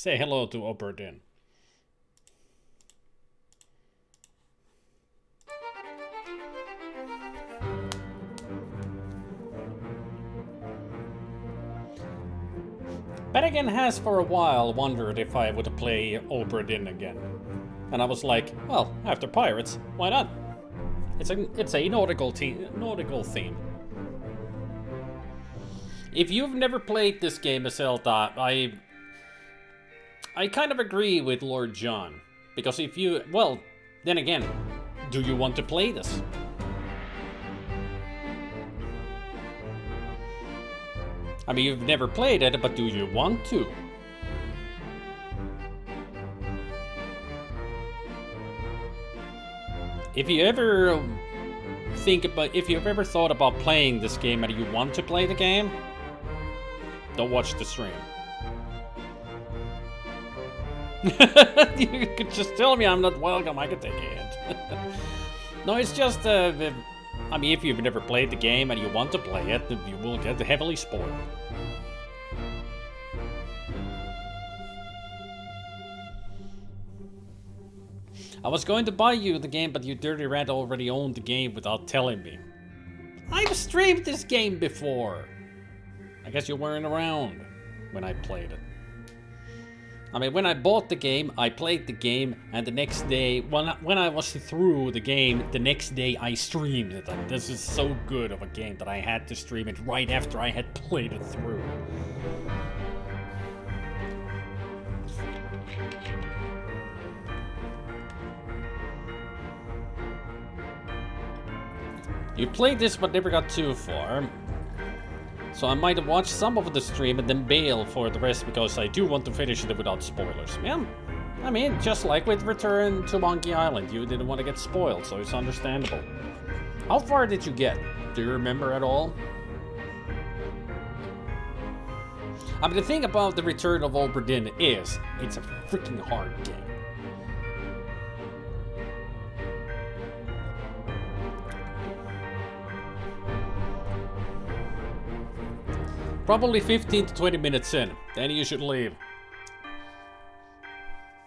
Say hello to Obra Dinn. Bennigan has for a while wondered if I would play Obra Dinn again. And I was like, well, after Pirates, why not? It's a nautical theme. If you've never played this game as Zelda, I kind of agree with Lord John. Because if you, well, then again, do you want to play this? I mean, you've never played it, but do you want to? If you've ever thought about playing this game and you want to play the game, don't watch the stream. You could just tell me I'm not welcome, I could take it. No, it's just, I mean, if you've never played the game and you want to play it, you will get heavily spoiled. I was going to buy you the game, but you dirty rat already owned the game without telling me. I've streamed this game before. I guess you weren't around when I played it. I mean, when I bought the game, I played the game, and the next day, when I was through the game, the next day I streamed it. And this is so good of a game that I had to stream it right after I had played it through. You played this but never got too far. So I might have watched some of the stream and then bail for the rest because I do want to finish it without spoilers. Yeah, I mean, just like with Return to Monkey Island, you didn't want to get spoiled, so it's understandable. How far did you get? Do you remember at all? I mean, the thing about the Return of Obra Dinn is, it's a freaking hard game. Probably 15 to 20 minutes in, then you should leave.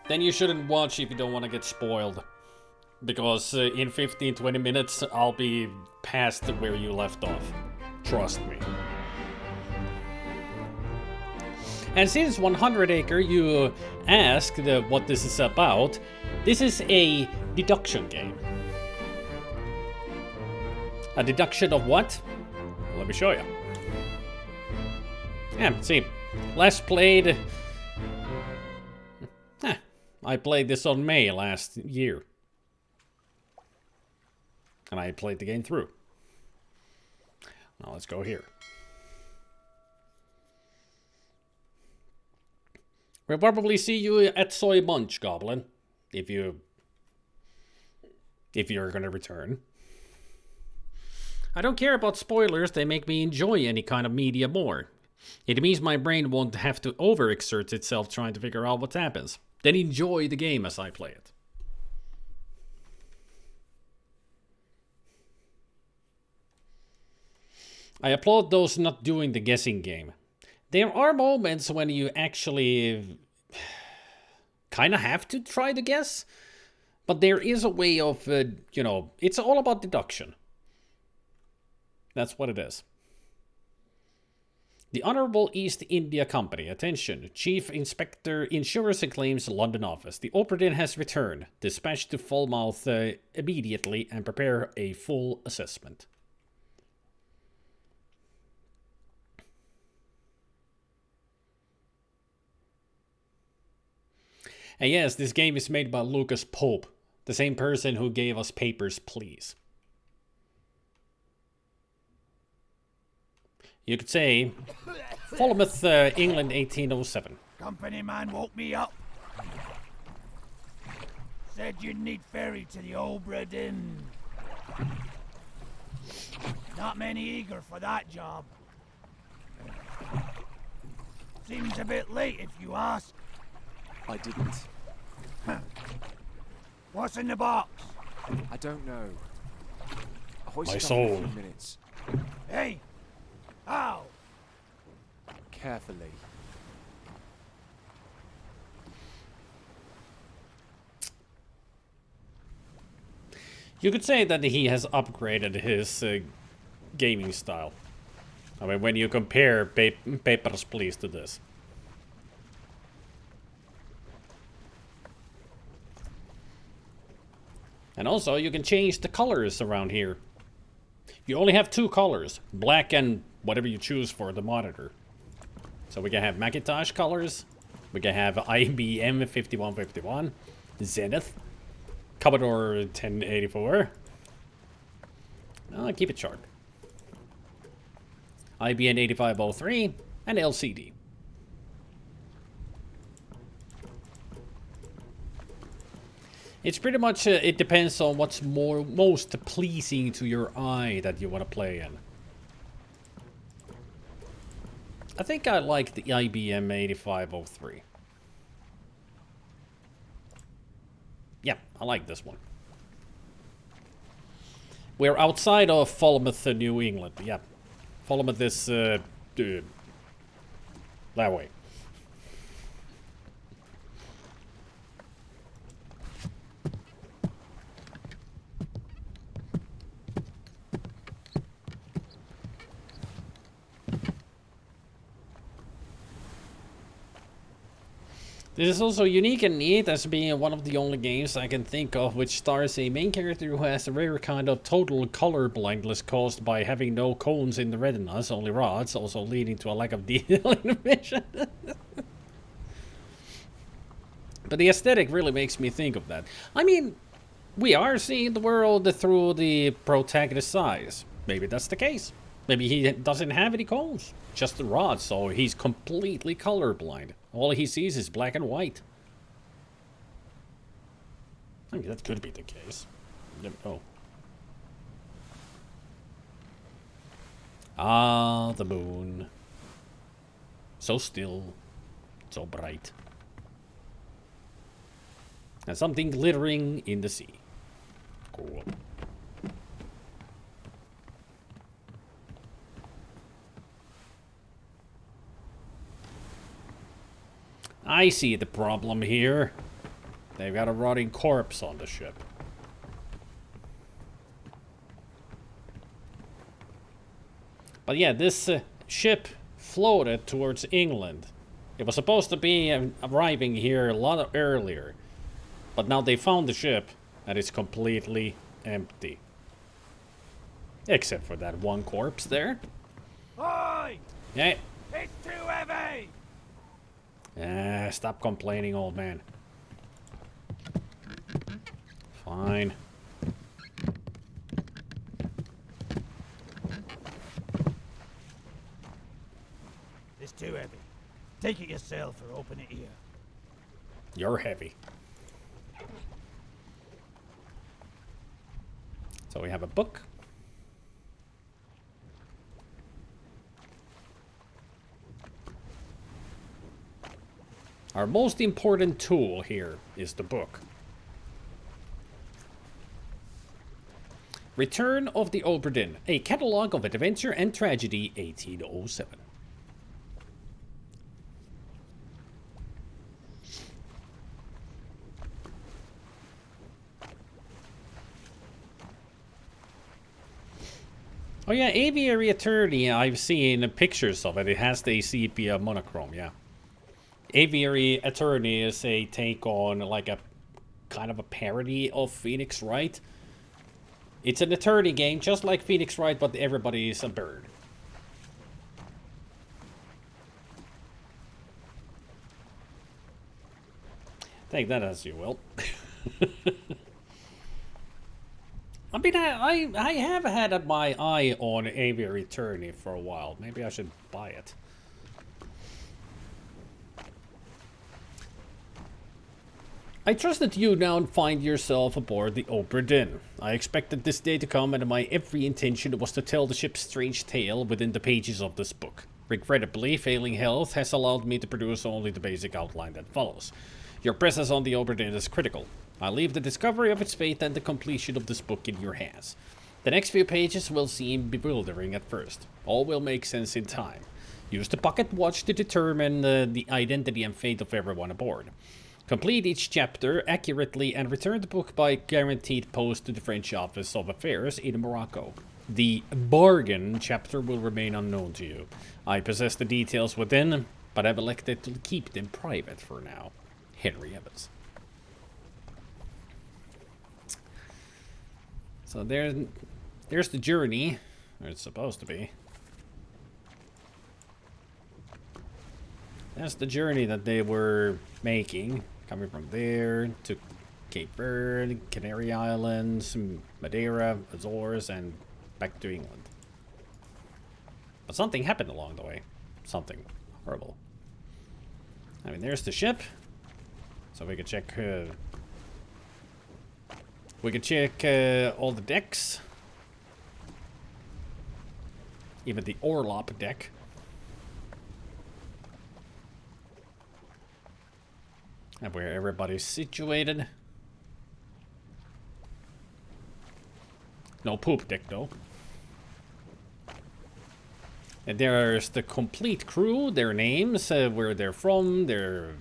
Then you shouldn't watch if you don't want to get spoiled. Because in 15-20 minutes, I'll be past where you left off. Trust me. And since 100 Acre you asked what this is about, this is a deduction game. A deduction of what? Let me show you. Yeah, see, last played... I played this on May last year. And I played the game through. Now let's go here. We'll probably see you at Soy Munch, Goblin. If you're gonna return. I don't care about spoilers, they make me enjoy any kind of media more. It means my brain won't have to overexert itself trying to figure out what happens. Then enjoy the game as I play it. I applaud those not doing the guessing game. There are moments when you actually kind of have to try to guess, but there is a way of, it's all about deduction. That's what it is. The Honourable East India Company, attention, Chief Inspector Insurance and Claims London office. The Obra Dinn has returned. Dispatch to Falmouth immediately and prepare a full assessment. And yes, this game is made by Lucas Pope, the same person who gave us Papers, Please. You could say, Falmouth, England, 1807. Company man woke me up. Said you'd need ferry to the Obra Dinn. Not many eager for that job. Seems a bit late if you ask. I didn't. What's in the box? I don't know. Hoist My it up soul. in a few minutes. Hey! How? Carefully. You could say that he has upgraded his gaming style. I mean, when you compare Papers, Please to this. And also, you can change the colors around here. You only have 2 colors, black and whatever you choose for the monitor. So we can have Macintosh colors, we can have IBM 5151, Zenith, Commodore 1084. Keep it short. IBM 8503 and LCD. It's pretty much, it depends on what's most pleasing to your eye that you want to play in. I think I like the IBM 8503. Yeah, I like this one. We're outside of Falmouth, New England. Yeah, Falmouth is that way. This is also unique and neat as being one of the only games I can think of which stars a main character who has a rare kind of total color blindness caused by having no cones in the retinas, only rods, also leading to a lack of detail in the vision. But the aesthetic really makes me think of that. I mean, we are seeing the world through the protagonist's eyes. Maybe that's the case. Maybe he doesn't have any cones, just the rods, so he's completely colorblind. All he sees is black and white. I mean, that could be the case. Never know. Ah, the moon. So still, so bright. And something glittering in the sea. Cool. I see the problem here. They've got a rotting corpse on the ship. But yeah, this ship floated towards England. It was supposed to be arriving here a lot earlier. But now they found the ship and it's completely empty. Except for that one corpse there. Oi! Yeah. It's too heavy! Stop complaining, old man. Fine. It's too heavy. Take it yourself or open it here. You're heavy. So we have a book. Our most important tool here is the book. Return of the Obra Dinn, a catalogue of adventure and tragedy, 1807. Oh yeah, Aviary Attorney, I've seen pictures of it. It has the sepia monochrome, yeah. Aviary Attorney is a take on like a kind of a parody of Phoenix Wright. It's an attorney game just like Phoenix Wright, but everybody is a bird. Take that as you will. I mean, I have had my eye on Aviary Attorney for a while. Maybe I should buy it. I trust that you now find yourself aboard the Obra Dinn. I expected this day to come, and my every intention was to tell the ship's strange tale within the pages of this book. Regrettably, failing health has allowed me to produce only the basic outline that follows. Your presence on the Obra Dinn is critical. I leave the discovery of its fate and the completion of this book in your hands. The next few pages will seem bewildering at first. All will make sense in time. Use the pocket watch to determine the identity and fate of everyone aboard. Complete each chapter accurately and return the book by guaranteed post to the French Office of Affairs in Morocco. The bargain chapter will remain unknown to you. I possess the details within, but I've elected to keep them private for now. Henry Evans. So there's the journey, or it's supposed to be. That's the journey that they were making, coming from there to Cape Verde, Canary Islands, Madeira, Azores, and back to England. But something happened along the way. Something horrible. I mean, there's the ship. So we could check... all the decks. Even the Orlop deck. And where everybody's situated. No poop deck, though. And there's the complete crew, their names, where they're from, their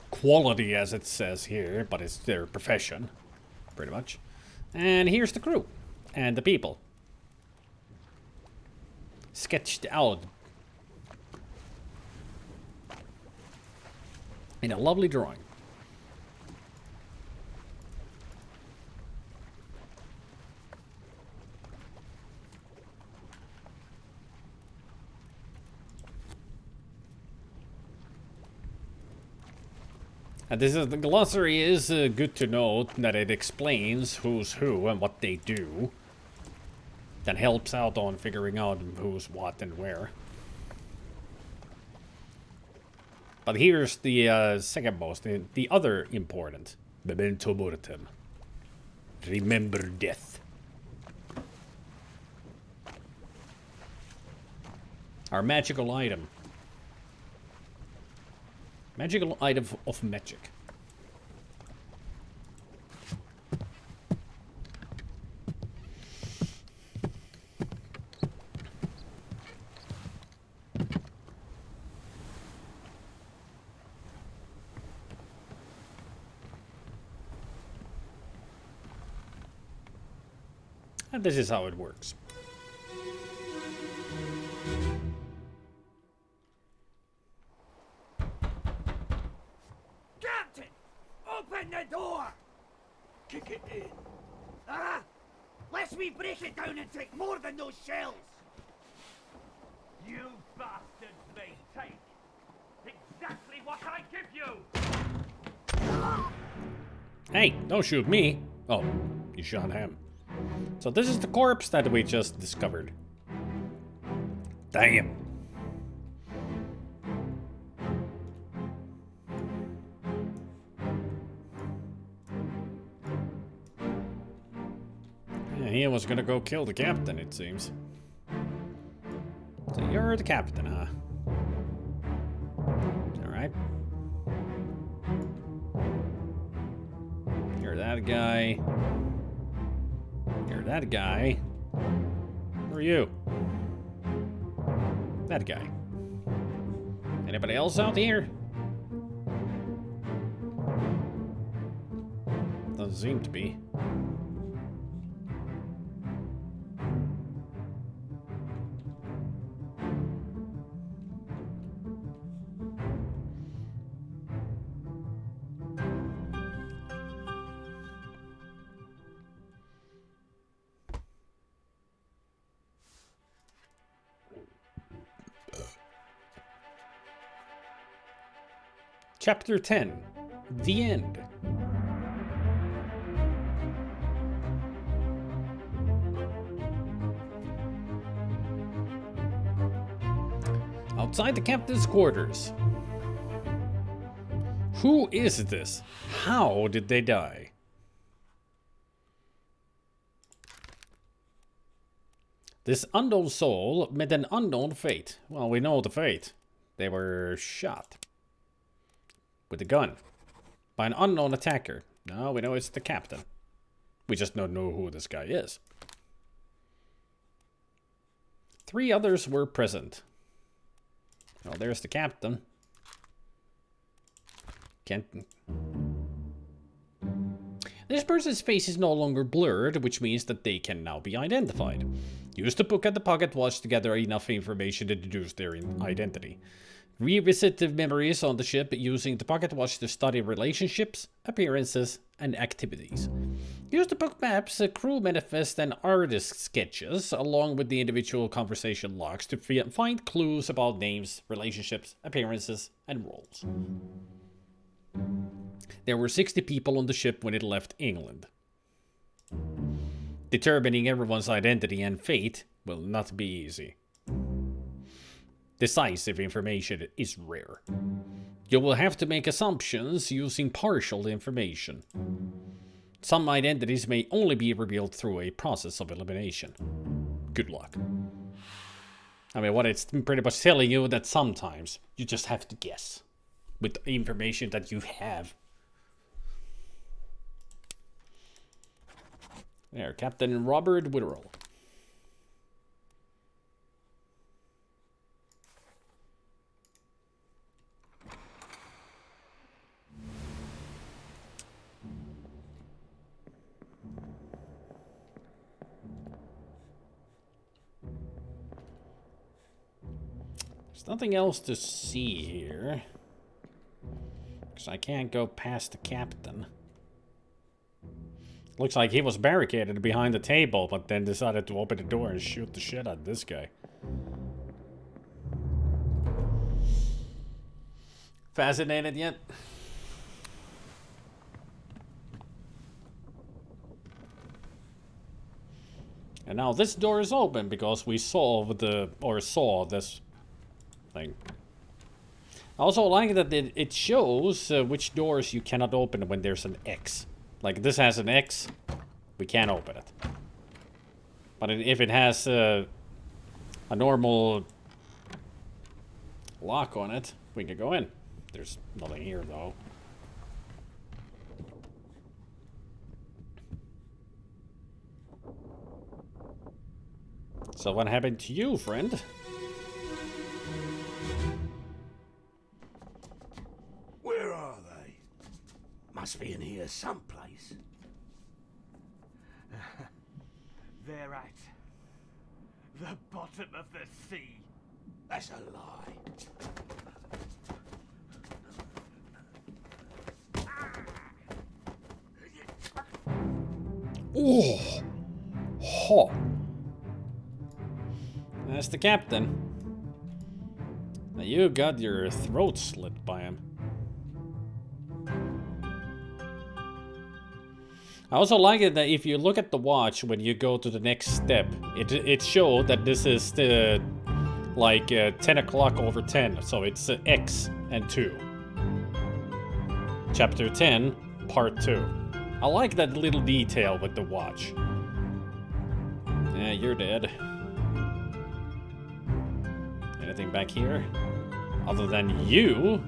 quality, as it says here, but it's their profession, pretty much. And here's the crew and the people. Sketched out in a lovely drawing. And this is the glossary is good to note that it explains who's who and what they do. That helps out on figuring out who's what and where. But here's the second most, the other important. Memento Mortem. Remember death. Our magical item. Magical item of magic. And this is how it works. Captain! Open the door! Kick it in. Ah! Let me break it down and take more than those shells! You bastards may take exactly what I give you! Hey, don't shoot me. Oh, you shot him. So this is the corpse that we just discovered. Damn. Yeah, he was gonna go kill the captain, it seems. So you're the captain, huh? Alright. You're that guy. You're that guy. Who are you? That guy. Anybody else out here? Doesn't seem to be. Chapter 10. The End. Outside the captain's quarters. Who is this? How did they die? This unknown soul met an unknown fate. Well, we know the fate. They were shot. With a gun. By an unknown attacker. No, we know it's the captain. We just don't know who this guy is. 3 others were present. Well, there's the captain. Can't... This person's face is no longer blurred, which means that they can now be identified. Use the book and the pocket watch to gather enough information to deduce their identity. Revisit the memories on the ship using the pocket watch to study relationships, appearances, and activities. Use the book maps, crew manifest, and artist sketches, along with the individual conversation logs to find clues about names, relationships, appearances, and roles. There were 60 people on the ship when it left England. Determining everyone's identity and fate will not be easy. Decisive information is rare. You will have to make assumptions using partial information. Some identities may only be revealed through a process of elimination. Good luck. I mean, what it's pretty much telling you that sometimes you just have to guess with the information that you have. There, Captain Robert Witherell. There's nothing else to see here. Because I can't go past the captain. Looks like he was barricaded behind the table, but then decided to open the door and shoot the shit out of this guy. Fascinated yet? And now this door is open because we saw this thing. I also like that it shows which doors you cannot open when there's an X. Like this has an X, we can't open it. But if it has a normal lock on it, we can go in. There's nothing here though. So what happened to you, friend? Where are they? Must be in here someplace. They're at the bottom of the sea. That's a lie. Oh, ho! That's the captain. Now you got your throat slit by him. I also like it that if you look at the watch when you go to the next step, it showed that this is the like 10 o'clock over 10, so it's X and 2. Chapter 10, part 2. I like that little detail with the watch. Yeah, you're dead. Anything back here? Other than you?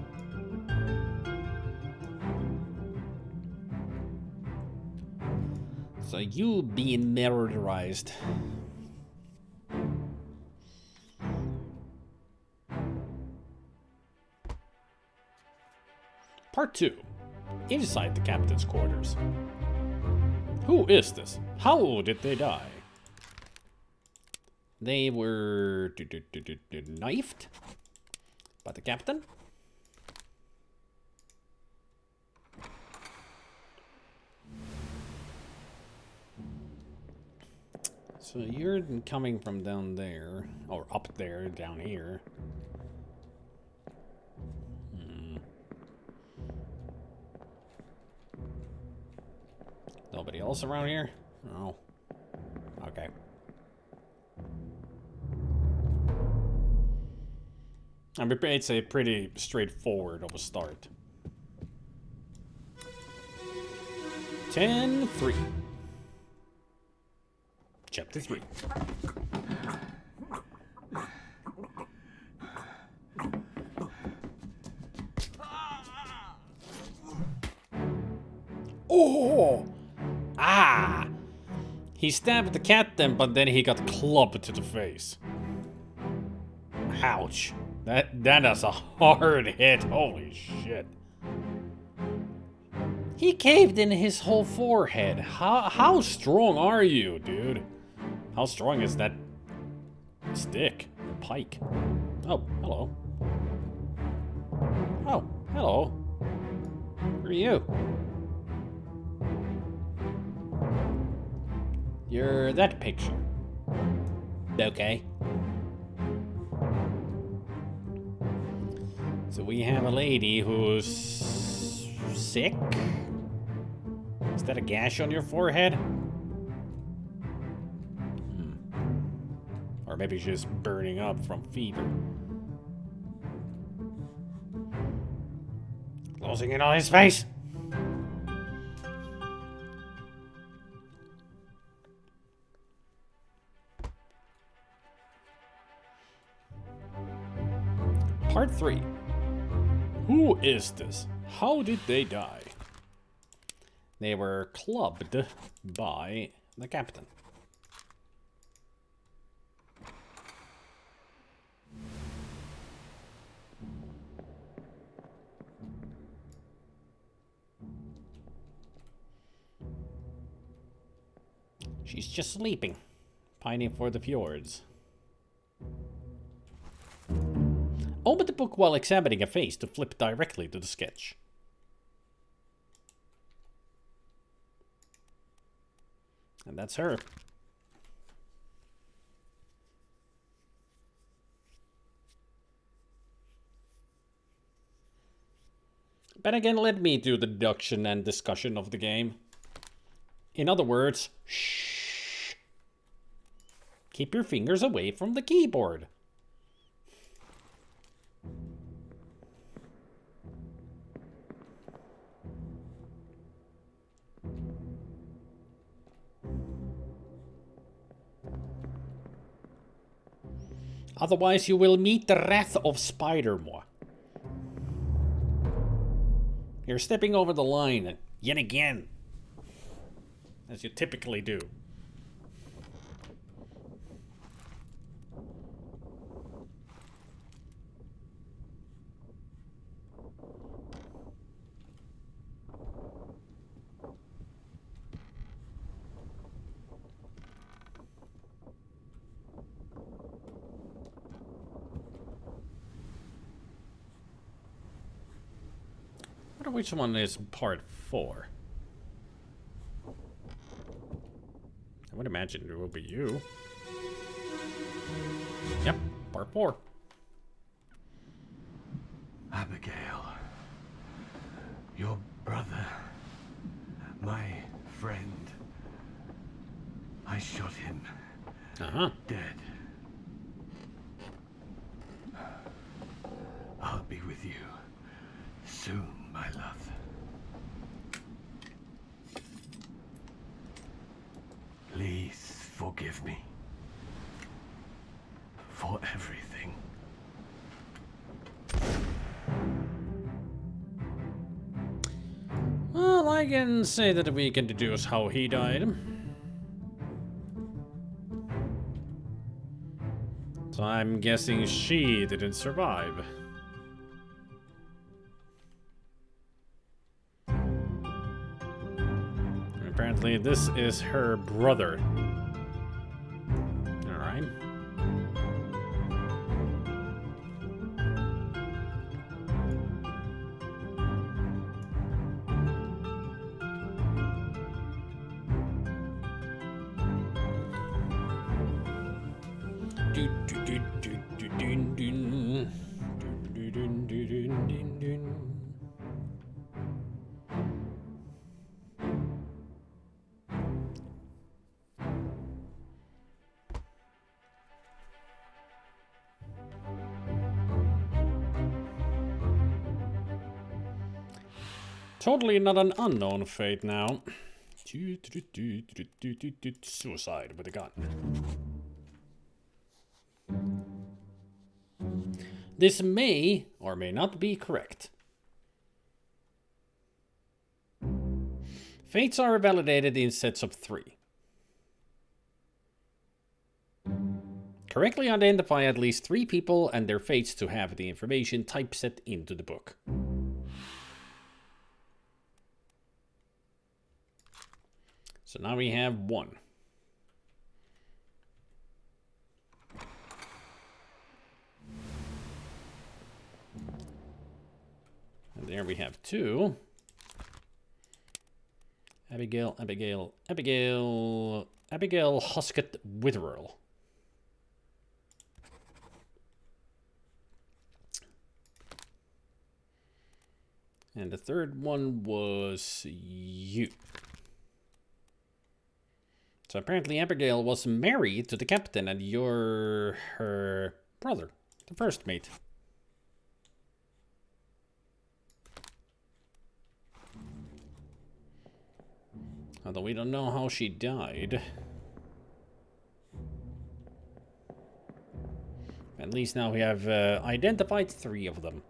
So you being murderized. Part 2. Inside the captain's quarters. Who is this? How did they die? They were knifed by the captain. So you're coming from down there, or up there, down here. Nobody else around here? Oh. Okay. I mean, it's a pretty straightforward of a start. 10-3. Chapter 3. Oh! Ah! He stabbed the captain, but then he got clubbed to the face. Ouch. That is a hard hit. Holy shit. He caved in his whole forehead. How strong are you, dude? How strong is that stick? Pike. Oh, hello. Oh, hello. Who are you? You're that picture. Okay. So we have a lady who's sick? Is that a gash on your forehead? Or maybe she's burning up from fever. Closing in on his face. Part 3. Who is this? How did they die? They were clubbed by the captain. She's just sleeping, pining for the fjords. Open the book while examining a face to flip directly to the sketch. And that's her. But again, let me do the deduction and discussion of the game. In other words, shh. Keep your fingers away from the keyboard. Otherwise, you will meet the wrath of Spider-Man. You're stepping over the line yet again, as you typically do. I wonder which one is part 4. I would imagine it will be you. Yep, part 4. Abigail, your brother, my friend. I shot him. Dead. I'll be with you soon, my love. Please forgive me for everything. Well, I can say that we can deduce how he died. So I'm guessing she didn't survive. Apparently this is her brother. Alright. Totally not an unknown fate now. Suicide with a gun. This may or may not be correct. Fates are validated in sets of 3. Correctly identify at least 3 people and their fates to have the information typeset into the book. So now we have 1. And there we have 2. Abigail Huskett Witherell. And the third one was you. So apparently Abigail was married to the captain and you're her brother, the first mate. Although we don't know how she died. At least now we have identified 3 of them.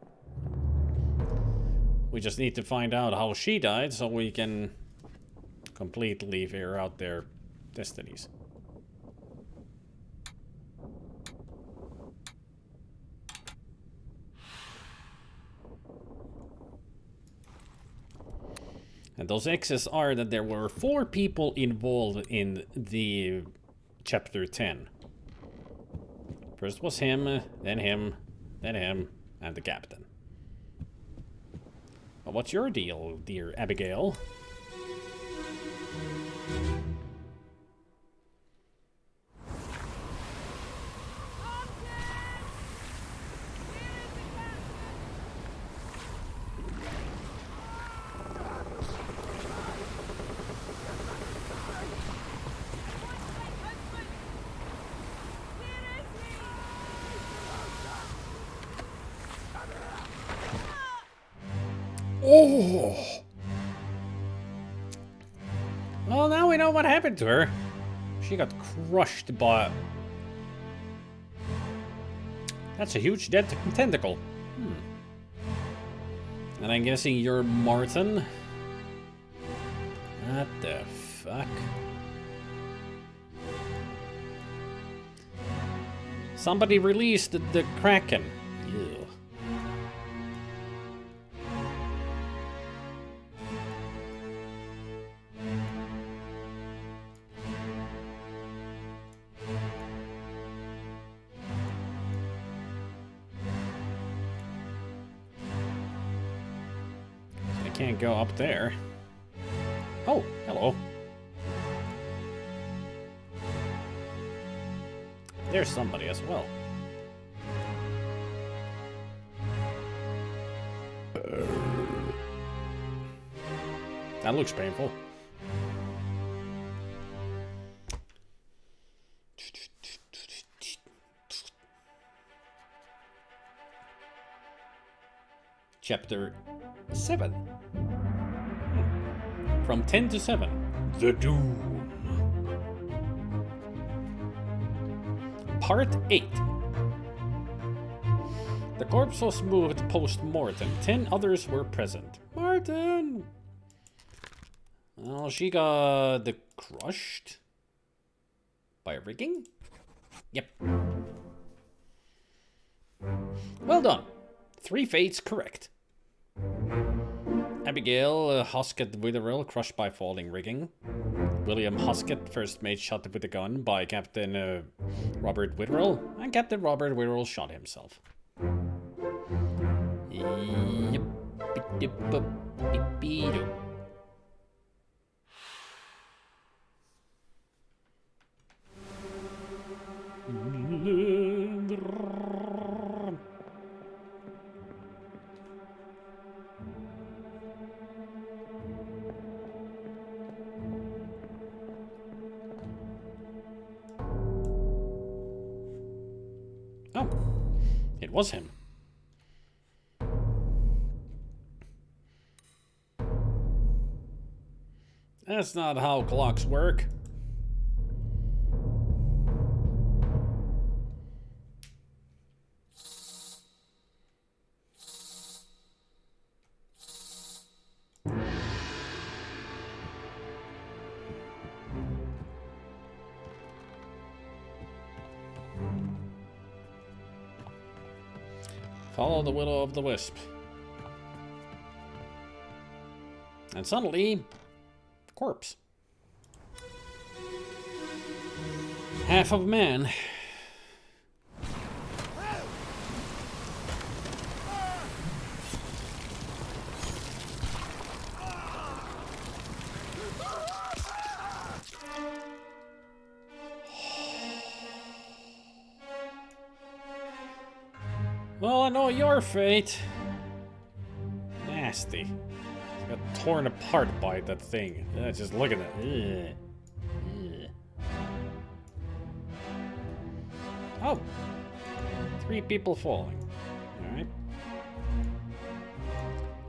We just need to find out how she died so we can completely figure out their destinies. And those X's are that there were 4 people involved in the chapter 10. First was him, then him, then him, and the captain. But what's your deal, dear Abigail? Oh! Well, now we know what happened to her. She got crushed by... That's a huge dead tentacle. And I'm guessing you're Martin? What the fuck? Somebody released the Kraken. Ew. Can't go up there. Oh, hello. There's somebody as well. That looks painful. Chapter 7. From 10 to 7. The Doom. Part 8. The corpse was moved post-mortem. 10 others were present. Martin! Well, she got crushed by rigging? Yep. Well done. 3 fates correct. Abigail Huskett Witherell crushed by falling rigging. William Huskett, first mate, shot with a gun by Captain Robert Witherell, and Captain Robert Witherell shot himself. Yep. Oh, it was him. That's not how clocks work. Follow the will of the wisp. And suddenly, corpse. Half of man. Well, I know your fate. Nasty. Got torn apart by that thing. Just look at that. Ugh. Ugh. Oh. 3 people falling. Alright.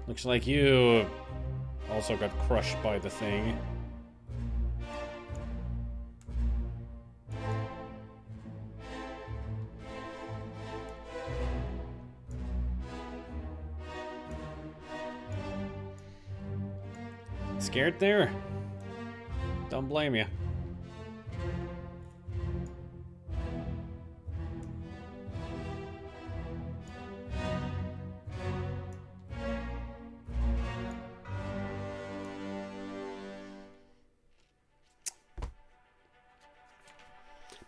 Looks like you also got crushed by the thing. Scared there? Don't blame you.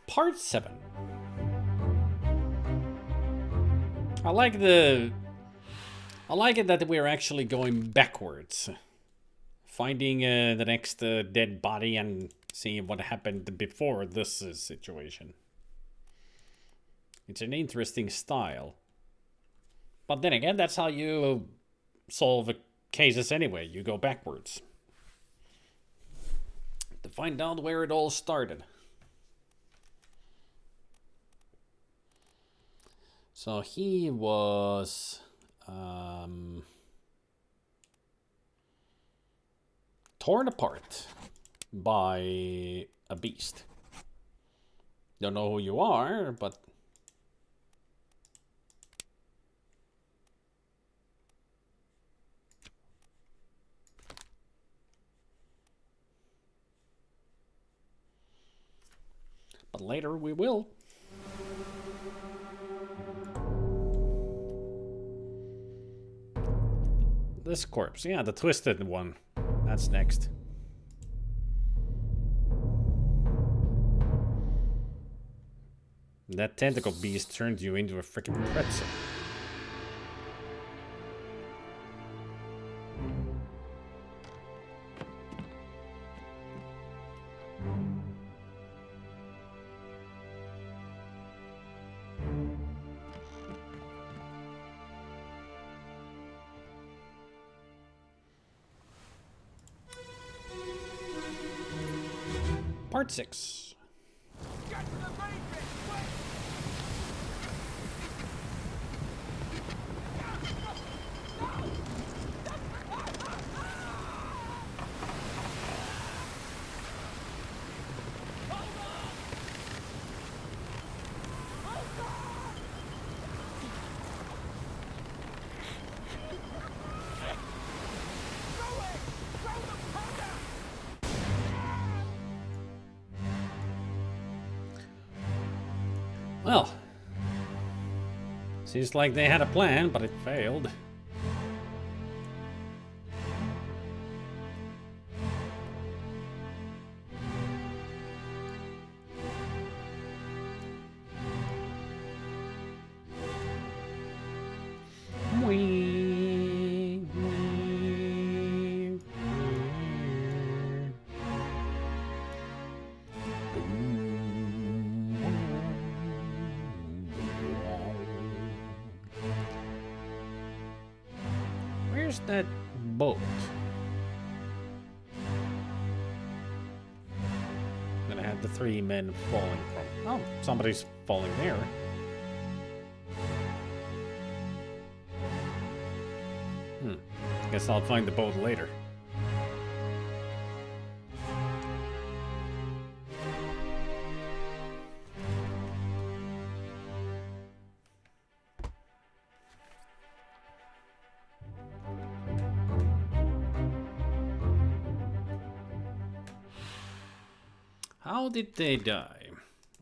Part 7. I like it that we're actually going backwards. Finding the next dead body and seeing what happened before this situation. It's an interesting style. But then again, that's how you solve cases anyway. You go backwards. To find out where it all started. So he was... torn apart by a beast. Don't know who you are, but... But later we will. This corpse, yeah, the twisted one. That's next. That tentacle beast turned you into a freaking pretzel. Part 6. Well, seems like they had a plan, but it failed. Where's that boat? That I had the 3 men falling from. Oh, somebody's falling there. Guess I'll find the boat later. How did they die?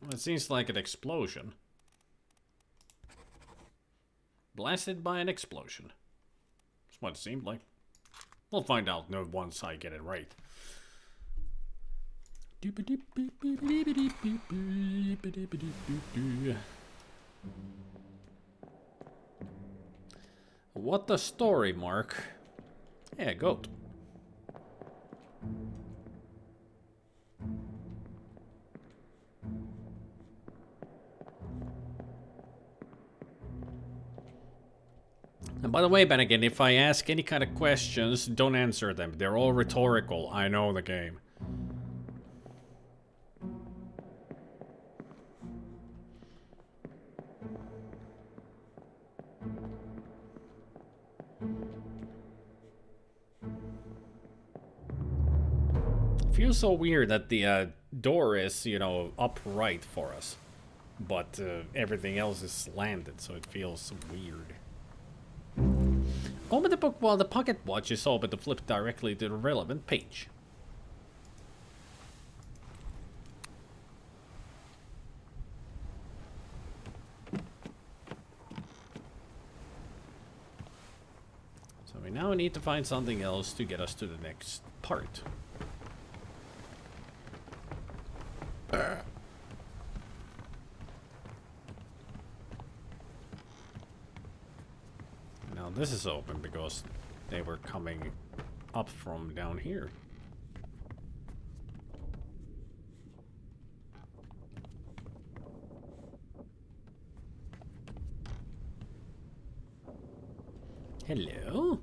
Well, it seems like an explosion. Blasted by an explosion. That's what it seemed like. We'll find out once I get it right. What the story, Mark? Yeah, goat. And by the way, Ben, again, if I ask any kind of questions, don't answer them. They're all rhetorical. I know the game. Feels so weird that the door is, you know, upright for us. But everything else is slanted, so it feels weird. Open the book while the pocket watch is open to flip directly to the relevant page. So we now need to find something else to get us to the next part. Now this is open because they were coming up from down here. Hello?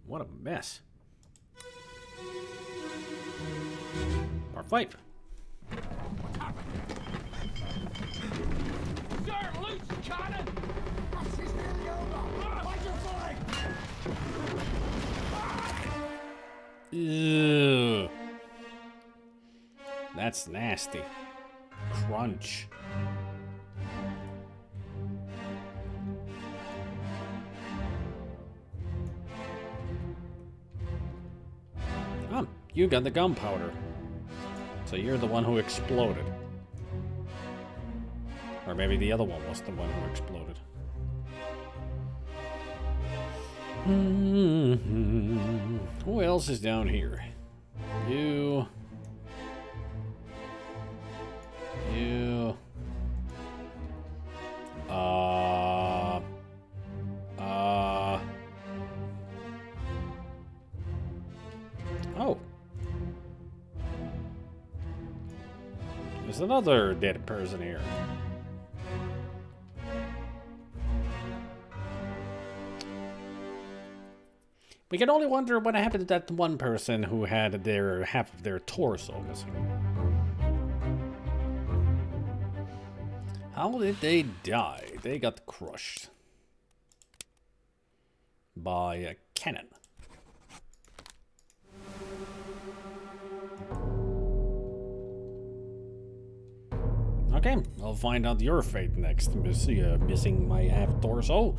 What a mess. Part 5. Sir, loose cannon! This is nearly over! Watch your flag! Ew. That's nasty. Crunch. Oh, you got the gunpowder. So you're the one who exploded. Or maybe the other one was the one who exploded. Who else is down here? You. Oh. There's another dead person here. We can only wonder what happened to that one person who had their half of their torso missing. How did they die? They got crushed by a cannon. Okay, I'll find out your fate next, missing my half torso.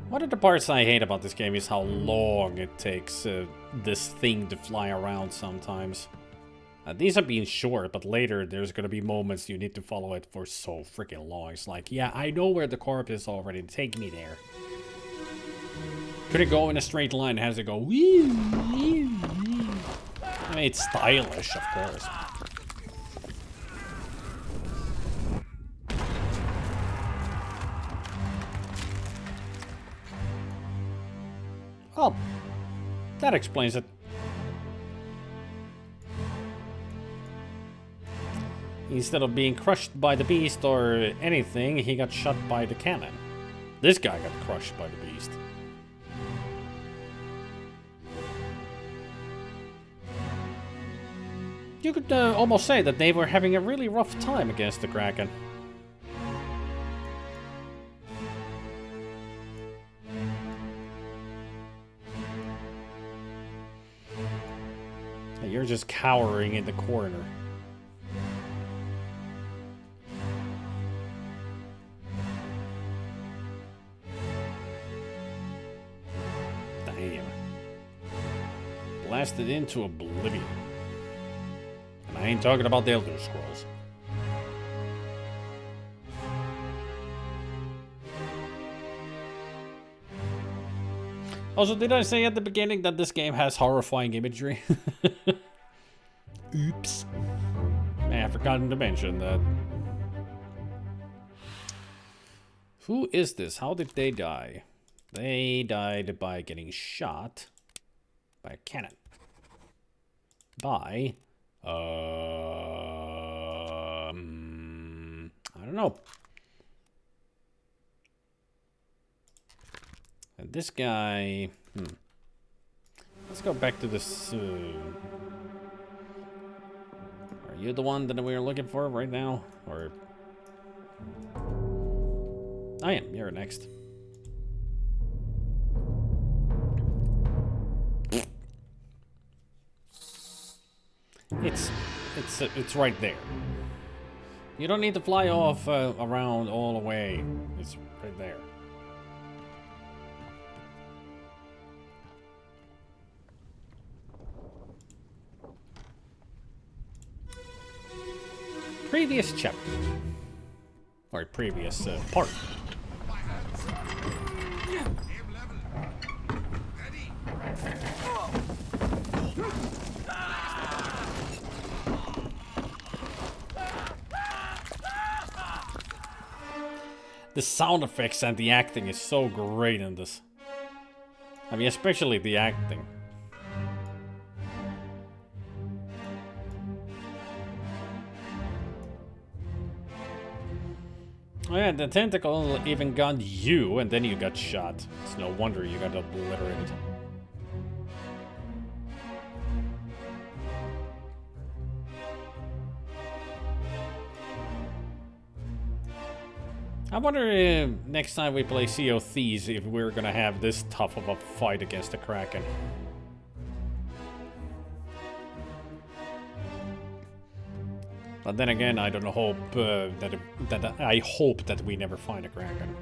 One of the parts I hate about this game is how long it takes this thing to fly around sometimes. These are being short, but later there's gonna be moments you need to follow it for so freaking long. It's like, yeah, I know where the corpse is already, take me there. Could it go in a straight line? Has it go wee, wee, wee? I mean, it's stylish, of course. Oh, that explains it. Instead of being crushed by the beast or anything, he got shot by the cannon. This guy got crushed by the beast. You could almost say that they were having a really rough time against the Kraken. You're just cowering in the corner. Damn. Blasted into oblivion. And I ain't talking about the Elder Scrolls. Also, did I say at the beginning that this game has horrifying imagery? Oops. Man, I forgot to mention that. Who is this? How did they die? They died by getting shot by a cannon. By, I don't know. And this guy, let's go back to this. Are you the one that we are looking for right now, or? I am. You're next. It's right there. You don't need to fly off around all the way. It's right there. Previous chapter. Or previous part. The sound effects and the acting is so great in this. I mean, especially the acting. Oh yeah, the tentacle even got you, and then you got shot. It's no wonder you got obliterated. I wonder if next time we play Sea of Thieves if we're gonna have this tough of a fight against the Kraken. But then again, I don't hope I hope that we never find a Kraken.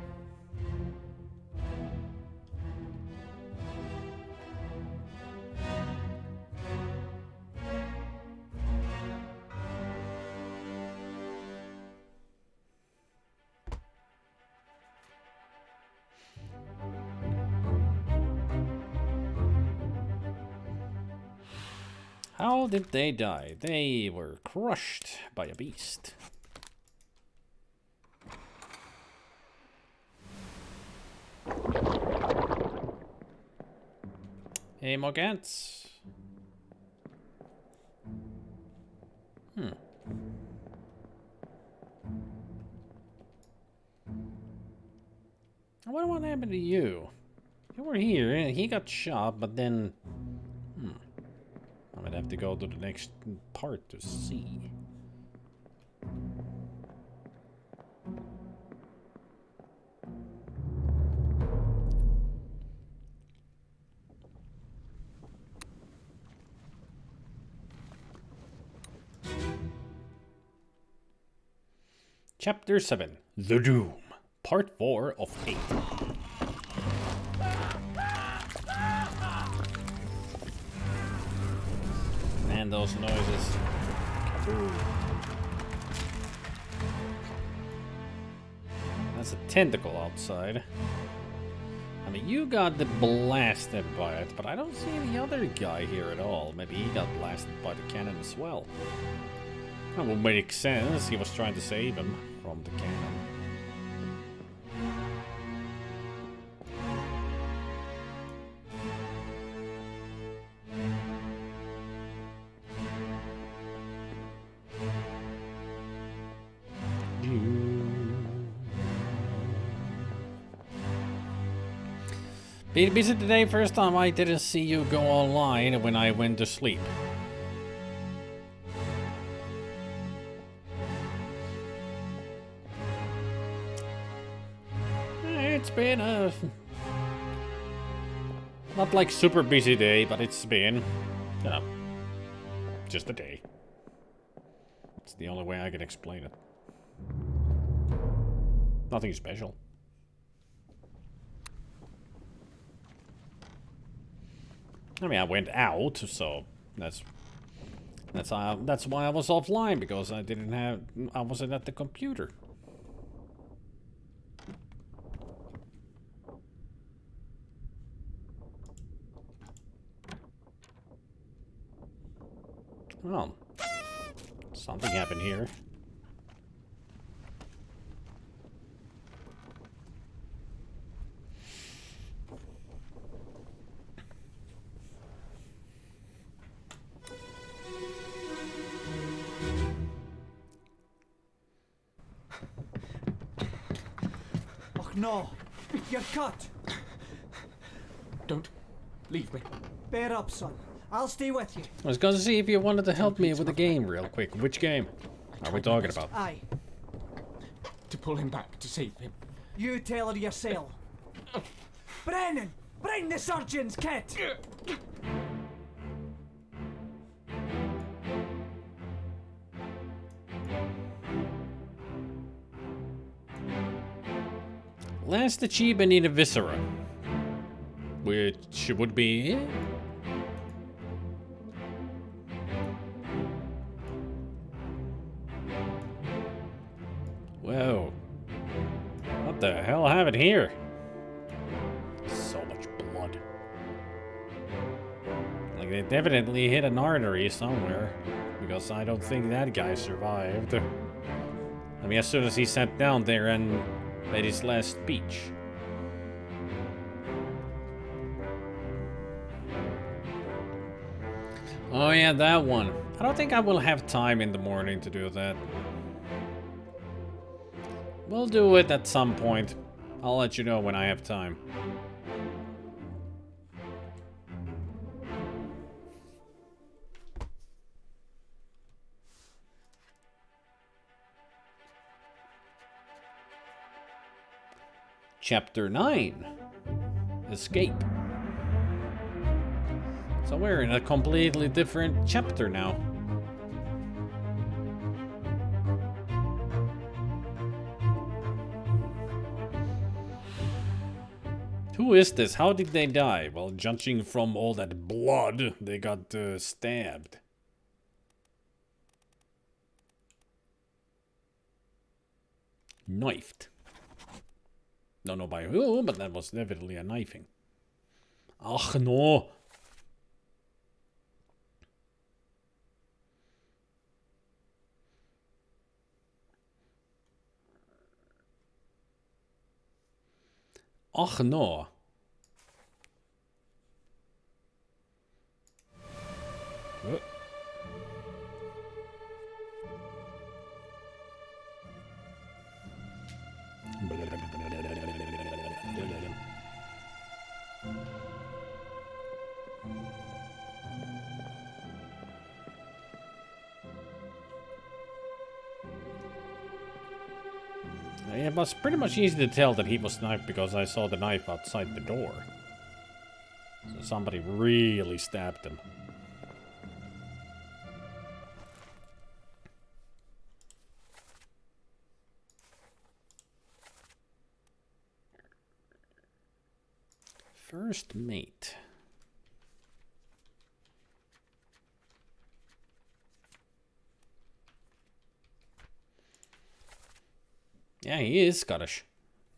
How did they die? They were crushed by a beast. Hey, Morgans. I wonder what happened to you. You were here, and he got shot, but then... I might have to go to the next part to see. Chapter 7, The Doom, Part 4 of 8. And those noises. Kaboom. That's a tentacle outside. I mean, you got blasted by it, but I don't see the other guy here at all. Maybe he got blasted by the cannon as well. That would make sense. He was trying to save him from the cannon. Been busy today. First time I didn't see you go online when I went to sleep. It's been a... not like super busy day, but it's been, you know, just a day. It's the only way I can explain it. Nothing special. I mean, I went out, so that's why I was offline, because I wasn't at the computer. Well, something happened here. Oh no, you're cut. Don't leave me. Bear up, son. I'll stay with you. I was going to see if you wanted to help me with the game real quick. Which game are we talking about? Aye. To pull him back, to save him. You tell her yourself. Brennan! Bring the surgeon's kit! Last achievement in a viscera. Which would be... Whoa. What the hell happened here? So much blood. Like, they definitely hit an artery somewhere. Because I don't think that guy survived. I mean, as soon as he sat down there and made his last speech. Oh yeah, that one. I don't think I will have time in the morning to do that. We'll do it at some point. I'll let you know when I have time. Chapter 9. Escape. So we're in a completely different chapter now. Who is this? How did they die? Well, judging from all that blood, they got stabbed. Knifed. Don't know by who, but that was definitely a knifing. Ach no. Ach no. It was pretty much easy to tell that he was knifed because I saw the knife outside the door. So somebody really stabbed him. First mate. Yeah, he is Scottish.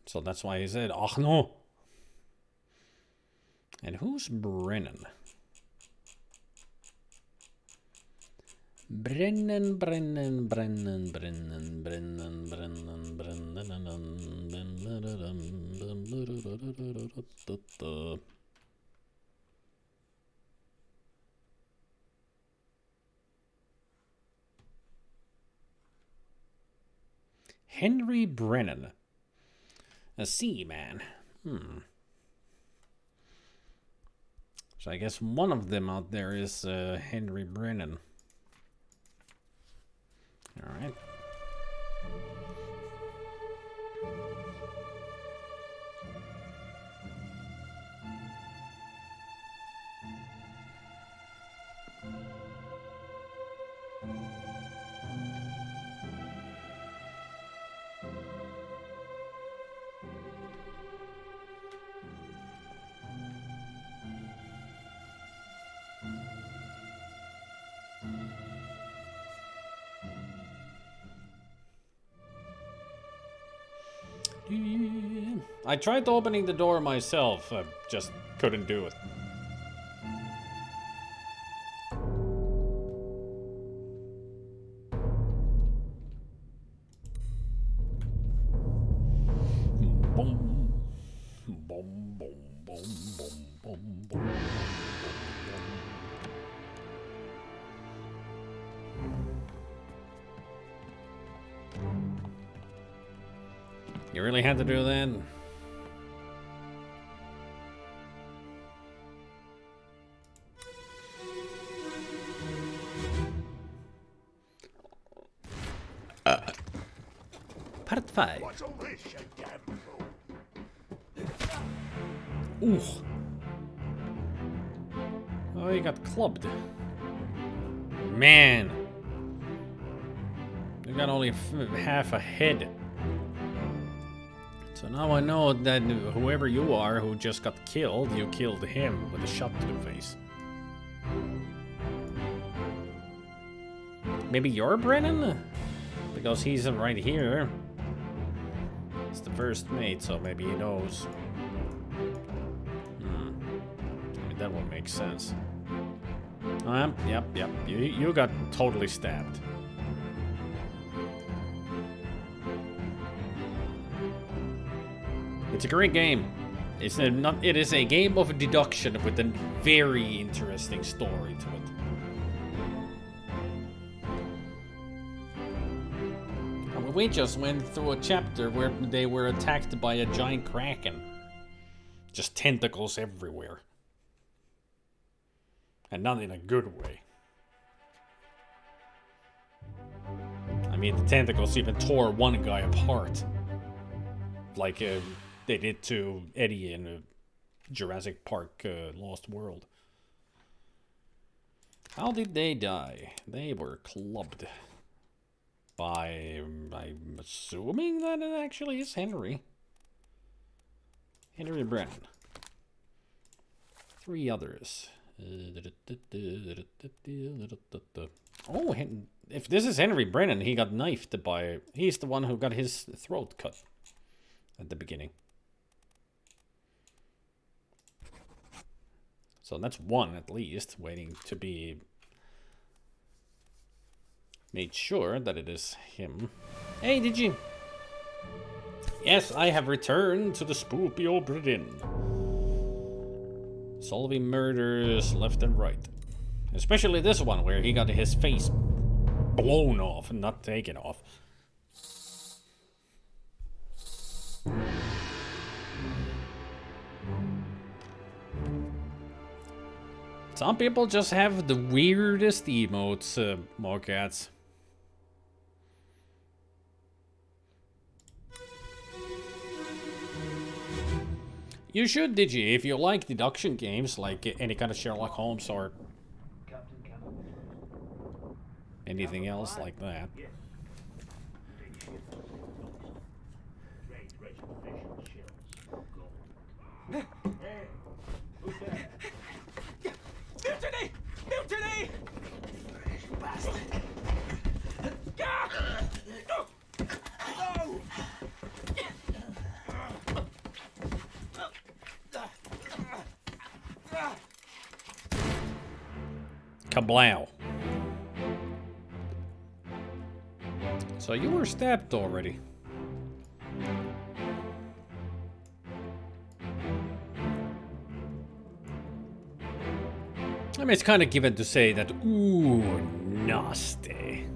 So that's why he said, "Ach no." And who's Brennan? Brennan. Henry Brennan. A seaman. So I guess one of them out there is Henry Brennan. Alright. I tried opening the door myself, I just couldn't do it. boom. Boom, boom, boom, boom, boom, boom. You really had to do that? Part 5. What's all this, you damn fool? Ooh. Oh, he got clubbed. Man. You got only half a head. So now I know that whoever you are who just got killed, you killed him with a shot to the face. Maybe you're Brennan? Because he's right here. He's the first mate, so maybe he knows. I mean, that would make sense. Yep. You got totally stabbed. It's a great game. It is a game of deduction with a very interesting story to it. I mean, we just went through a chapter where they were attacked by a giant kraken. Just tentacles everywhere. And not in a good way. I mean, the tentacles even tore one guy apart. Like they did to Eddie in Jurassic Park Lost World. How did they die? They were clubbed by, I'm assuming that it actually is Henry. Henry Brennan. 3 others. Oh, if this is Henry Brennan, he got knifed by... He's the one who got his throat cut at the beginning. So that's one at least, waiting to be made sure that it is him. Hey, did you? Yes, I have returned to the spoopy Obra Dinn. Solving murders left and right. Especially this one where he got his face blown off and not taken off. Some people just have the weirdest emotes, Mocats. You should, Digi, if you like deduction games, like any kind of Sherlock Holmes or anything else like that. Mutiny! Mutiny! Bastard! No! Kablow. So you were stabbed already. I mean, it's kind of given to say that, ooh, nasty.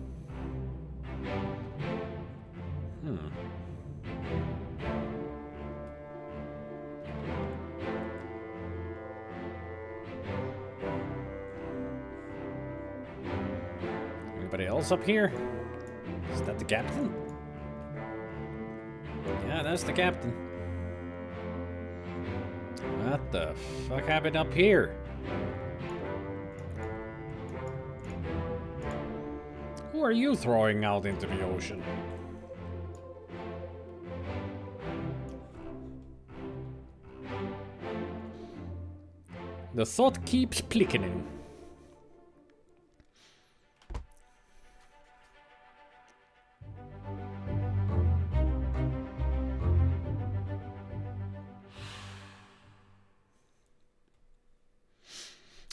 Anybody else up here? Is that the captain? Yeah, that's the captain. What the fuck happened up here? Who are you throwing out into the ocean? The thought keeps plickening.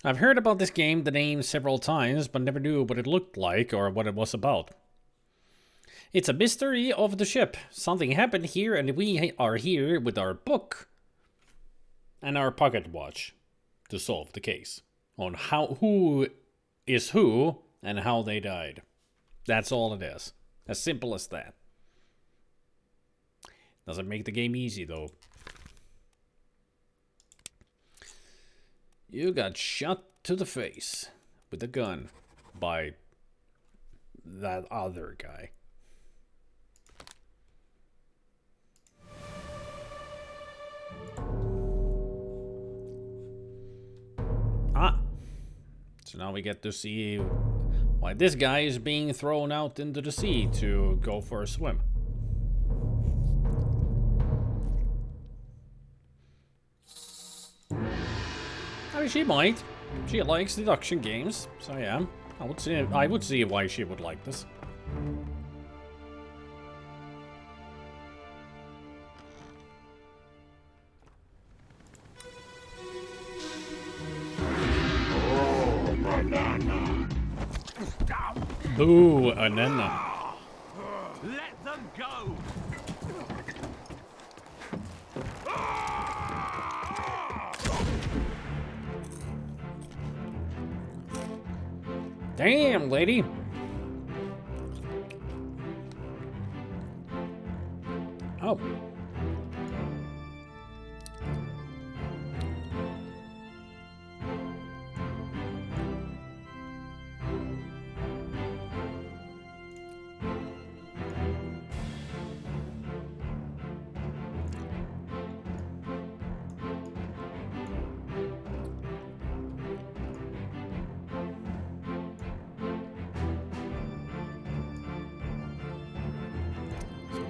I've heard about this game, the name, several times, but never knew what it looked like or what it was about. It's a mystery of the ship. Something happened here and we are here with our book and our pocket watch to solve the case on who is who and how they died. That's all it is. As simple as that. Doesn't make the game easy though. You got shot to the face with a gun by that other guy. So now we get to see why this guy is being thrown out into the sea to go for a swim. I mean, she might. She likes deduction games, so yeah. I would see why she would like this. Boo, Anena. Let them go! Damn, lady. Oh.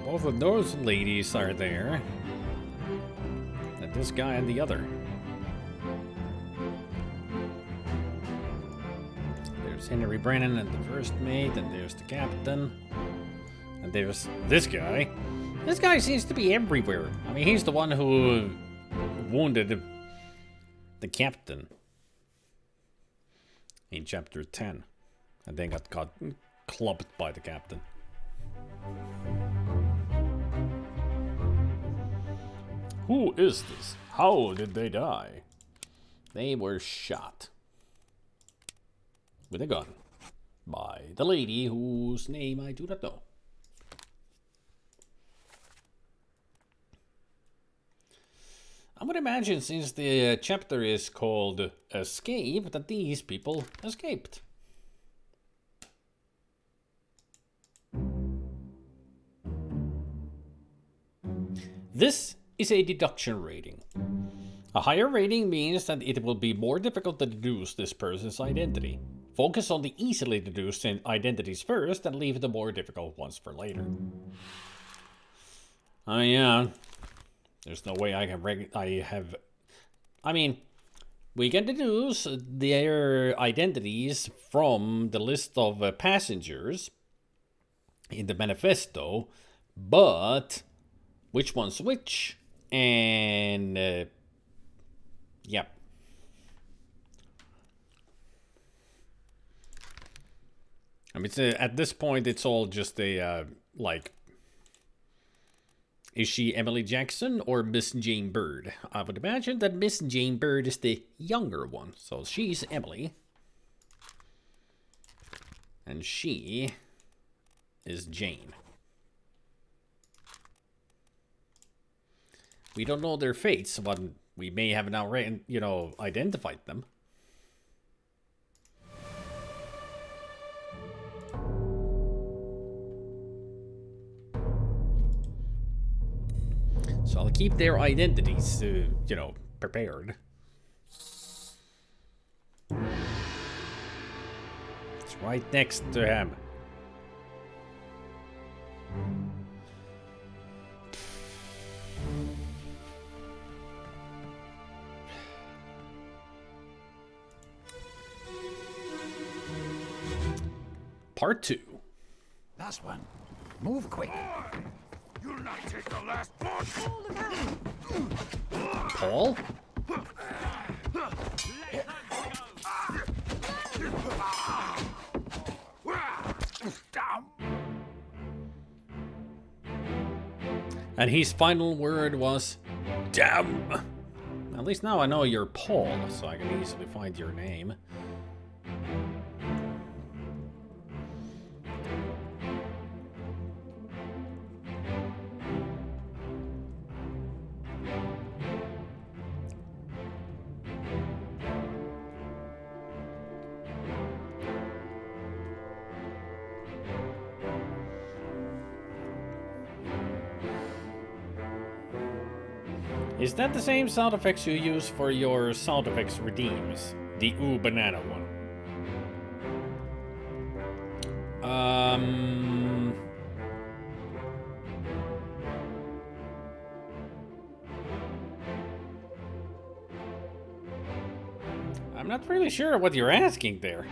Both of those ladies are there. And this guy and the other. There's Henry Brennan and the first mate, and there's the captain. And there's this guy. This guy seems to be everywhere. I mean, he's the one who wounded the captain in chapter 10. And then got clubbed by the captain. Who is this? How did they die? They were shot with a gun by the lady whose name I do not know. I would imagine, since the chapter is called Escape, that these people escaped. This is a deduction rating. A higher rating means that it will be more difficult to deduce this person's identity. Focus on the easily deduced identities first and leave the more difficult ones for later. Oh yeah. There's no way I can we can deduce their identities from the list of passengers in the manifesto, but which one's which? And yeah. I mean, at this point, it's all just a is she Emily Jackson or Miss Jane Bird? I would imagine that Miss Jane Bird is the younger one, so she's Emily, and she is Jane. We don't know their fates, but we may have now, identified them. So I'll keep their identities, prepared. It's right next to him. Part 2. Last one. Move quick. You'll not take the last one. Paul? And his final word was, damn. At least now I know you're Paul, so I can easily find your name. Is that the same sound effects you use for your sound effects redeems? The ooh banana one. I'm not really sure what you're asking there.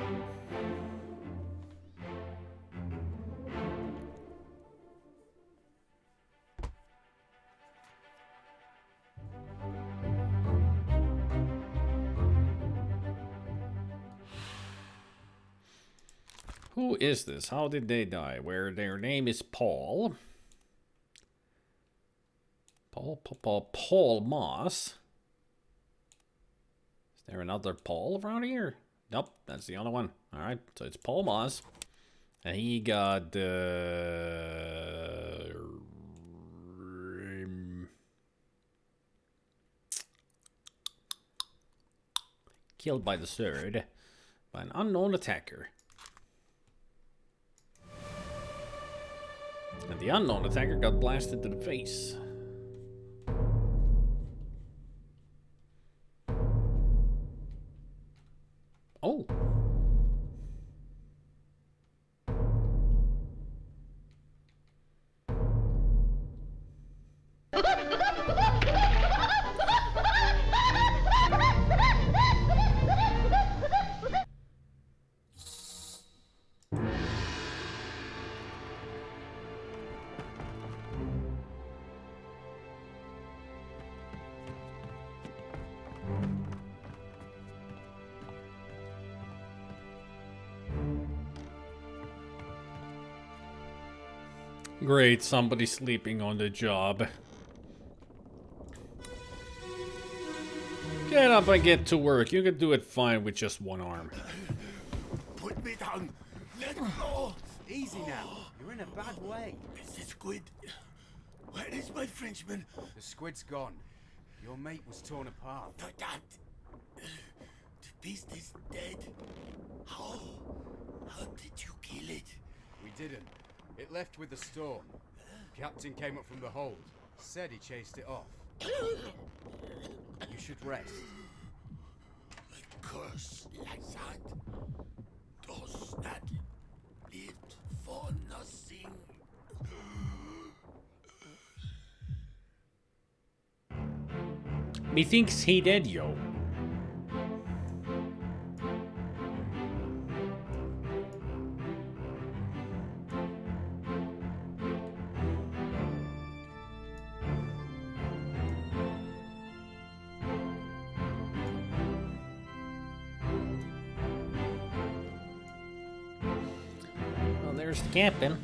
Who is this? How did they die? Where their name is Paul. Paul Moss. Is there another Paul around here? Nope, that's the only one. Alright, so it's Paul Moss. And he got killed by the sword by an unknown attacker. And the unknown attacker got blasted to the face. Oh. Great, somebody sleeping on the job. Get up and get to work. You can do it fine with just one arm. Put me down. Let go. Easy now. You're in a bad way. It's the squid. Where is my Frenchman? The squid's gone. Your mate was torn apart. The dad. The beast is dead. How? How did you kill it? We didn't. It left with the storm. Captain came up from the hold. Said he chased it off. You should rest. A curse like that does not live for nothing. Methinks he dead, yo. There's the captain.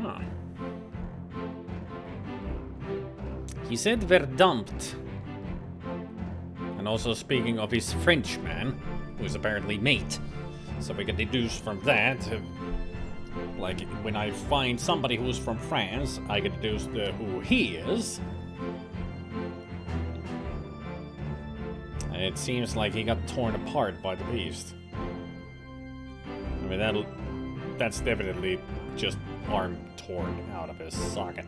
Huh. He said we're dumped. And also speaking of his Frenchman, who is apparently mate. So we can deduce from that, like when I find somebody who's from France, I can deduce who he is. And it seems like he got torn apart by the beast. I mean, that's definitely just arm torn out of his socket.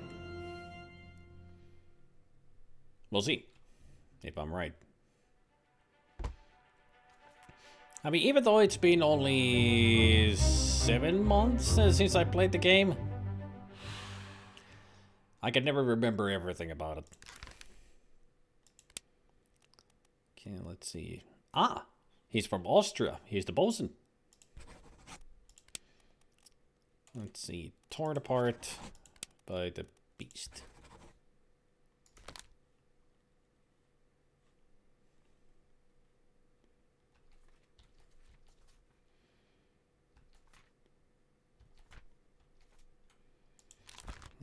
We'll see if I'm right. I mean, even though it's been only 7 months since I played the game, I can never remember everything about it. Okay, let's see. Ah, he's from Austria. He's the bosun. Let's see. Torn apart by the beast.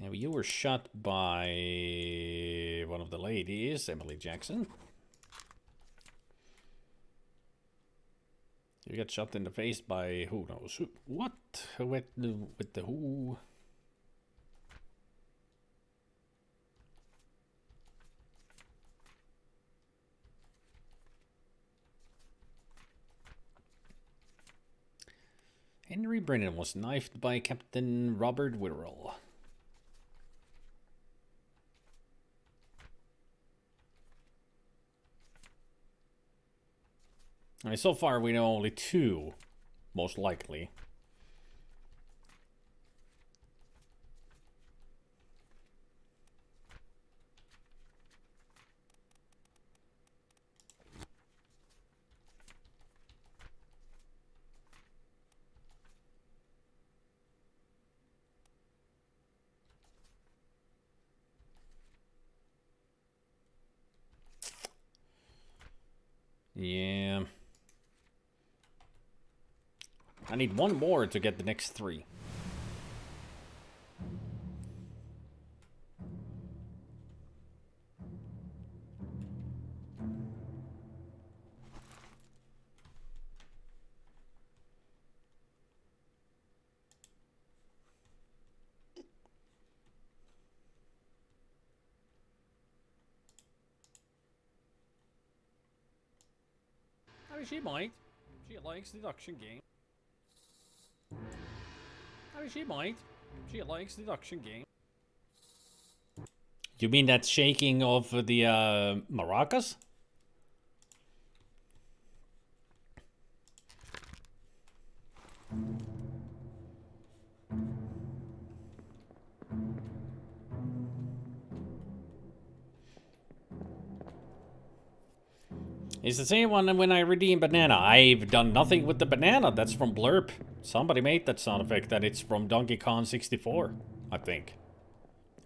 Now, you were shot by one of the ladies, Emily Jackson. You got shot in the face by who knows who? What? With the who? Henry Brennan was knifed by Captain Robert Wirrell. And so far we know only 2, most likely. Yeah. I need 1 more to get the next 3. I mean, she might. She likes deduction game. I mean, she might. She likes deduction game. You mean that shaking of the maracas? It's the same one when I redeem banana. I've done nothing with the banana. That's from Blurp. Somebody made that sound effect, and it's from Donkey Kong 64, I think.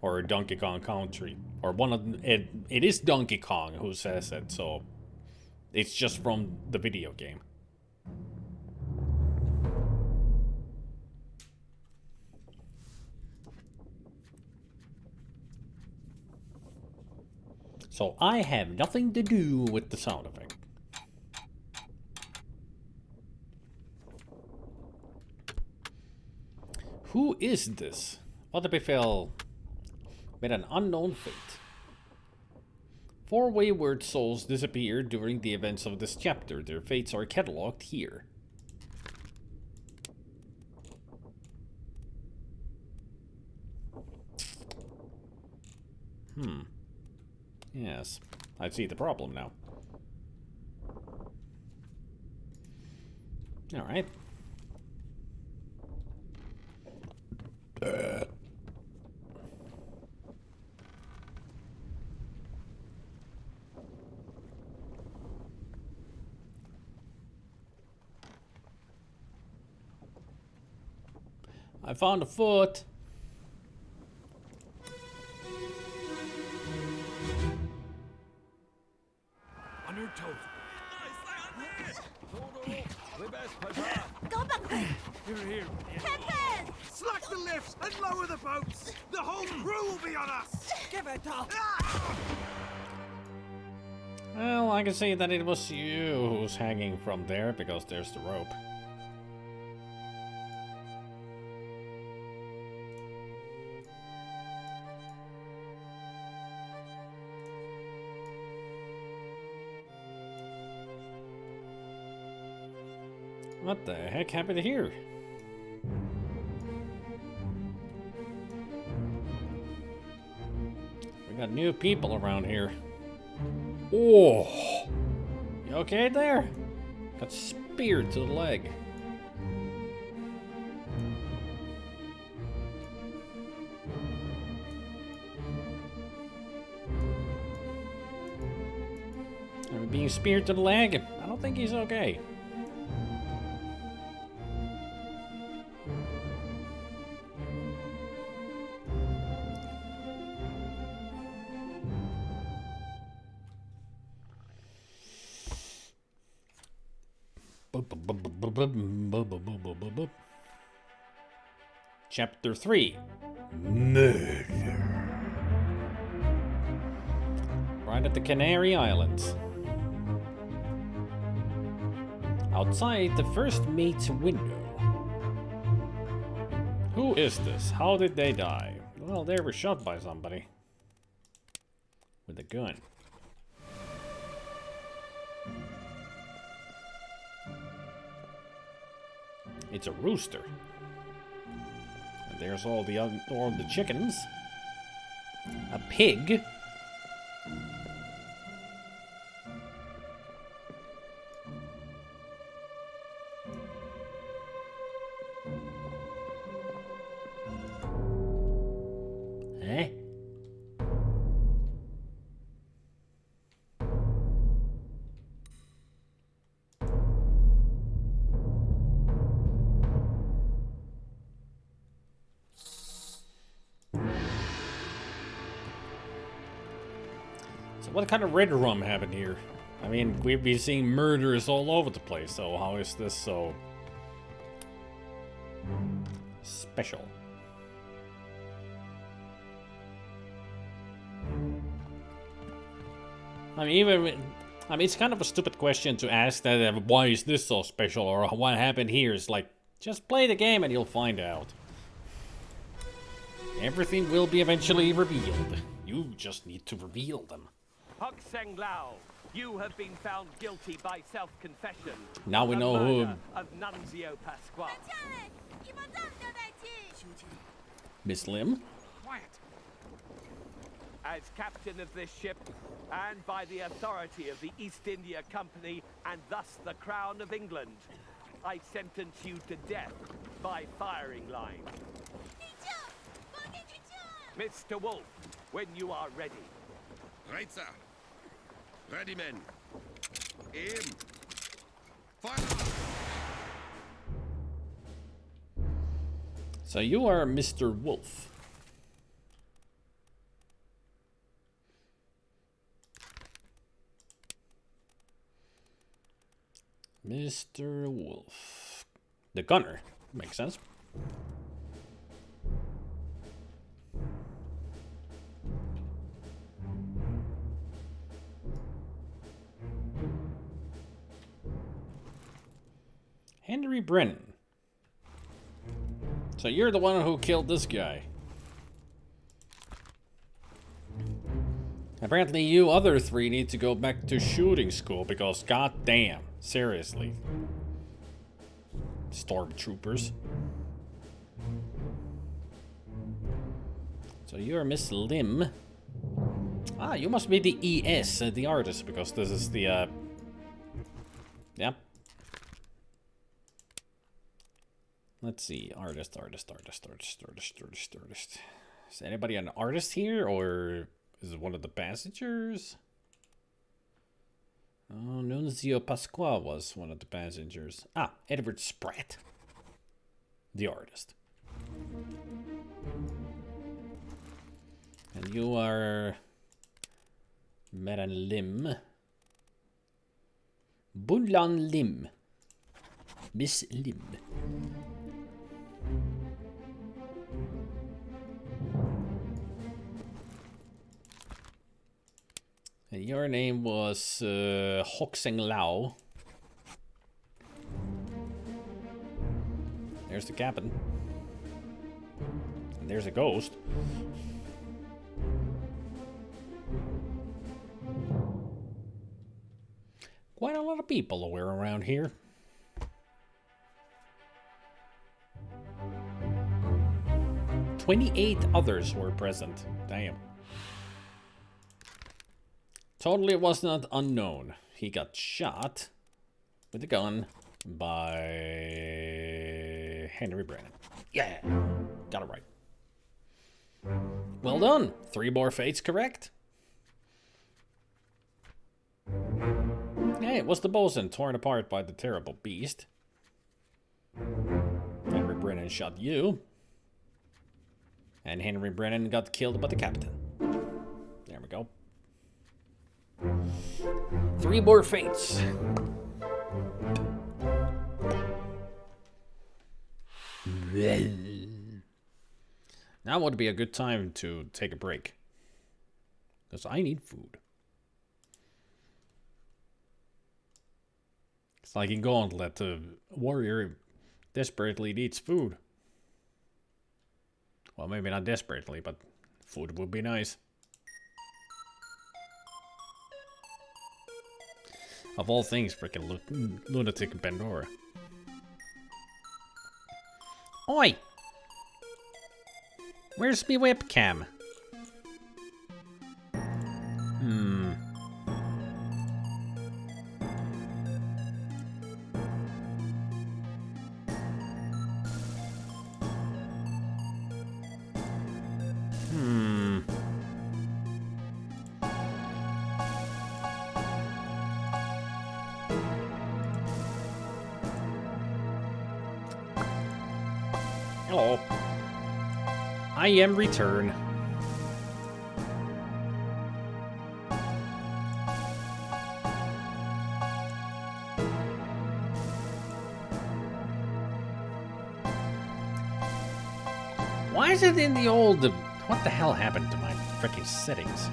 Or Donkey Kong Country. Or one of it is Donkey Kong who says it, so it's just from the video game. So I have nothing to do with the sound effect. Who is this? Other befell met an unknown fate. 4 wayward souls disappeared during the events of this chapter. Their fates are catalogued here. Yes, I see the problem now. All right. I found a foot. On your toes. Go back there! Here. Captain! Slack the lifts and lower the boats. The whole crew will be on us. Give it up. Well, I can see that it was you who's hanging from there because there's the rope. What the heck happened here? We got new people around here. Oh! You okay there? Got speared to the leg. I'm being speared to the leg. I don't think he's okay. Chapter 3. Murder. Right at the Canary Islands. Outside the first mate's window. Who is this? How did they die? Well, they were shot by somebody. With a gun. It's a rooster. And there's all the chickens. A pig. Eh? So what kind of red rum happened here? I mean, we've been seeing murders all over the place, so how is this so special? I mean, it's kind of a stupid question to ask that, why is this so special, or what happened here. It's like, just play the game and you'll find out. Everything will be eventually revealed. You just need to reveal them. Hok Seng Lao, you have been found guilty by self-confession. Now we know who... of Nunzio Pasquale. Miss Lim? Quiet. As captain of this ship, and by the authority of the East India Company, and thus the Crown of England, I sentence you to death by firing line. Mr. Wolf, when you are ready. Right, sir. Ready, men. Aim. Fire! So you are Mr. Wolf. Mr. Wolf. The gunner. Makes sense. Henry Brennan. So you're the one who killed this guy. Apparently you other three need to go back to shooting school because goddamn, seriously. Stormtroopers. So you're Miss Lim. Ah, you must be the ES, the artist, because this is the, yeah. Let's see, artist. Is anybody an artist here, or is it one of the passengers? Oh, Nunzio Pasquale was one of the passengers. Ah, Edward Spratt, the artist. And you are Meran Lim. Bunlan Lim. Miss Lim. And your name was Hok Seng Lao. There's the captain. And there's a ghost. Quite a lot of people were around here. "28 others were present. Damn. Totally was not unknown. He got shot with a gun by Henry Brennan. Yeah, got it right. Well done. 3 more fates correct. Hey, it was the bosun torn apart by the terrible beast. Henry Brennan shot you. And Henry Brennan got killed by the captain. There we go. 3 more fates. Now would be a good time to take a break. Because I need food. It's like in Gauntlet, the warrior desperately needs food. Well, maybe not desperately, but food would be nice. Of all things, freaking lunatic Pandora. Oi! Where's me webcam? Hmm. Hmm. Hello. I am return. Why is it in the old... What the hell happened to my freaking settings?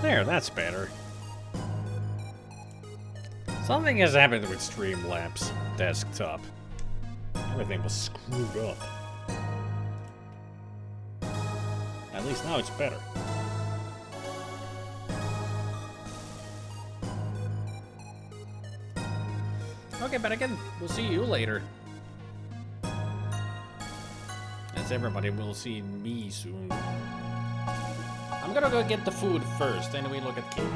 There, that's better. Something has happened with Streamlabs desktop. Everything was screwed up. At least now it's better. Okay, but again, we'll see you later. As everybody will see me soon. I'm gonna go get the food first, then we look at King.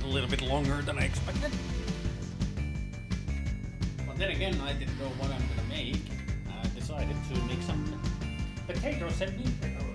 A little bit longer than I expected. But then again, I didn't know what I'm gonna make. I decided to make some potatoes and meat peppers.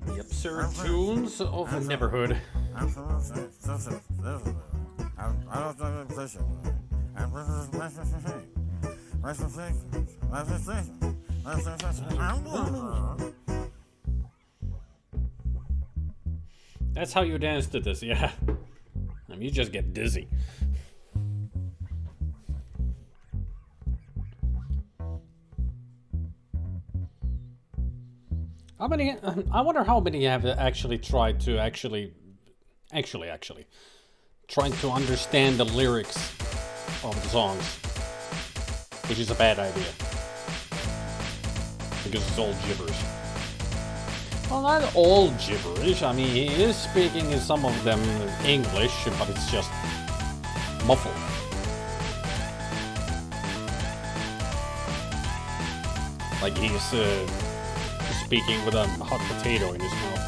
The absurd tunes of a neighborhood. That's how you dance to this, yeah. You just get dizzy. How many? I wonder how many have actually tried to trying to understand the lyrics of the songs, which is a bad idea because it's all gibberish. Well, not all gibberish. I mean, he is speaking in some of them English, but it's just muffled. Like he's speaking with a hot potato in his mouth.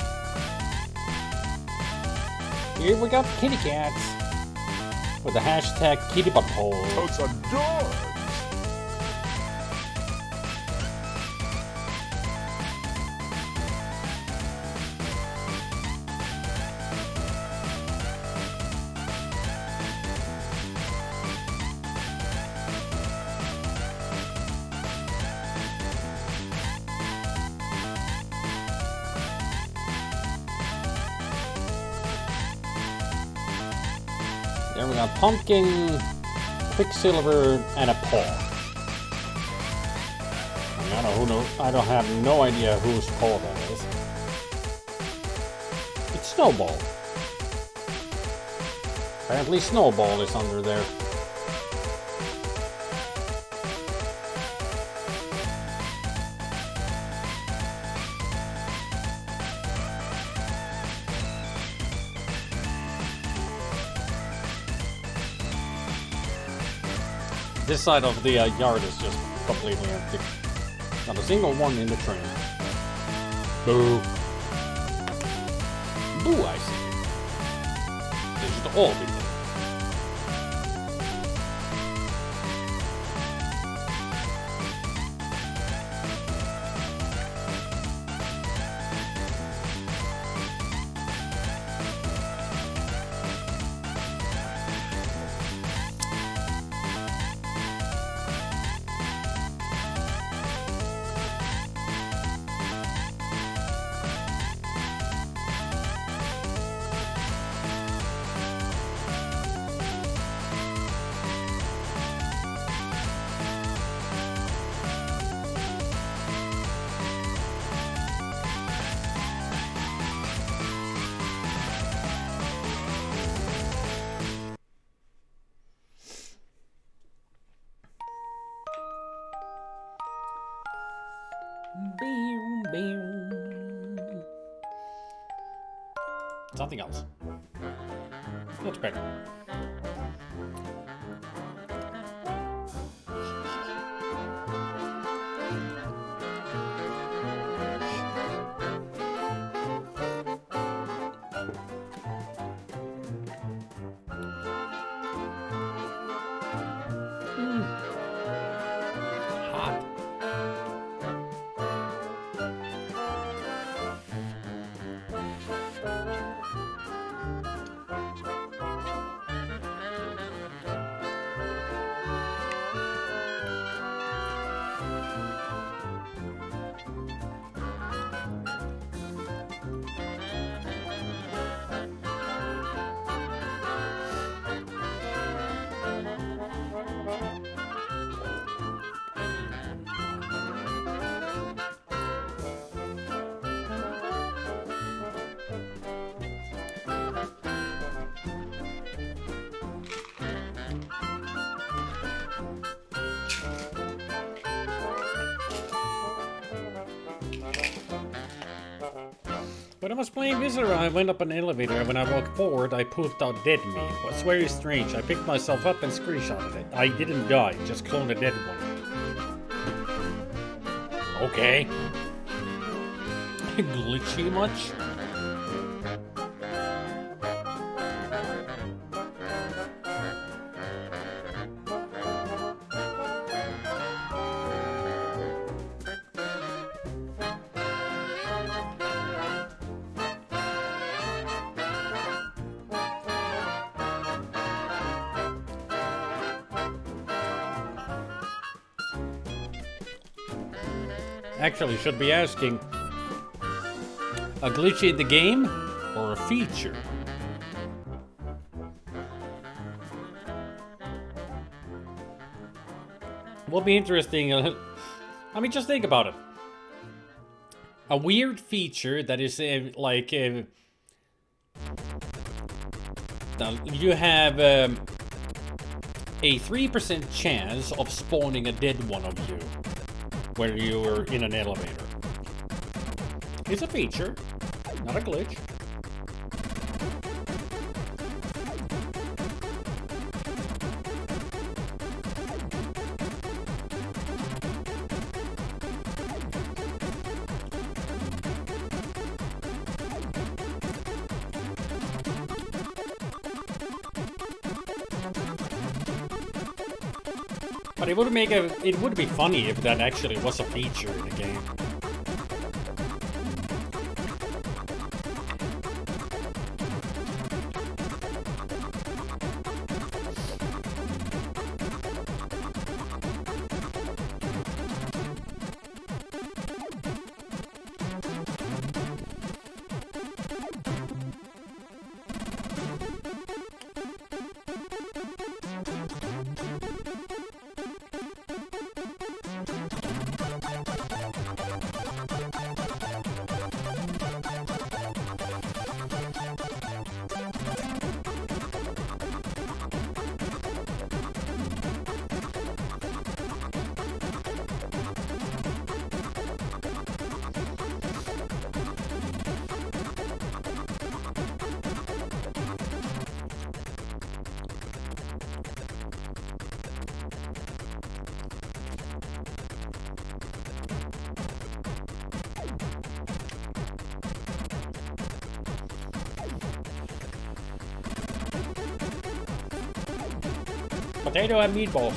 Here we got kitty cats with the hashtag kitty butthole. Totes adorbs. There we got pumpkin, quicksilver, and a paw. I don't have no idea whose paw that is. It's Snowball. Apparently Snowball is under there. This side of the yard is just completely empty. Not a single one in the train. Boo. Boo, I see. They should all be there. Something else. That's better. Hot. When I was playing Visitor, I went up an elevator, and when I walked forward, I poofed out dead me. It was very strange. I picked myself up and screenshotted it. I didn't die, just cloned a dead one. Okay. Glitchy much? Actually, should be asking, a glitch in the game or a feature? Will be interesting. I mean, just think about it. a weird feature that is you have a 3% chance of spawning a dead one of you where you're in an elevator. It's a feature, not a glitch. But it would be funny if that actually was a feature in the game. Potato and meatballs.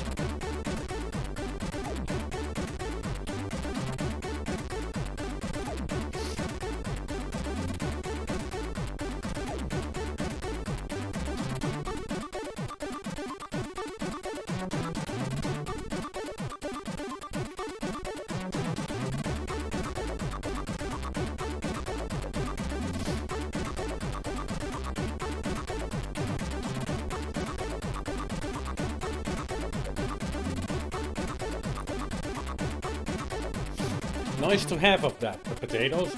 Nice to have of that, the potatoes.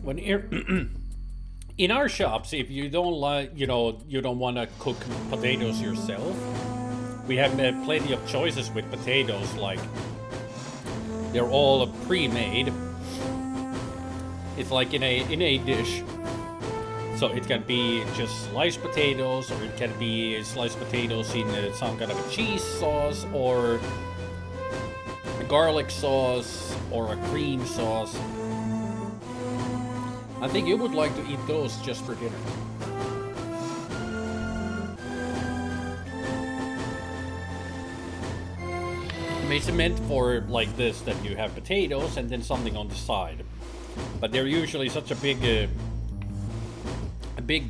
When in our shops, if you don't like, you don't want to cook potatoes yourself, we have plenty of choices with potatoes. Like they're all pre-made. It's like in a dish, so it can be just sliced potatoes, or it can be sliced potatoes in some kind of a cheese sauce, or a garlic sauce, or a cream sauce. I think you would like to eat those just for dinner. It's meant for like this, that you have potatoes and then something on the side. But they're usually such a big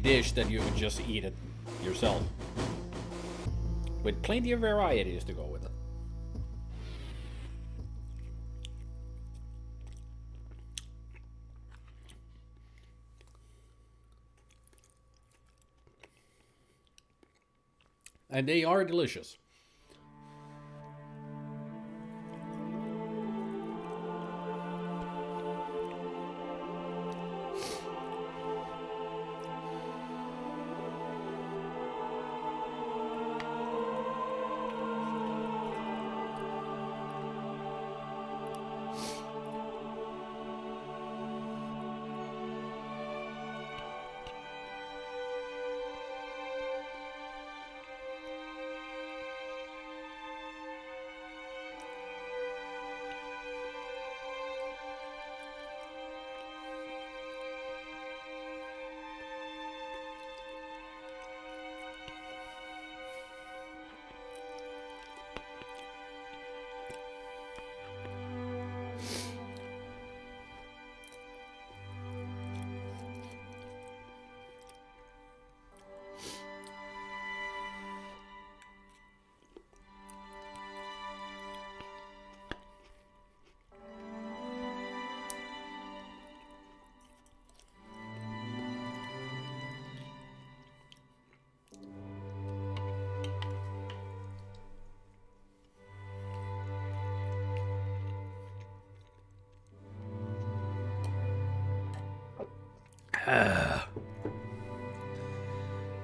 dish that you would just eat it yourself. With plenty of varieties to go with it. And they are delicious.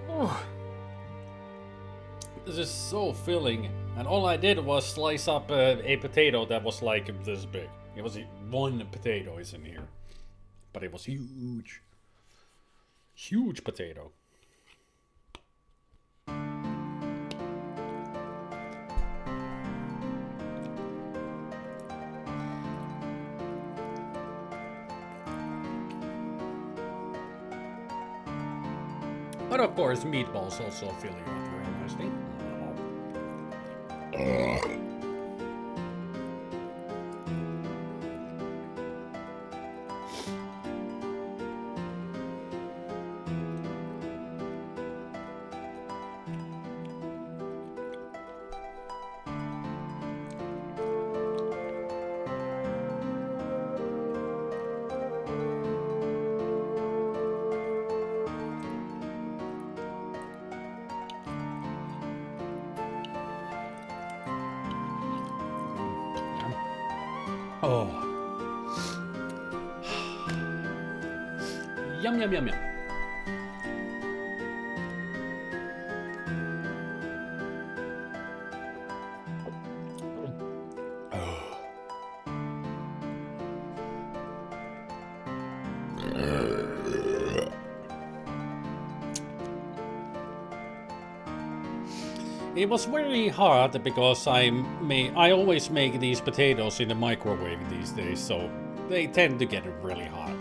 Oh. This is so filling, and all I did was slice up a potato that was like this big. It was one potato is in here, but it was huge. Huge potato. But of course, meatballs also fill you up very nicely. Oh. Yum, yum, yum, yum. It was very hard because I always make these potatoes in the microwave these days, so they tend to get really hot.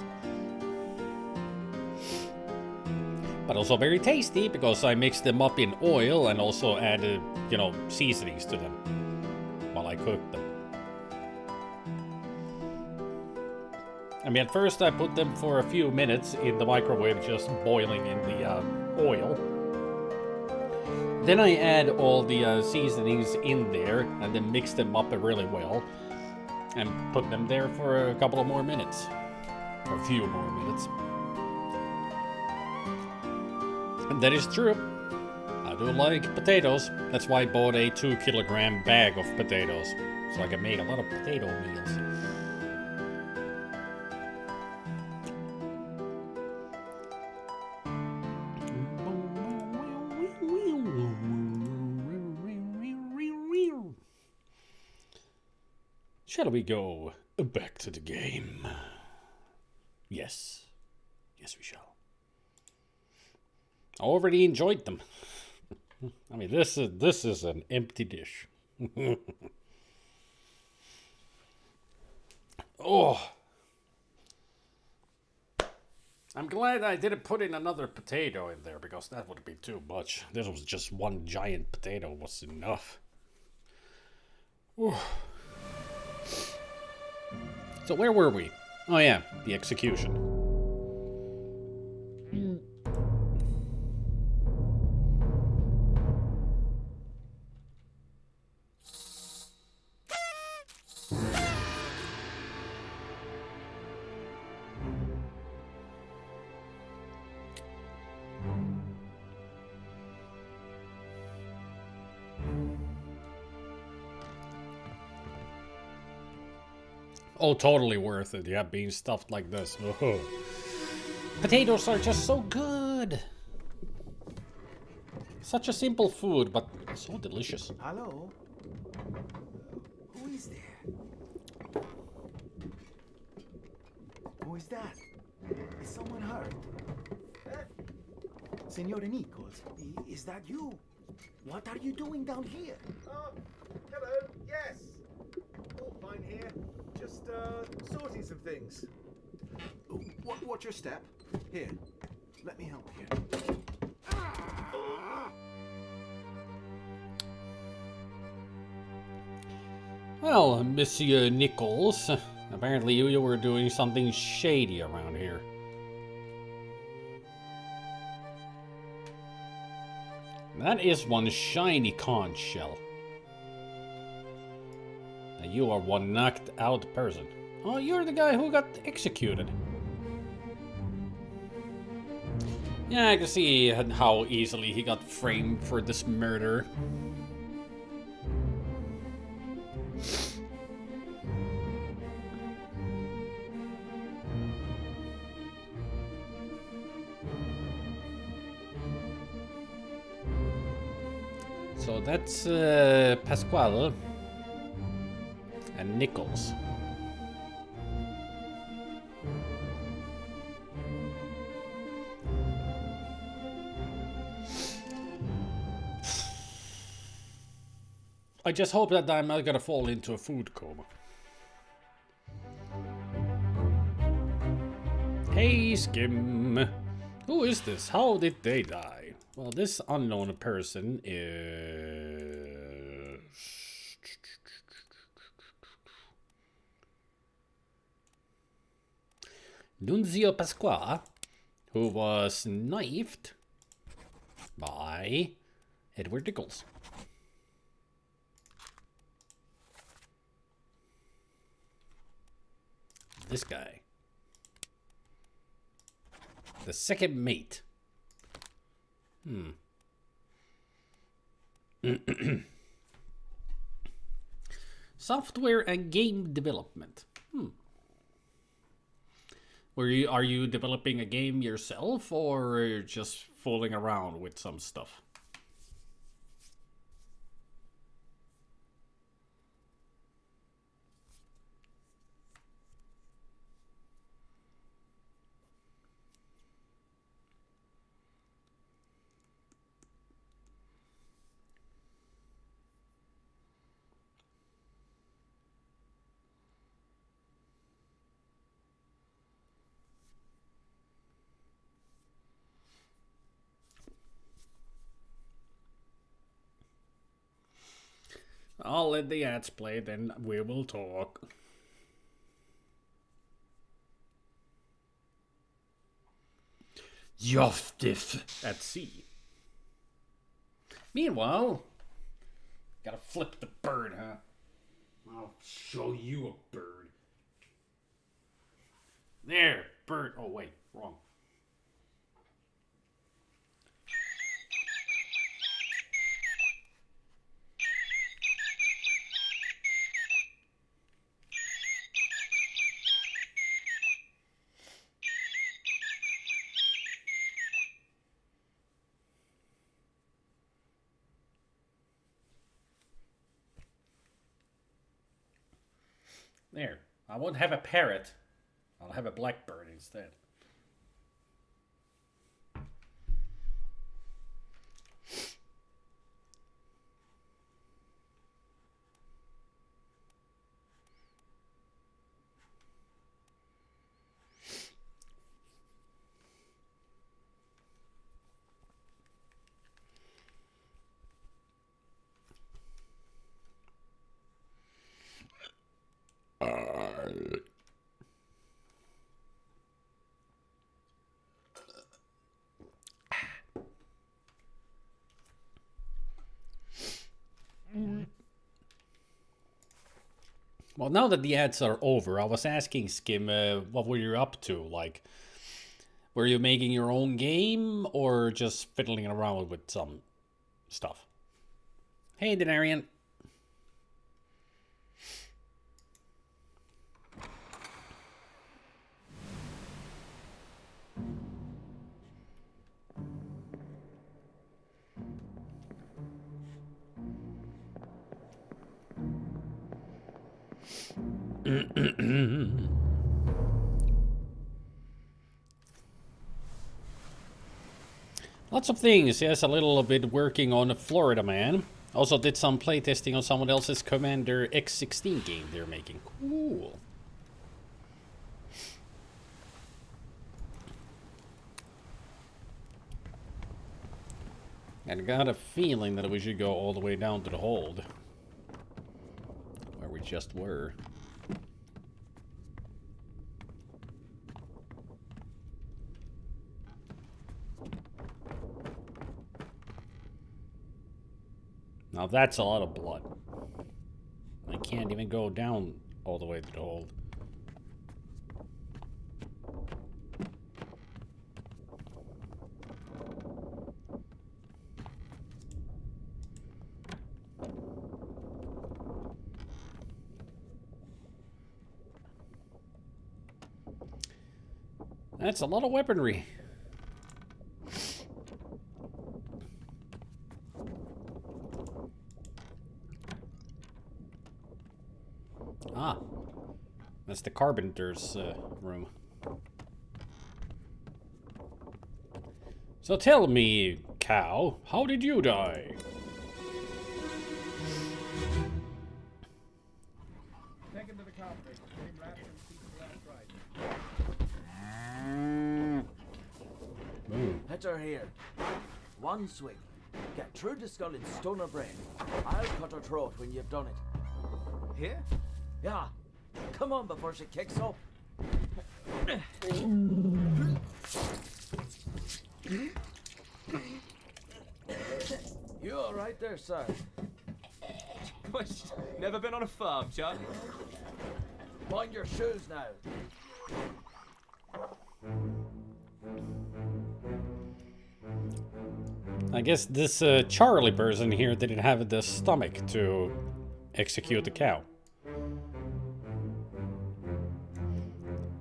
But also very tasty because I mix them up in oil and also add, seasonings to them while I cook them. I mean, at first I put them for a few minutes in the microwave, just boiling in the oil. Then I add all the seasonings in there and then mix them up really well and put them there for a couple of more minutes, or a few more minutes. And that is true. I do like potatoes. That's why I bought a 2-kilogram bag of potatoes, so I can make a lot of potato meals. Shall we go back to the game? Yes. Yes, we shall. I already enjoyed them. I mean, this is an empty dish. Oh. I'm glad I didn't put in another potato in there, because that would be too much. This was just one giant potato was enough. Oh. So where were we? Oh yeah, the execution. Oh, totally worth it, yeah, being stuffed like this. Oh. Potatoes are just so good. Such a simple food, but so delicious. Hello? Who is there? Who is that? Is someone hurt? Signore Nichols, is that you? What are you doing down here? Oh, hello, yes. All fine here. Just, sorting some things. Watch your step. Here, let me help you. Well, Monsieur Nichols, apparently you were doing something shady around here. That is one shiny conch shell. Now you are one knocked out person. Oh, you're the guy who got executed. Yeah, I can see how easily he got framed for this murder. So that's Pasquale and Nichols. I just hope that I'm not gonna fall into a food coma. Hey, Skim. Who is this? How did they die? Well, this unknown person is... Nunzio Pasqua, who was knifed by Edward Nichols. This guy. The second mate. Software and game development. Are you developing a game yourself, or just fooling around with some stuff? I'll let the ads play, then we will talk. Joftif at sea. Meanwhile, gotta flip the bird, huh? I'll show you a bird. There, bird. Oh, wait, wrong. There. I won't have a parrot. I'll have a blackbird instead. Well, now that the ads are over, I was asking Skim, what were you up to? Like, were you making your own game or just fiddling around with some stuff? Hey, Denarian. Lots of things. Yes, a little bit working on Florida Man. Also did some playtesting on someone else's Commander X16 game they're making. Cool. And I got a feeling that we should go all the way down to the hold. Where we just were. Now that's a lot of blood. I can't even go down all the way to the hold. That's a lot of weaponry. It's the carpenter's room. So tell me, cow, how did you die? Take him to the carpet. Get him wrapped and keep him left right. Hit her here. One swing. Get through the skull and stone her brain. I'll cut her throat when you've done it. Here? Yeah. Come on before she kicks up. You all right there, sir? Never been on a farm, Chuck? Mind your shoes now. I guess this Charlie person here didn't have the stomach to execute the cow.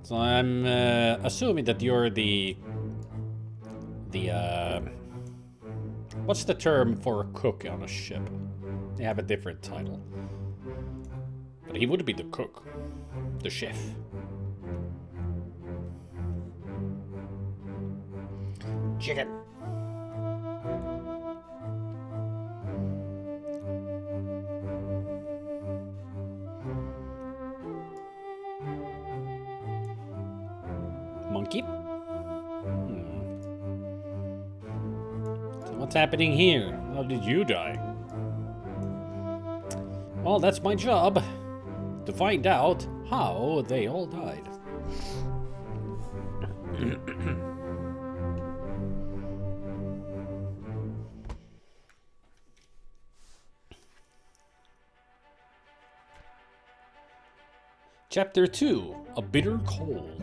So I'm assuming that you're the what's the term for a cook on a ship? They have a different title. But he would be the cook, the chef. Chicken. Monkey? So what's happening here? How did you die? Well, that's my job. To find out how they all died. Chapter 2, A Bitter Cold.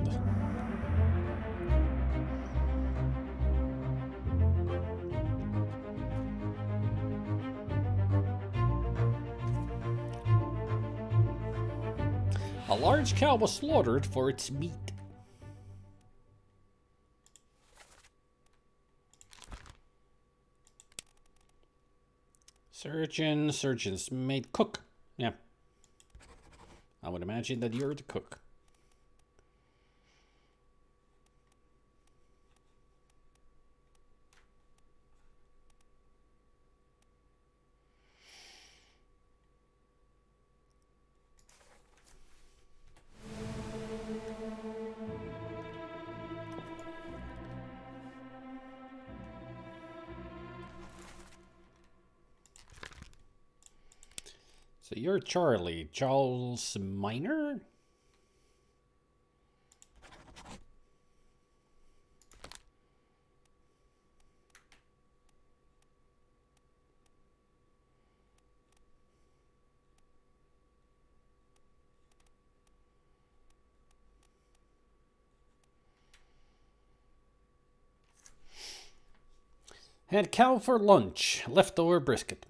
A large cow was slaughtered for its meat. Surgeon's made cook. Yeah. I would imagine that you're the cook. So you're Charlie, Charles Minor? Had cow for lunch, leftover brisket.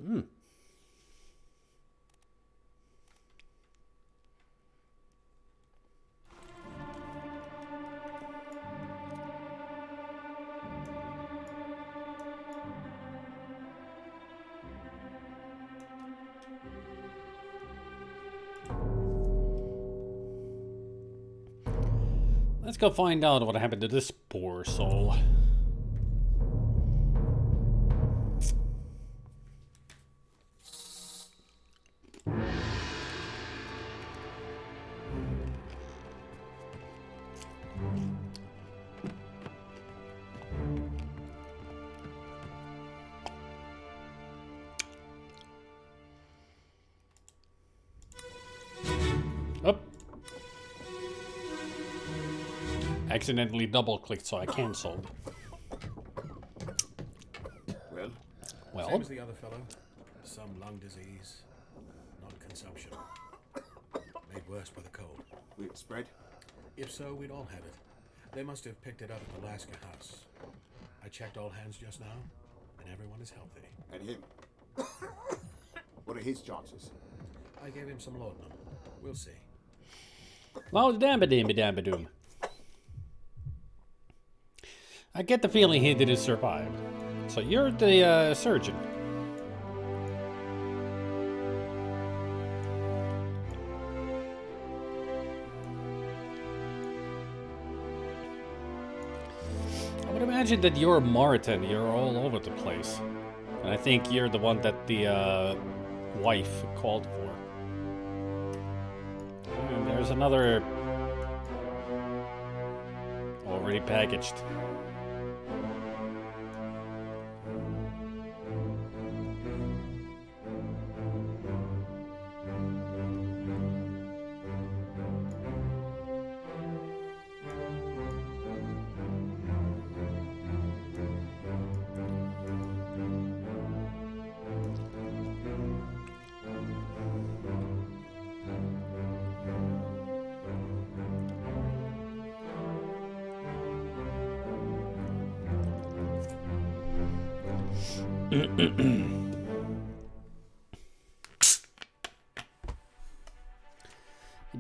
Let's go find out what happened to this poor soul. Up. Accidentally double-clicked, so I cancelled. Well? Same as the other fellow. Some lung disease, not consumption. Made worse by the cold. Will it spread? If so, we'd all have it. They must have picked it up at the Alaska house. I checked all hands just now, and everyone is healthy. And him? What are his chances? I gave him some laudanum. We'll see. Well, damn-a-doom. I get the feeling he didn't survive. So you're the surgeon. imagine that you're Martin. You're all over the place. And I think you're the one that the wife called for. And there's another already packaged.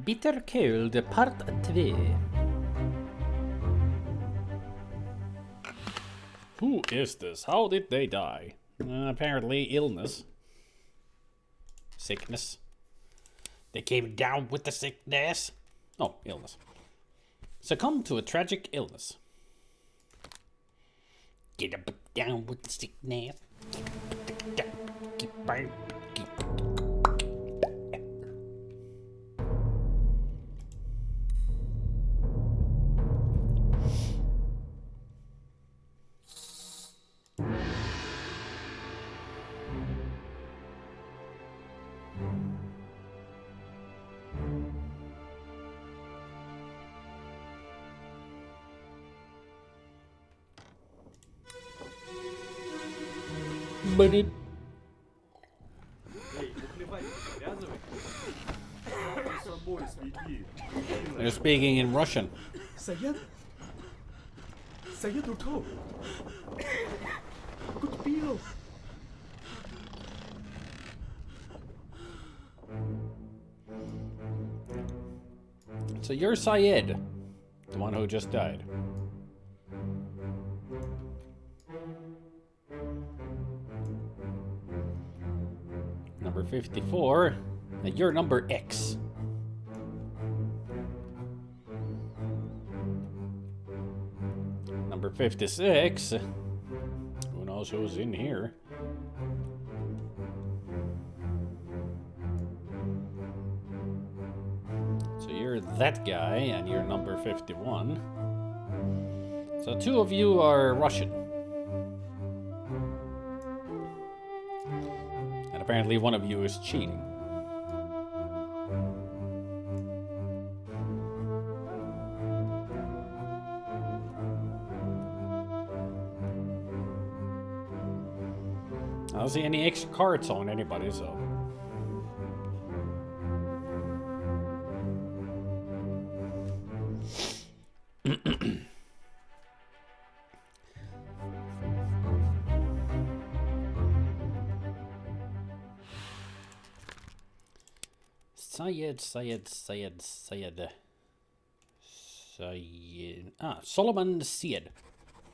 Bitter Cold Part 2. Who is this? How did they die? Apparently illness. Sickness. They came down with the sickness. Oh, illness. Succumbed to a tragic illness. Get up down with the sickness. But it. They're speaking in Russian. Saya tutup. Good deal. So you're Syed, the one who just died. Number 54, and you're number X. Number 56, who knows who's in here? So you're that guy, and you're number 51. So two of you are Russian. And apparently one of you is cheating. I don't see any extra cards on anybody, so. Syed. Solomon Syed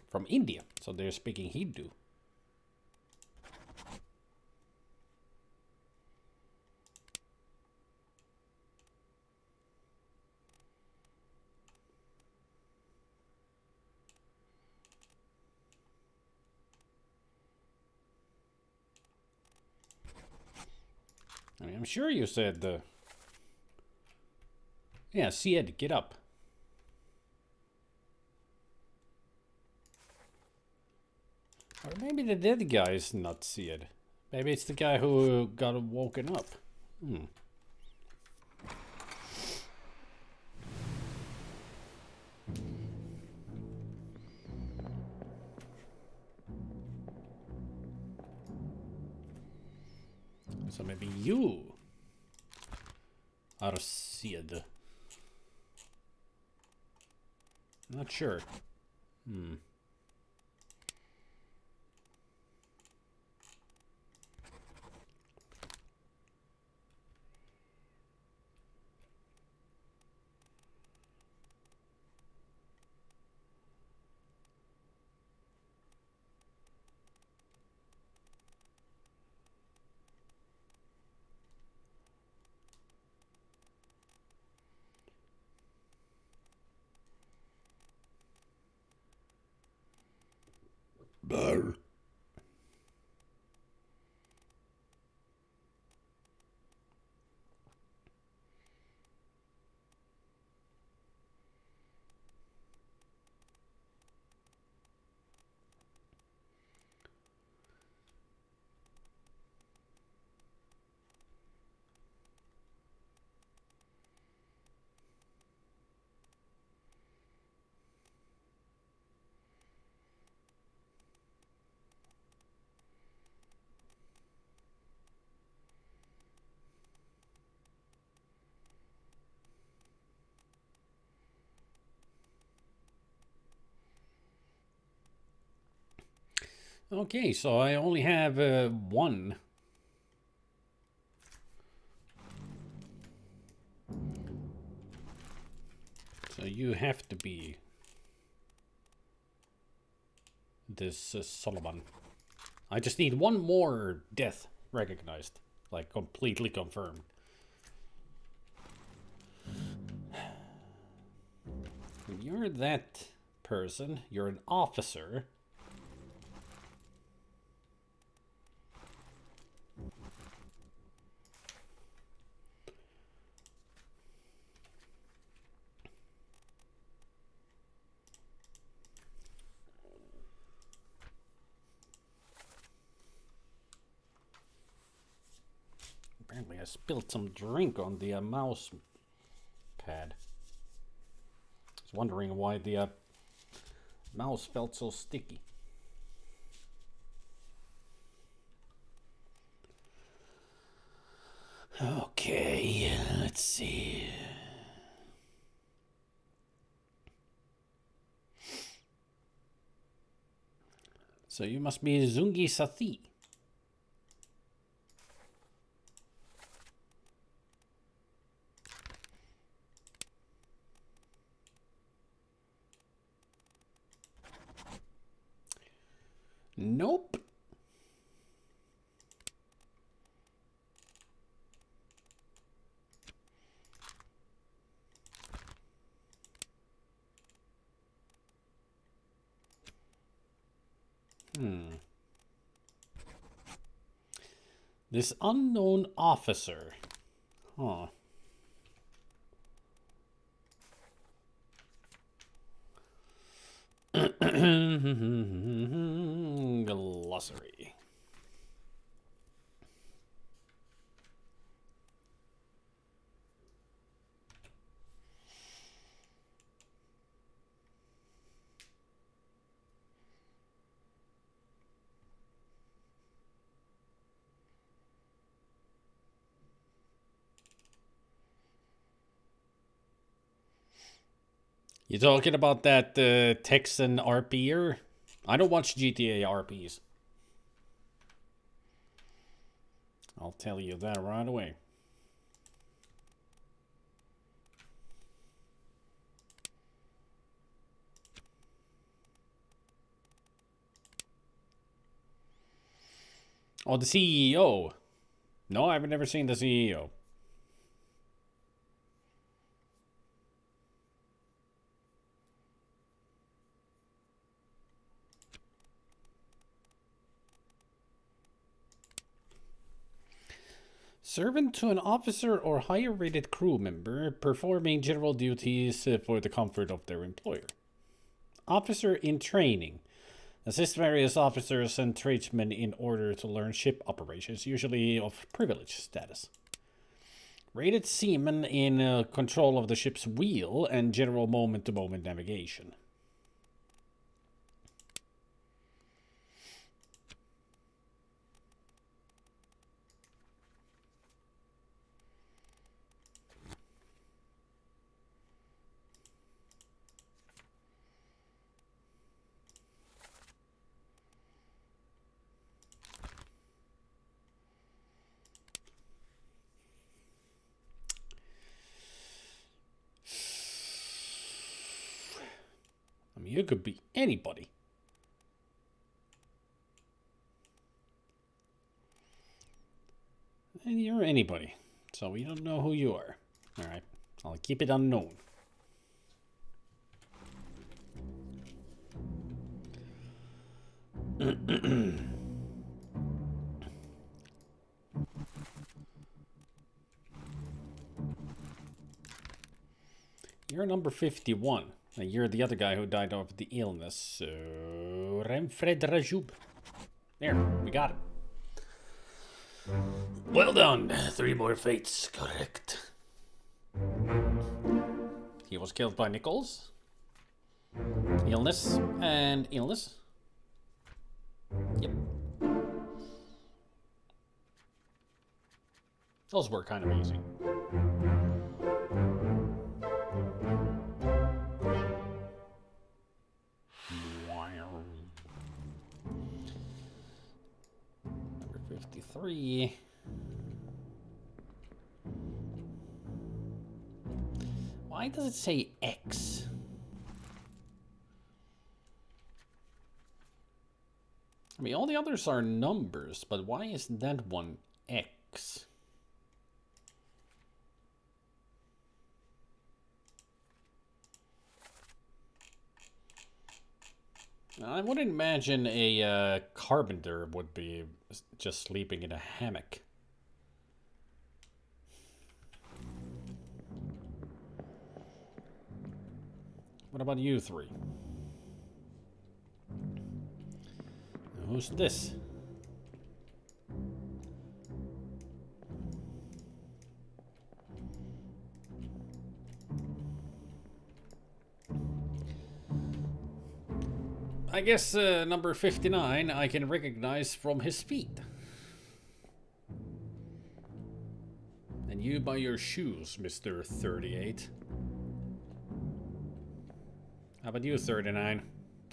from India. So they're speaking Hindu. I mean, I'm sure you said yeah, Syed, get up. Or maybe the dead guy is not Syed. Maybe it's the guy who got woken up. So maybe you are Syed. Not sure. Brr. Okay, so I only have one. So you have to be this Solomon. I just need one more death recognized, like completely confirmed. You're that person. You're an officer. Apparently I spilled some drink on the mouse pad. I was wondering why the mouse felt so sticky. Okay, let's see. So you must be Zungi Sathi. Nope. This unknown officer. Huh. Glossary. You talking about that Texan RPer? I don't watch GTA RPs. I'll tell you that right away. Oh, the CEO. No, I've never seen the CEO. Servant to an officer or higher rated crew member performing general duties for the comfort of their employer. Officer in training. Assist various officers and tradesmen in order to learn ship operations, usually of privileged status. Rated seaman in control of the ship's wheel and general moment-to-moment navigation. I mean, you could be anybody. And you're anybody. So we don't know who you are. Alright, I'll keep it unknown. You're number 51. And you're the other guy who died of the illness. So, Remfred Rajoub. There, we got it. Well done. 3 more fates, correct. He was killed by Nichols. Illness and illness. Yep. Those were kind of easy. Number 53. Why does it say X? I mean, all the others are numbers, but why is that one X? I wouldn't imagine a carpenter would be just sleeping in a hammock. What about you three? Who's this? I guess number 59 I can recognize from his feet. And you by your shoes, Mr. 38. How about you, 39?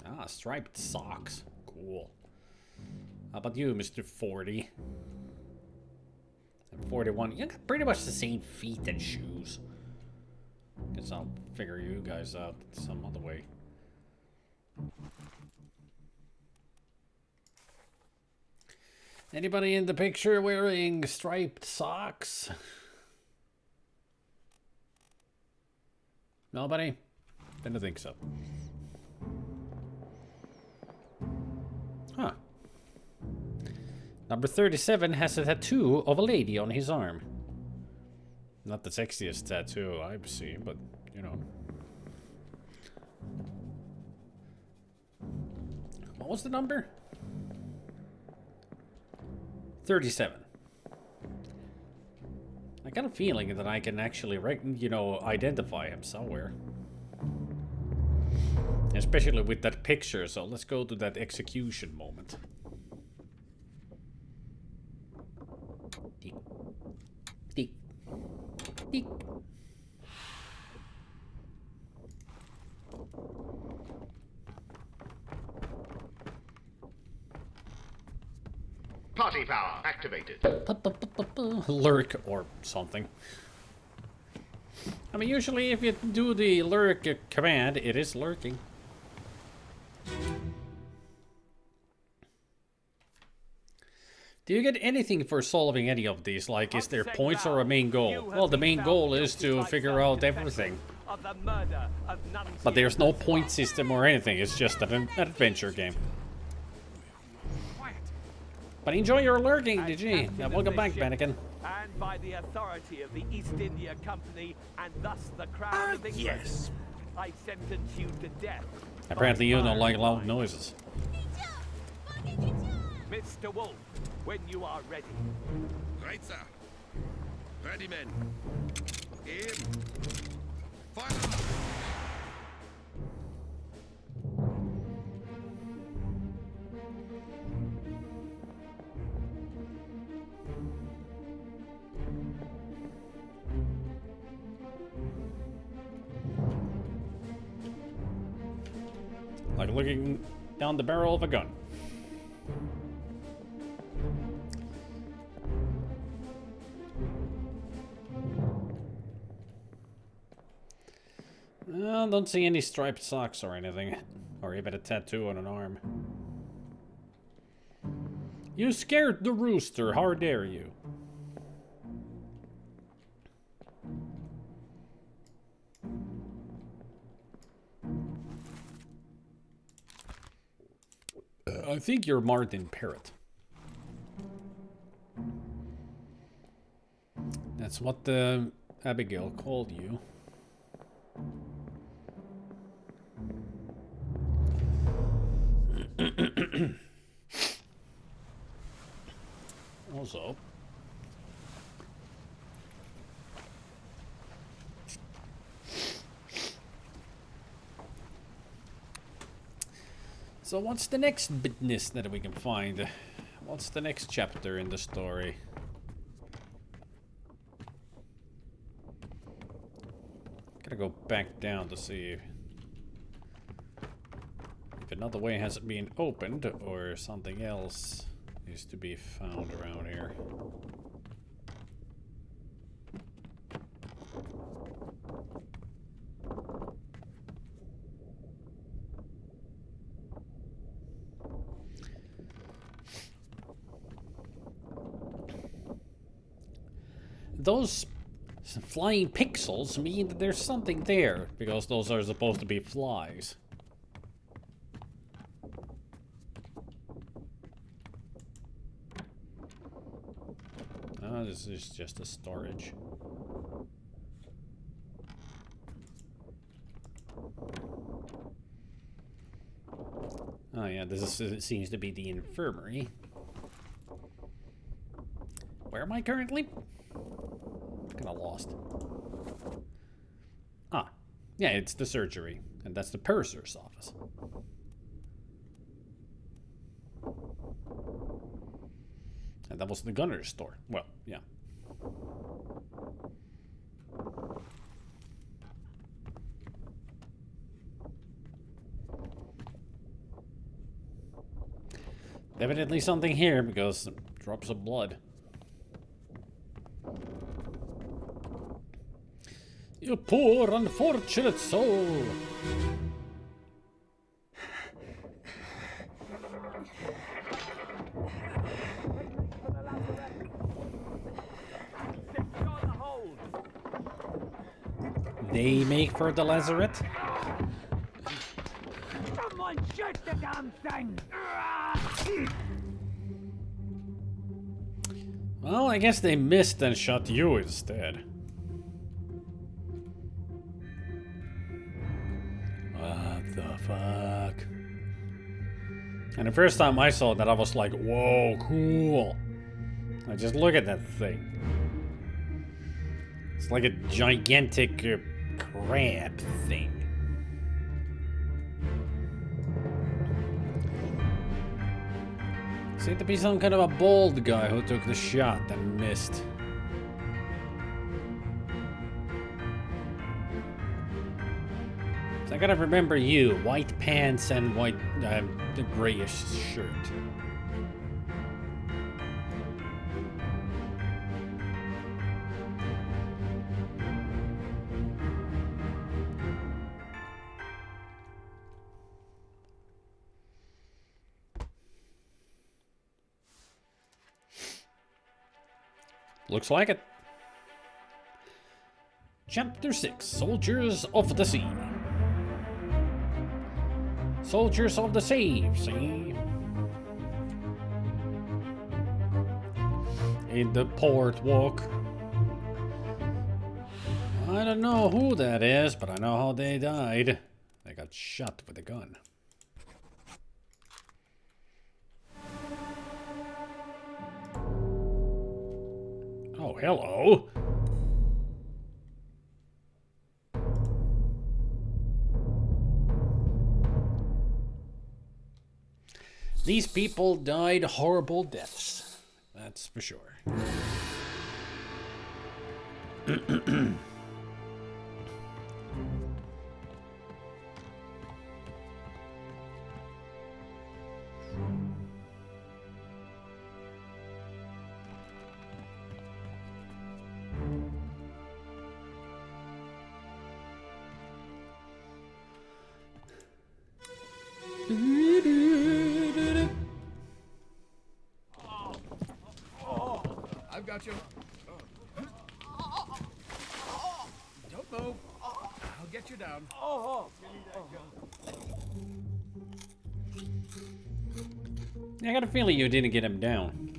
Ah, striped socks. Cool. How about you, Mr. 40? And 41. You got pretty much the same feet and shoes. Guess I'll figure you guys out some other way. Anybody in the picture wearing striped socks? Nobody? Didn't think so. Huh. Number 37 has a tattoo of a lady on his arm. Not the sexiest tattoo I've seen, but, you know. What was the number? 37. I got a feeling that I can actually, identify him somewhere. Especially with that picture, so let's go to that execution moment. Tick. Tick. Tick. Party power activated. Lurk or something. I mean, usually if you do the lurk command, it is lurking. Do you get anything for solving any of these? Like, is there points or a main goal? Well, the main goal is to figure out everything. But there's no point system or anything, it's just an adventure game. But enjoy your lurking, DG. Welcome back, Mannequin. And by the authority of the East India Company and thus the Crown of England, yes, I sentence you to death. Apparently you don't like loud noises. Mr. Wolf, when you are ready. Right, sir. Ready, men. Aim. Fire! Like looking down the barrel of a gun. Don't see any striped socks or anything. Or even a tattoo on an arm. You scared the rooster, how dare you? I think you're Martin Parrott. That's what Abigail called you. Also, so what's the next business that we can find? What's the next chapter in the story? Gotta go back down to see if another way has been opened or something else is to be found around here. Those flying pixels mean that there's something there, because those are supposed to be flies. Oh, this is just a storage. Oh yeah, seems to be the infirmary. Where am I currently? Kinda lost. Ah, yeah, it's the surgery, and that's the purser's office. And that was the gunner's store. Well, yeah. Definitely something here, because drops of blood. You poor unfortunate soul! They make for the lazaret? Someone shoot the damn thing! Well, I guess they missed and shot you instead. What the fuck? And the first time I saw that, I was like, whoa, cool. I just look at that thing. It's like a gigantic crab thing. Seemed to be some kind of a bald guy who took the shot and missed. So I gotta remember you. White pants and white, grayish shirt. Looks like it. Chapter 6, Soldiers of the Sea. Soldiers of the Sea, see? In the port walk. I don't know who that is, but I know how they died. They got shot with a gun. Oh, hello. These people died horrible deaths. That's for sure. I've got you. Don't move. I'll get you down. I got a feeling you didn't get him down.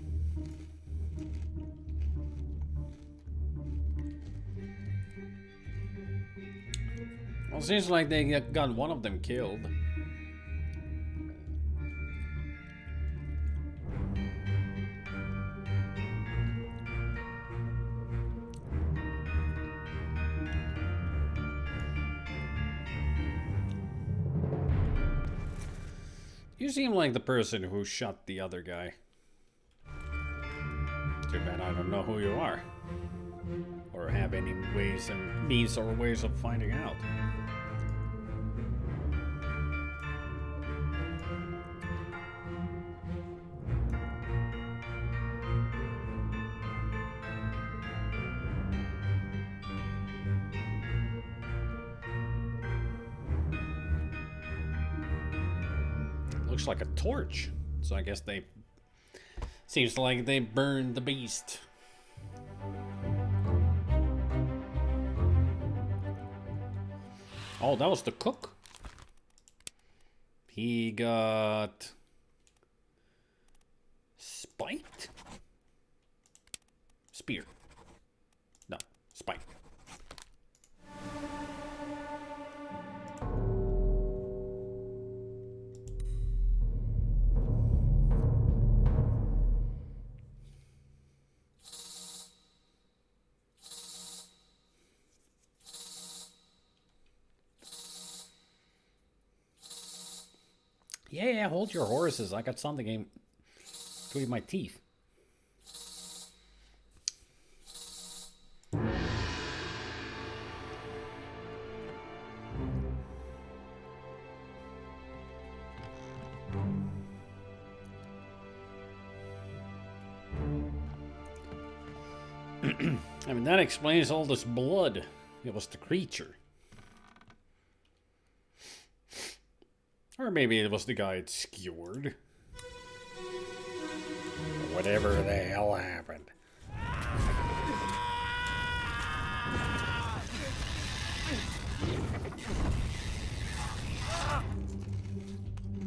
Well, it seems like they got one of them killed. You seem like the person who shot the other guy. Too bad I don't know who you are. Or have any ways and means or ways of finding out. Looks like a torch. So I guess they... Seems like they burned the beast. Oh, that was the cook? He got... spiked? Spear. No, spike. Yeah, hold your horses. I got something in between my teeth. I mean, that explains all this blood. It was the creature. Or maybe it was the guy it skewered. Whatever the hell happened.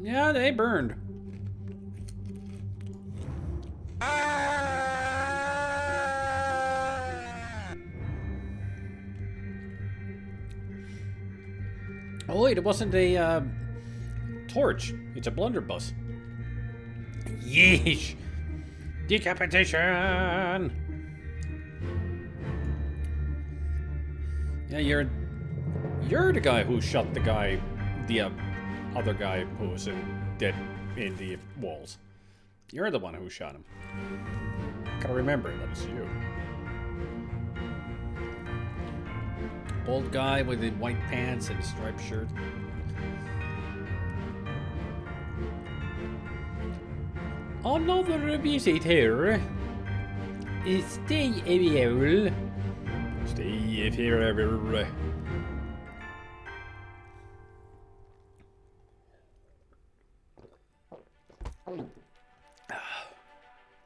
Yeah, they burned. Oh wait, it wasn't a torch. It's a blunderbuss. Yeesh! Decapitation! Yeah, you're the guy who shot the guy, the other guy who was dead in the walls. You're the one who shot him. Gotta remember that it's you. Bald guy with the white pants and a striped shirt. Another visitor. Stay here. Stay here.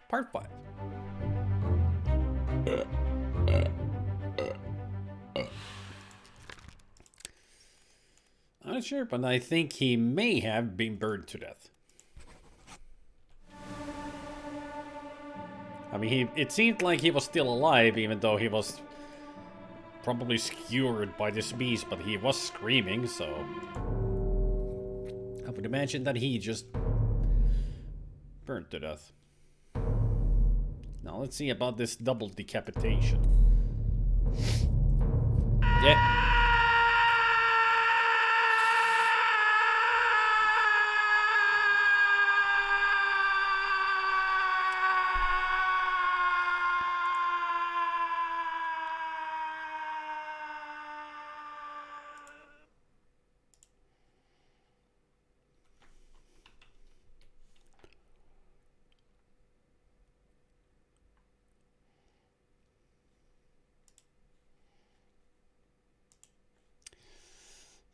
Part 5. I'm not sure, but I think he may have been burned to death. I mean, it seemed like he was still alive, even though he was probably skewered by this beast, but he was screaming, so... I would imagine that he just burned to death. Now, let's see about this double decapitation. Yeah.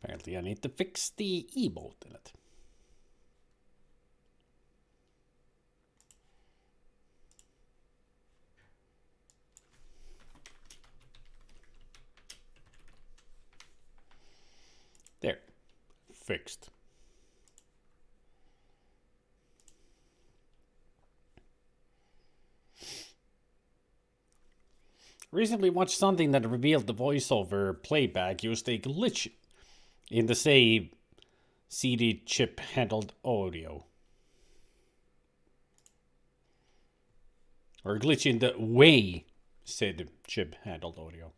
Apparently I need to fix the E-boat in it. There. Fixed. Recently watched something that revealed the voiceover playback used a glitch in the say CD chip handled audio. Or a glitch in the way said chip handled audio.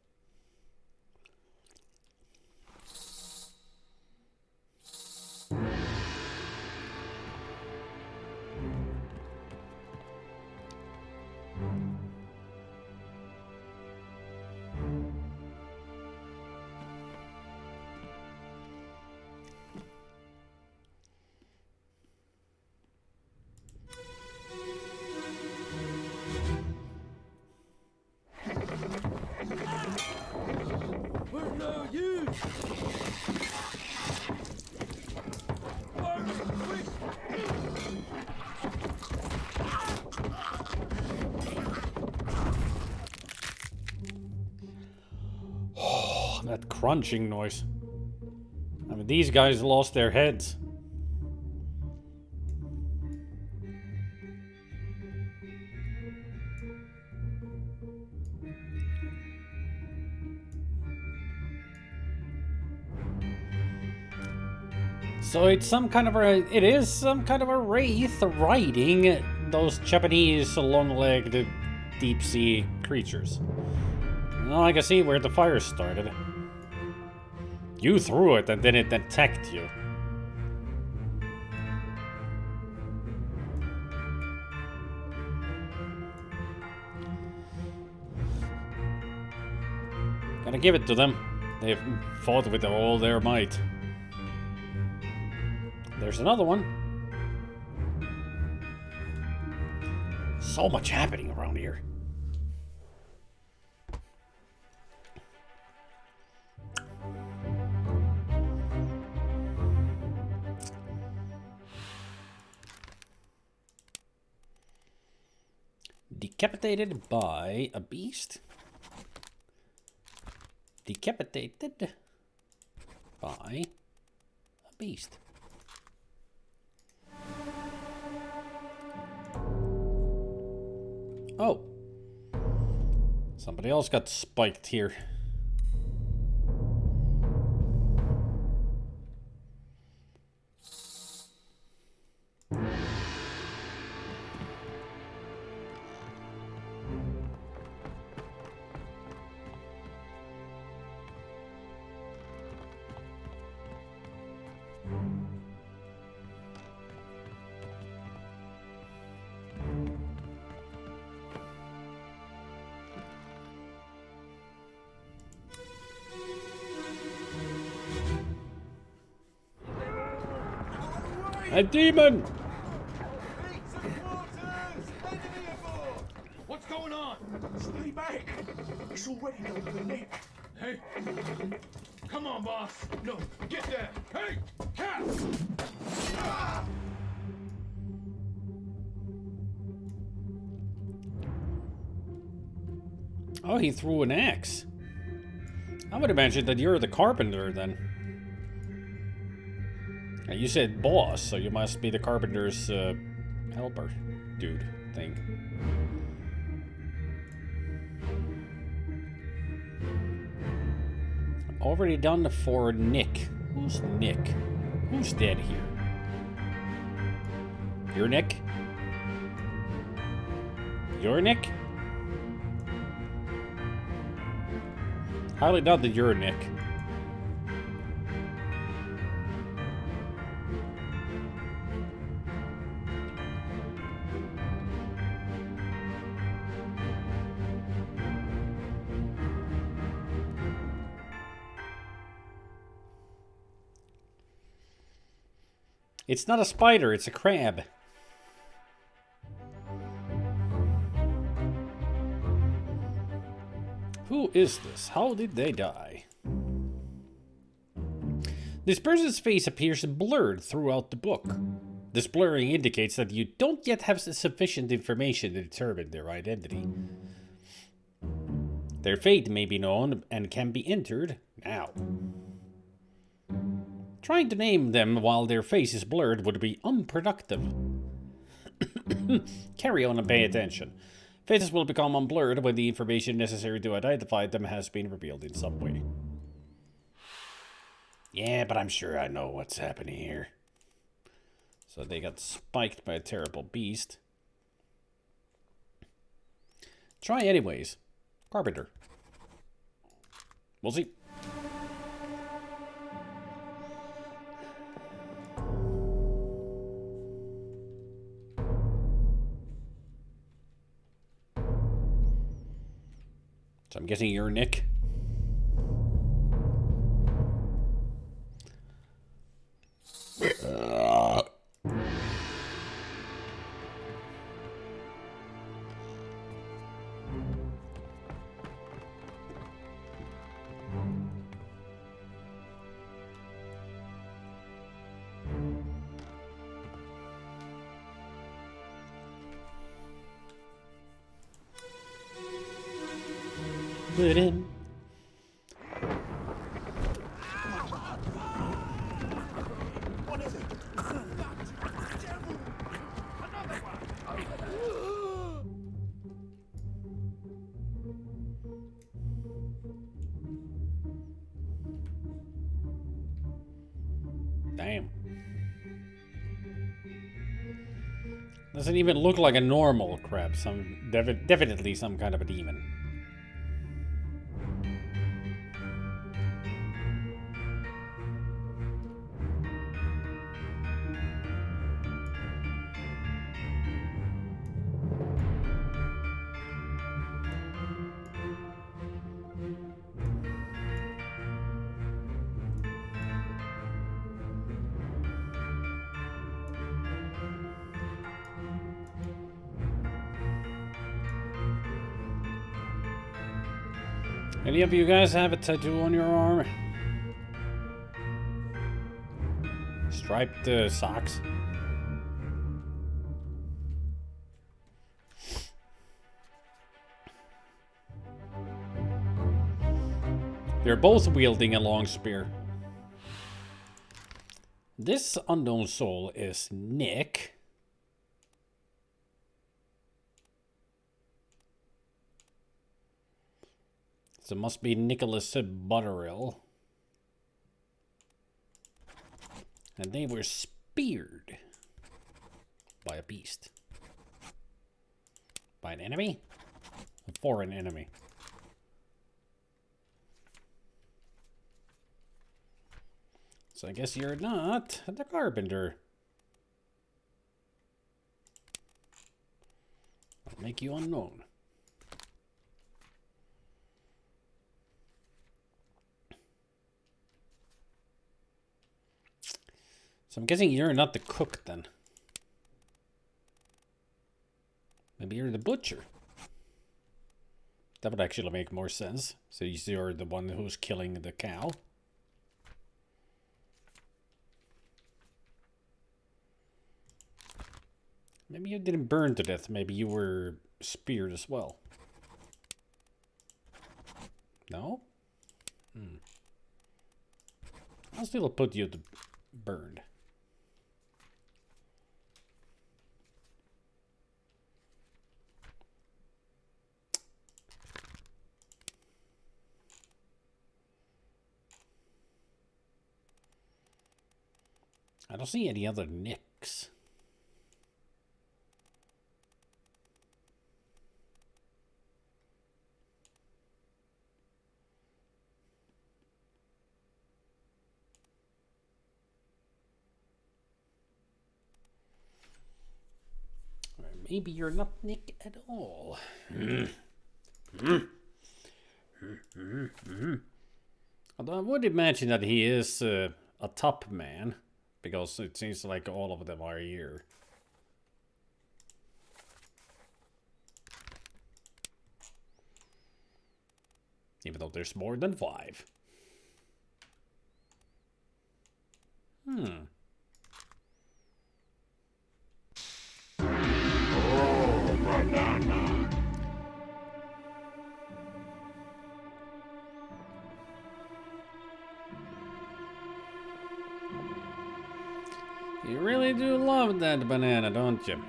We're no use! Oh, that crunching noise. I mean, these guys lost their heads. So it's some kind of a, it is some kind of a wraith riding those Japanese long-legged deep-sea creatures. Well, I can see where the fire started. You threw it and then it attacked you. Gotta give it to them. They've fought with all their might. There's another one. So much happening around here. Decapitated by a beast. Decapitated by a beast. Oh. Somebody else got spiked here. A demon! What's going on? Stay back. It's already done for the neck. Hey. Come on, boss. No, get there. Hey, cat! Ah! Oh, he threw an axe. I would imagine that you're the carpenter then. You said boss, so you must be the carpenter's helper dude thing. Already done for Nick. Who's Nick? Who's dead here? You're Nick? You're Nick? Highly doubt that you're Nick. It's not a spider, it's a crab. Who is this? How did they die? This person's face appears blurred throughout the book. This blurring indicates that you don't yet have sufficient information to determine their identity. Their fate may be known and can be entered now. Trying to name them while their face is blurred would be unproductive. Carry on and pay attention. Faces will become unblurred when the information necessary to identify them has been revealed in some way. Yeah, but I'm sure I know what's happening here. So they got spiked by a terrible beast. Try anyways. Carpenter. We'll see. So I'm guessing you're Nick. Put in. What is it? Damn. Doesn't even look like a normal crab. Definitely some kind of a demon. Any of you guys have a tattoo on your arm? Striped socks? They're both wielding a long spear. This unknown soul is Nick. So it must be Nicholas Butterill. And they were speared by a beast. By an enemy? A foreign enemy. So I guess you're not the carpenter. I'll make you unknown. So I'm guessing you're not the cook then. Maybe you're the butcher. That would actually make more sense. So you're the one who's killing the cow. Maybe you didn't burn to death. Maybe you were speared as well. No? I'll still put you to burned. I don't see any other Nicks. Maybe you're not Nick at all. Although I would imagine that he is a top man, because it seems like all of them are here. Even though there's more than 5. You really do love that banana, don't you?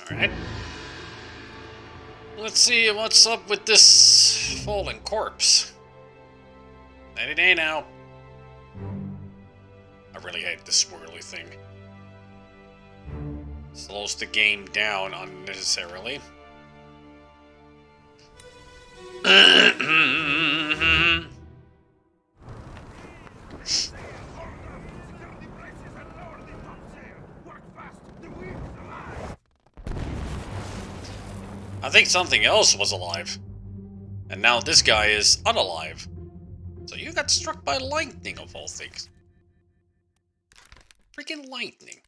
Alright. Let's see what's up with this fallen corpse. Any day now. I really hate this swirly thing. Slows the game down unnecessarily. I think something else was alive. And now this guy is unalive. So you got struck by lightning of all things. Freaking lightning.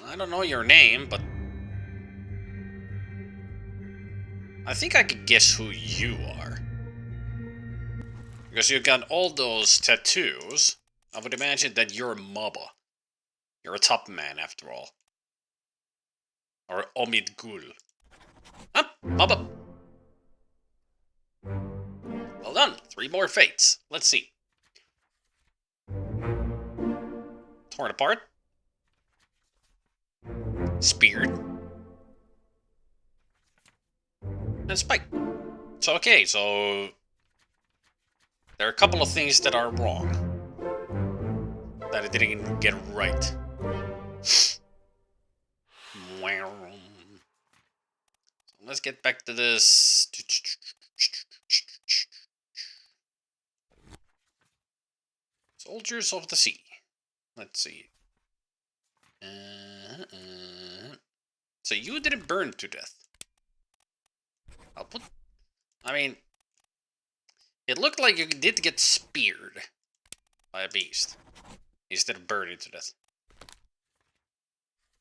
I don't know your name, but I think I could guess who you are. Because you got all those tattoos. I would imagine that you're a Maba. You're a top man after all. Or Omid Gul. Huh? Maba. Well done. 3 more fates. Let's see. Torn apart. Speared. And spiked. So okay, so there are a couple of things that are wrong. That I didn't get right. Let's get back to this. Soldiers of the Sea. Let's see. So you didn't burn to death. I mean, it looked like you did get speared by a beast instead of burning to death.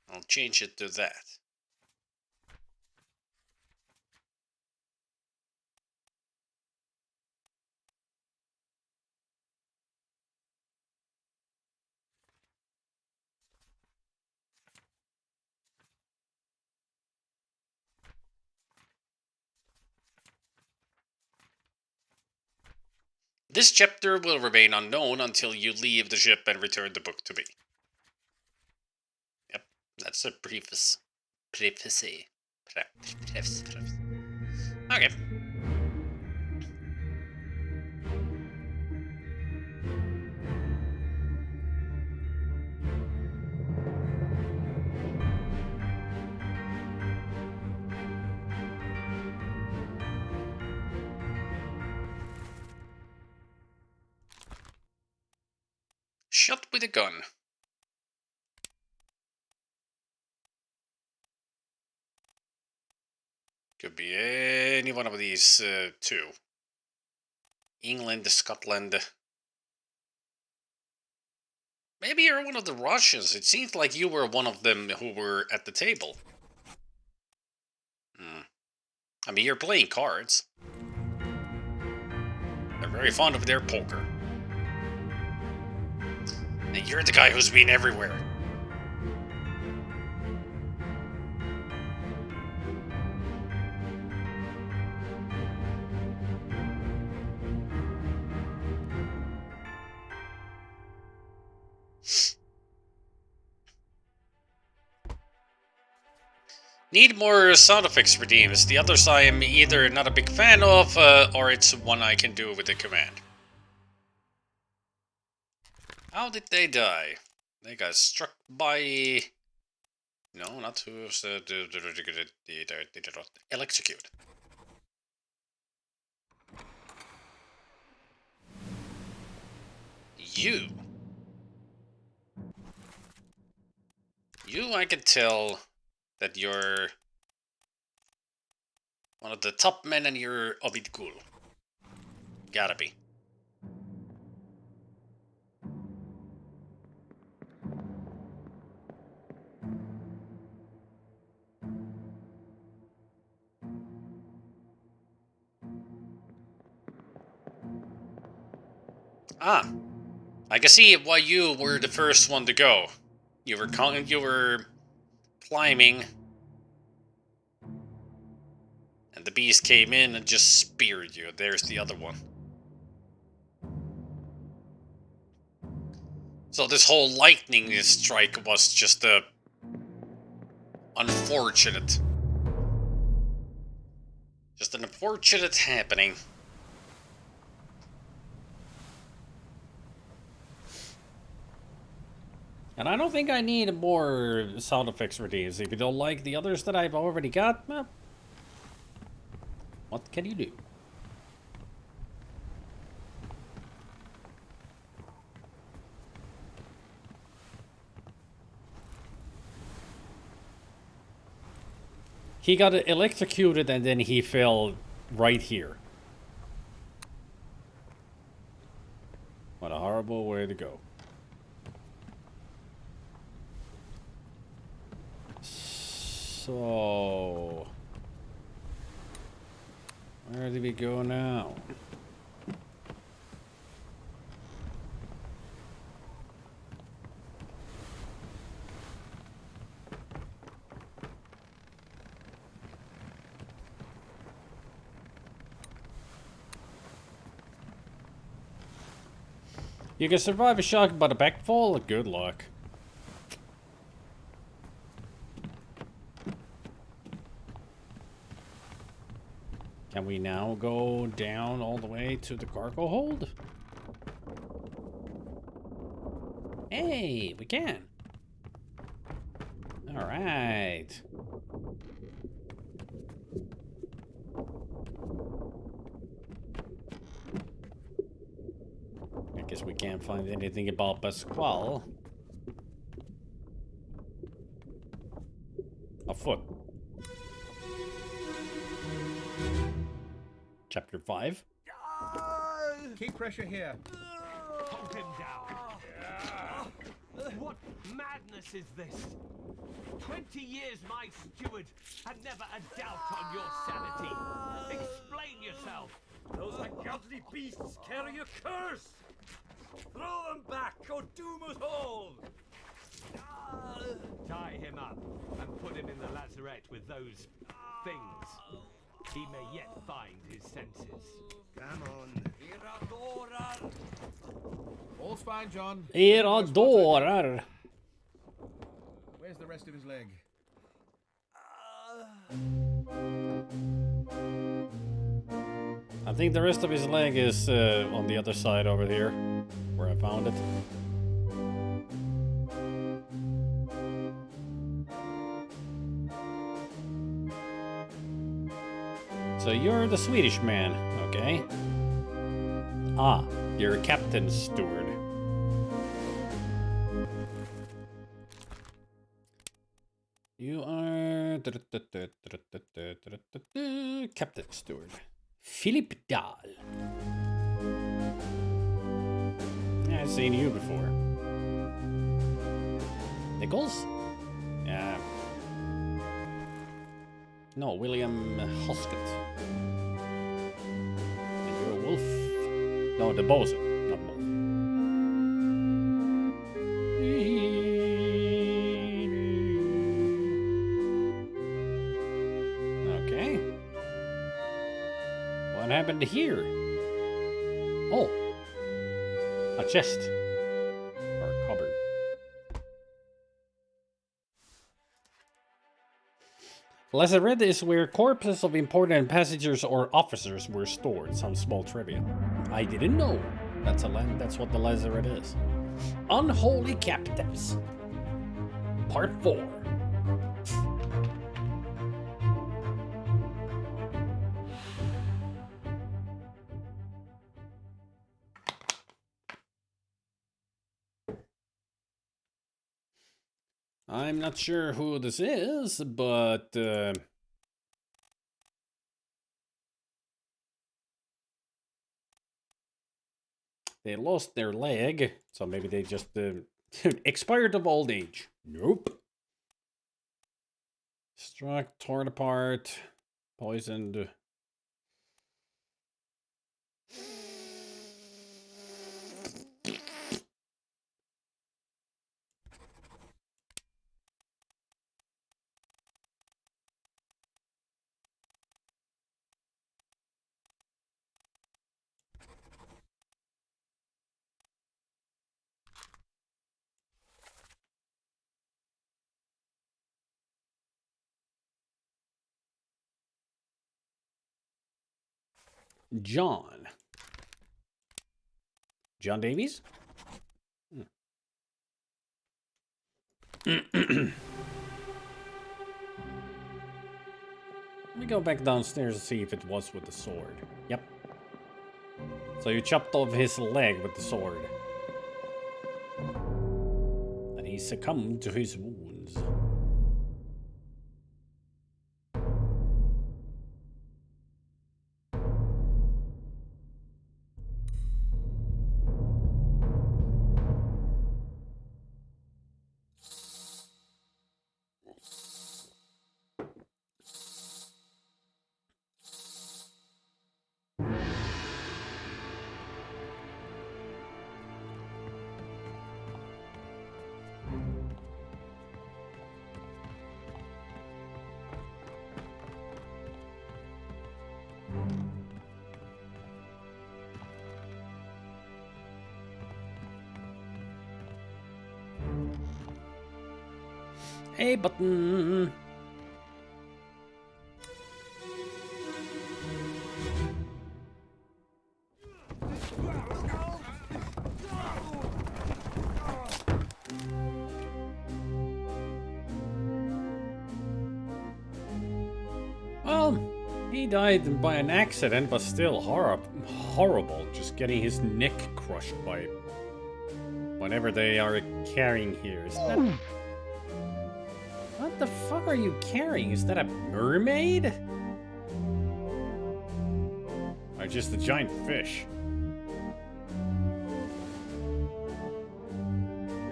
I'll change it to that. This chapter will remain unknown until you leave the ship and return the book to me. Yep, that's a preface. Preface. Okay. Shot with a gun. Could be any one of these two. England, Scotland. Maybe you're one of the Russians. It seems like you were one of them who were at the table. I mean, you're playing cards. They're very fond of their poker. And you're the guy who's been everywhere. Need more sound effects for Deems. The others I am either not a big fan of, or it's one I can do with a command. How did they die? They got struck by... No, not who's... Electrocute. You. You, I can tell that you're one of the top men and you're Obid Gul. Gotta be. Ah, I can see why you were the first one to go. You were climbing, and the beast came in and just speared you. There's the other one. So this whole lightning strike was just unfortunate. Just an unfortunate happening. And I don't think I need more sound effects for these. If you don't like the others that I've already got, well, what can you do? He got electrocuted and then he fell right here. What a horrible way to go. So, where do we go now? You can survive a shock but a backfall? Good luck. Can we now go down all the way to the cargo hold? Hey, we can. All right. I guess we can't find anything about Pasquale. Afoot. Chapter 5. Keep pressure here. Hold him down. What madness is this? 20 years my steward had never a doubt on your sanity. Explain yourself. Those ungodly beasts carry a curse! Throw them back or doom us all! Tie him up and put him in the lazarette with those things. He may yet find his senses. Come on. All's fine, John. Adorar. Where's the rest of his leg? I think the rest of his leg is on the other side over here, where I found it. So you're the Swedish man, okay? Ah, you're a captain steward. You are captain steward. Philip Dahl. Yeah, I've seen you before. Nichols? Yeah. No, William Hoskett. And you're a wolf. No, the bosun, not wolf. Okay. What happened here? Oh. A chest. Or a cupboard. Lazarette is where corpses of important passengers or officers were stored. Some small trivia. I didn't know. That's what the lazarette is. Unholy Captives. Part 4. I'm not sure who this is, but they lost their leg, so maybe they just expired of old age. Nope. Struck, torn apart, poisoned. John. John Davies? Let me go back downstairs and see if it was with the sword. Yep. So you chopped off his leg with the sword. And he succumbed to his wounds. Hey, button. Well, he died by an accident, but still horrible. Just getting his neck crushed by whatever they are carrying here. Is that... What the fuck are you carrying? Is that a mermaid? Or just a giant fish?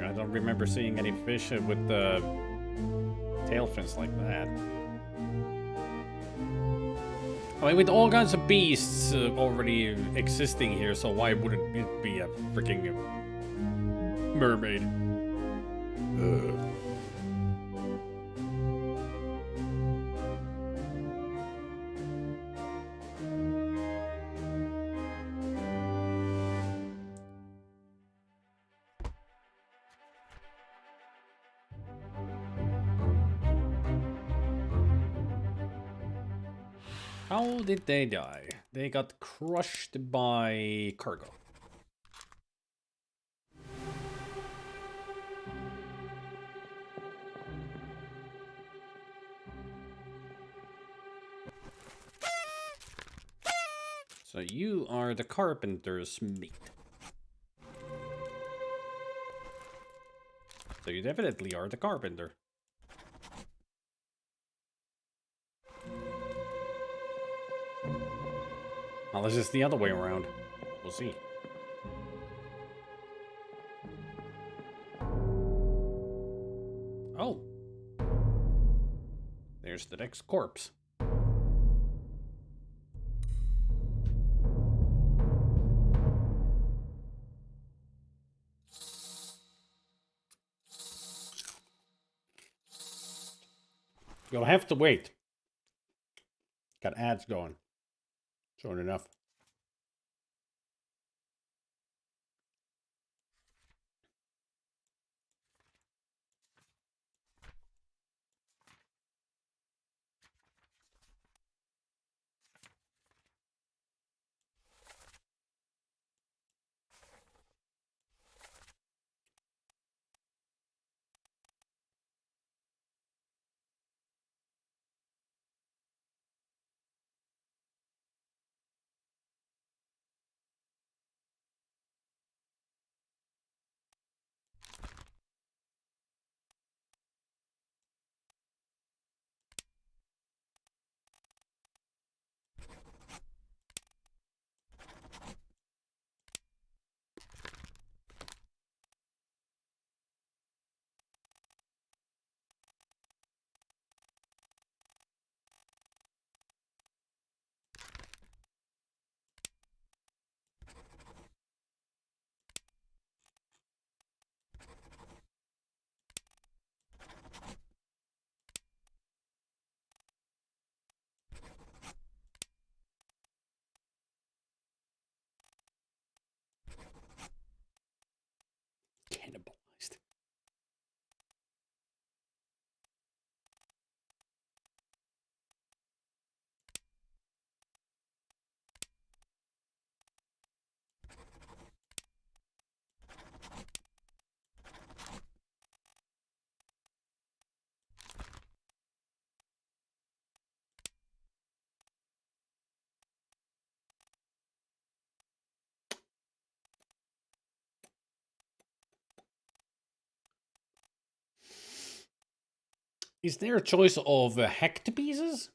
I don't remember seeing any fish with the tail fins like that. I mean, with all kinds of beasts already existing here, so why wouldn't it be a freaking mermaid? How did they die? They got crushed by cargo. So you are the carpenter's mate. So you definitely are the carpenter. Unless it's the other way around. We'll see. Oh. There's the next corpse. You'll have to wait. Got ads going. Short enough. Is there a choice of hacked pieces?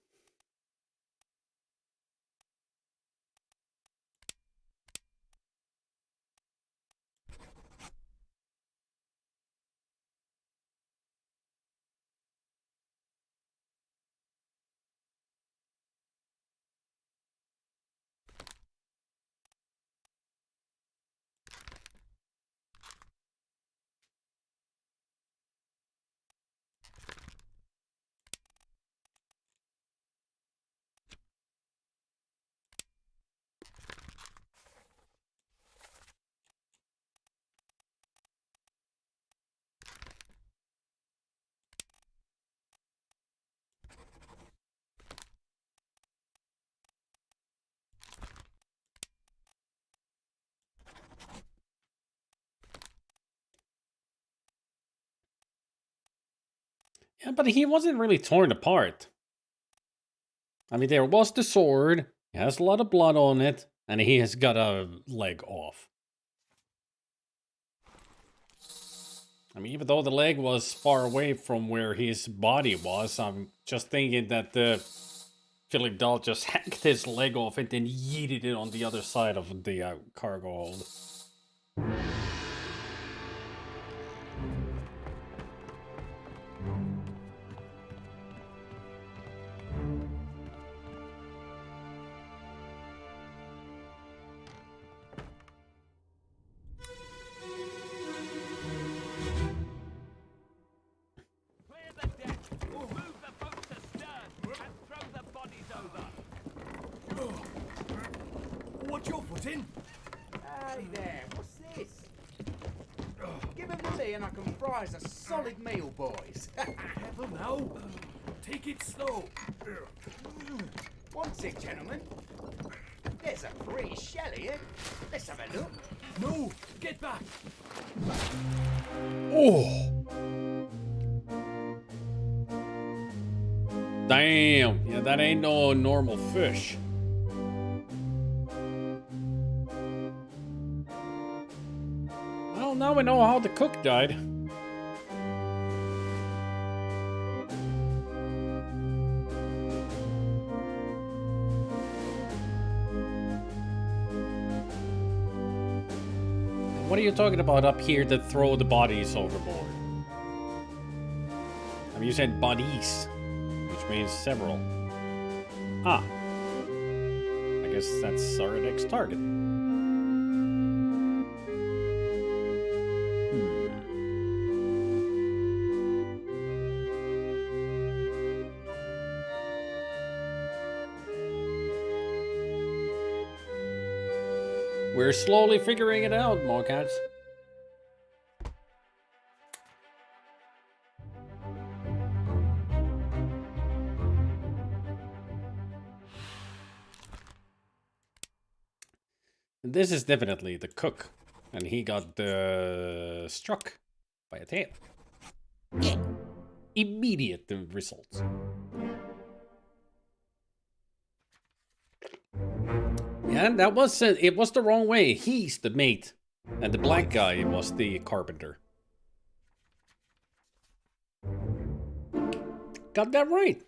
Yeah, but he wasn't really torn apart. I mean, there was the sword, it has a lot of blood on it, and he has got a leg off. I mean, even though the leg was far away from where his body was, I'm just thinking that Philip Dahl just hacked his leg off and then yeeted it on the other side of the cargo hold. What's your foot in? Hey there, what's this? Give him to me and I can fry us a solid meal, boys. Careful now. Take it slow. One tick, gentlemen. There's a free shell here. Let's have a look. No, get back. Oh! Damn! Yeah, that ain't no normal fish. Well, now we know how the cook died. What are you talking about up here that throw the bodies overboard? I mean, you said bodies, which means several. Ah. I guess that's our next target. We're slowly figuring it out, Mocats. This is definitely the cook, and he got struck by a tail. Immediate results. Yeah, that was it. Was the wrong way. He's the mate, and the black guy was the carpenter. Got that right.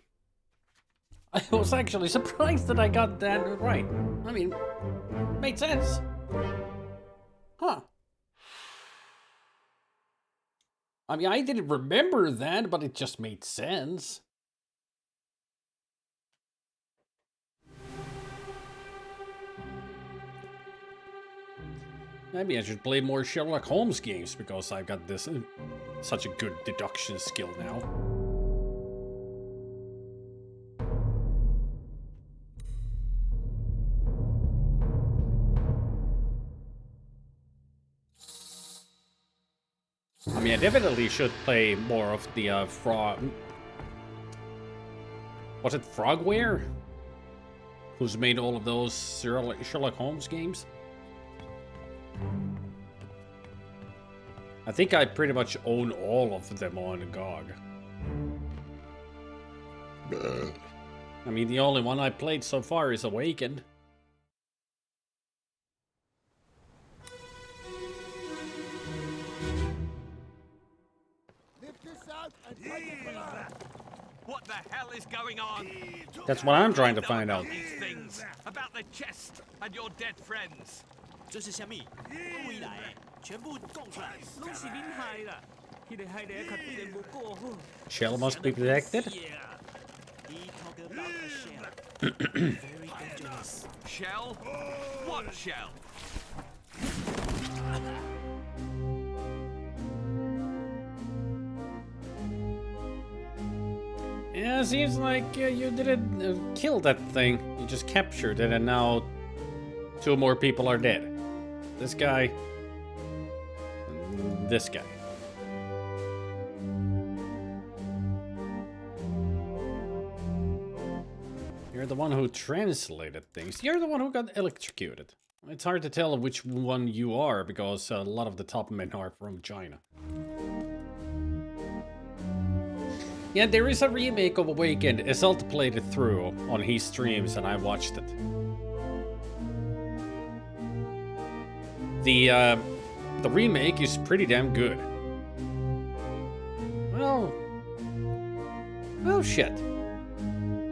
I was actually surprised that I got that right. I mean, made sense. Huh. I mean, I didn't remember that, but it just made sense. Maybe I should play more Sherlock Holmes games because I've got this such a good deduction skill now. I mean, I definitely should play more of the frog. Was it Frogware? Who's made all of those Sherlock Holmes games? I think I pretty much own all of them on GOG. I mean, the only one I played so far is Awakened. Lift this out and take it below. the hell is going on? That's what I'm trying to Know find about out. these things, about the chest and your dead friends. 这是虾米？回来的，全部供出来。拢是恁害啦！迄个害得较电无过好。 Shell must be protected. He talk about a shell. Very dangerous. Shell? What shell? Yeah, seems like you didn't kill that thing. You just captured it, and now 2 more people are dead. This guy, and this guy. You're the one who translated things. You're the one who got electrocuted. It's hard to tell which one you are because a lot of the top men are from China. Yeah, there is a remake of Awakened. Assault played it through on his streams and I watched it. The remake is pretty damn good. Well, shit.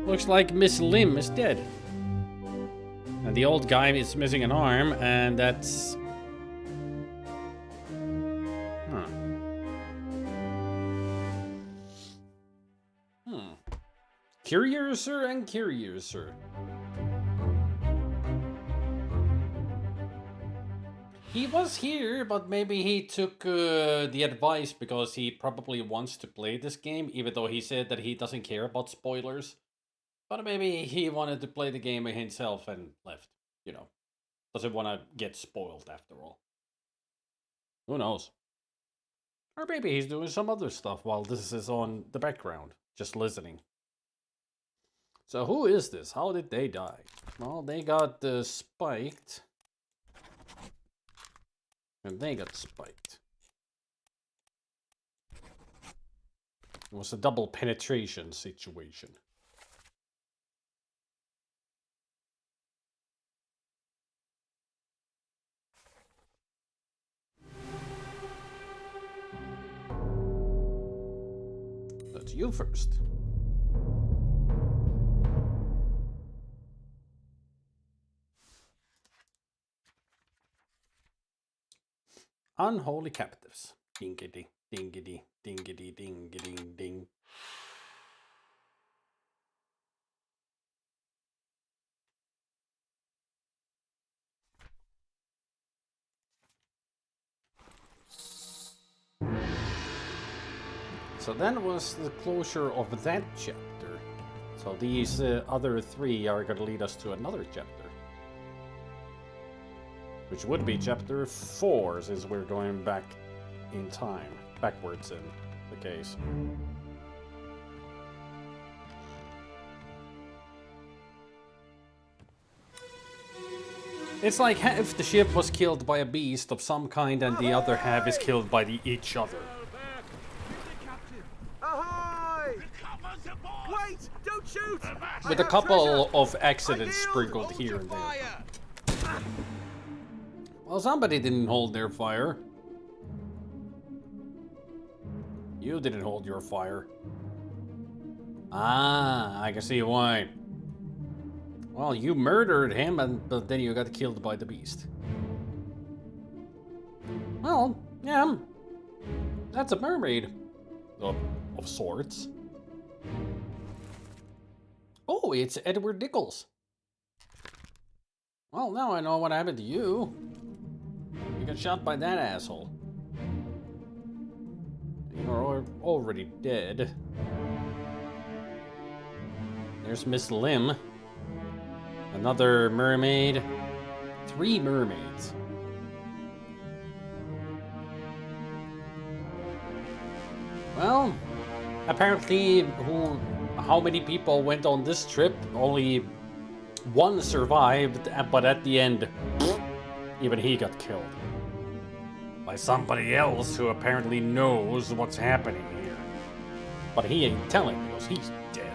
Looks like Miss Lim is dead. And the old guy is missing an arm, and that's... Huh. Curiouser and curiouser. He was here, but maybe he took the advice because he probably wants to play this game, even though he said that he doesn't care about spoilers. But maybe he wanted to play the game himself and left, you know. Doesn't want to get spoiled after all. Who knows? Or maybe he's doing some other stuff while this is on the background, just listening. So who is this? How did they die? Well, they got spiked. And they got spiked. It was a double penetration situation. That's you first. Unholy captives. Dingity, dingity, dingity, dingity, ding. So that was the closure of that chapter. So these other 3 are going to lead us to another chapter. Which would be chapter 4, since we're going back in time. Backwards in the case. It's like half the ship was killed by a beast of some kind and the other half is killed by each other. Ahoy! Wait! Don't shoot! With a couple of accidents sprinkled here and there. Well, somebody didn't hold their fire. You didn't hold your fire. Ah, I can see why. Well, you murdered him, but then you got killed by the beast. Well, yeah. That's a mermaid. Of sorts. Oh, it's Edward Nichols. Well, now I know what happened to you. You got shot by that asshole. You're already dead. There's Miss Lim. Another mermaid. 3 mermaids. Well, apparently, how many people went on this trip? Only 1 survived, but at the end, even he got killed. By somebody else who apparently knows what's happening here. But he ain't telling us, he's dead.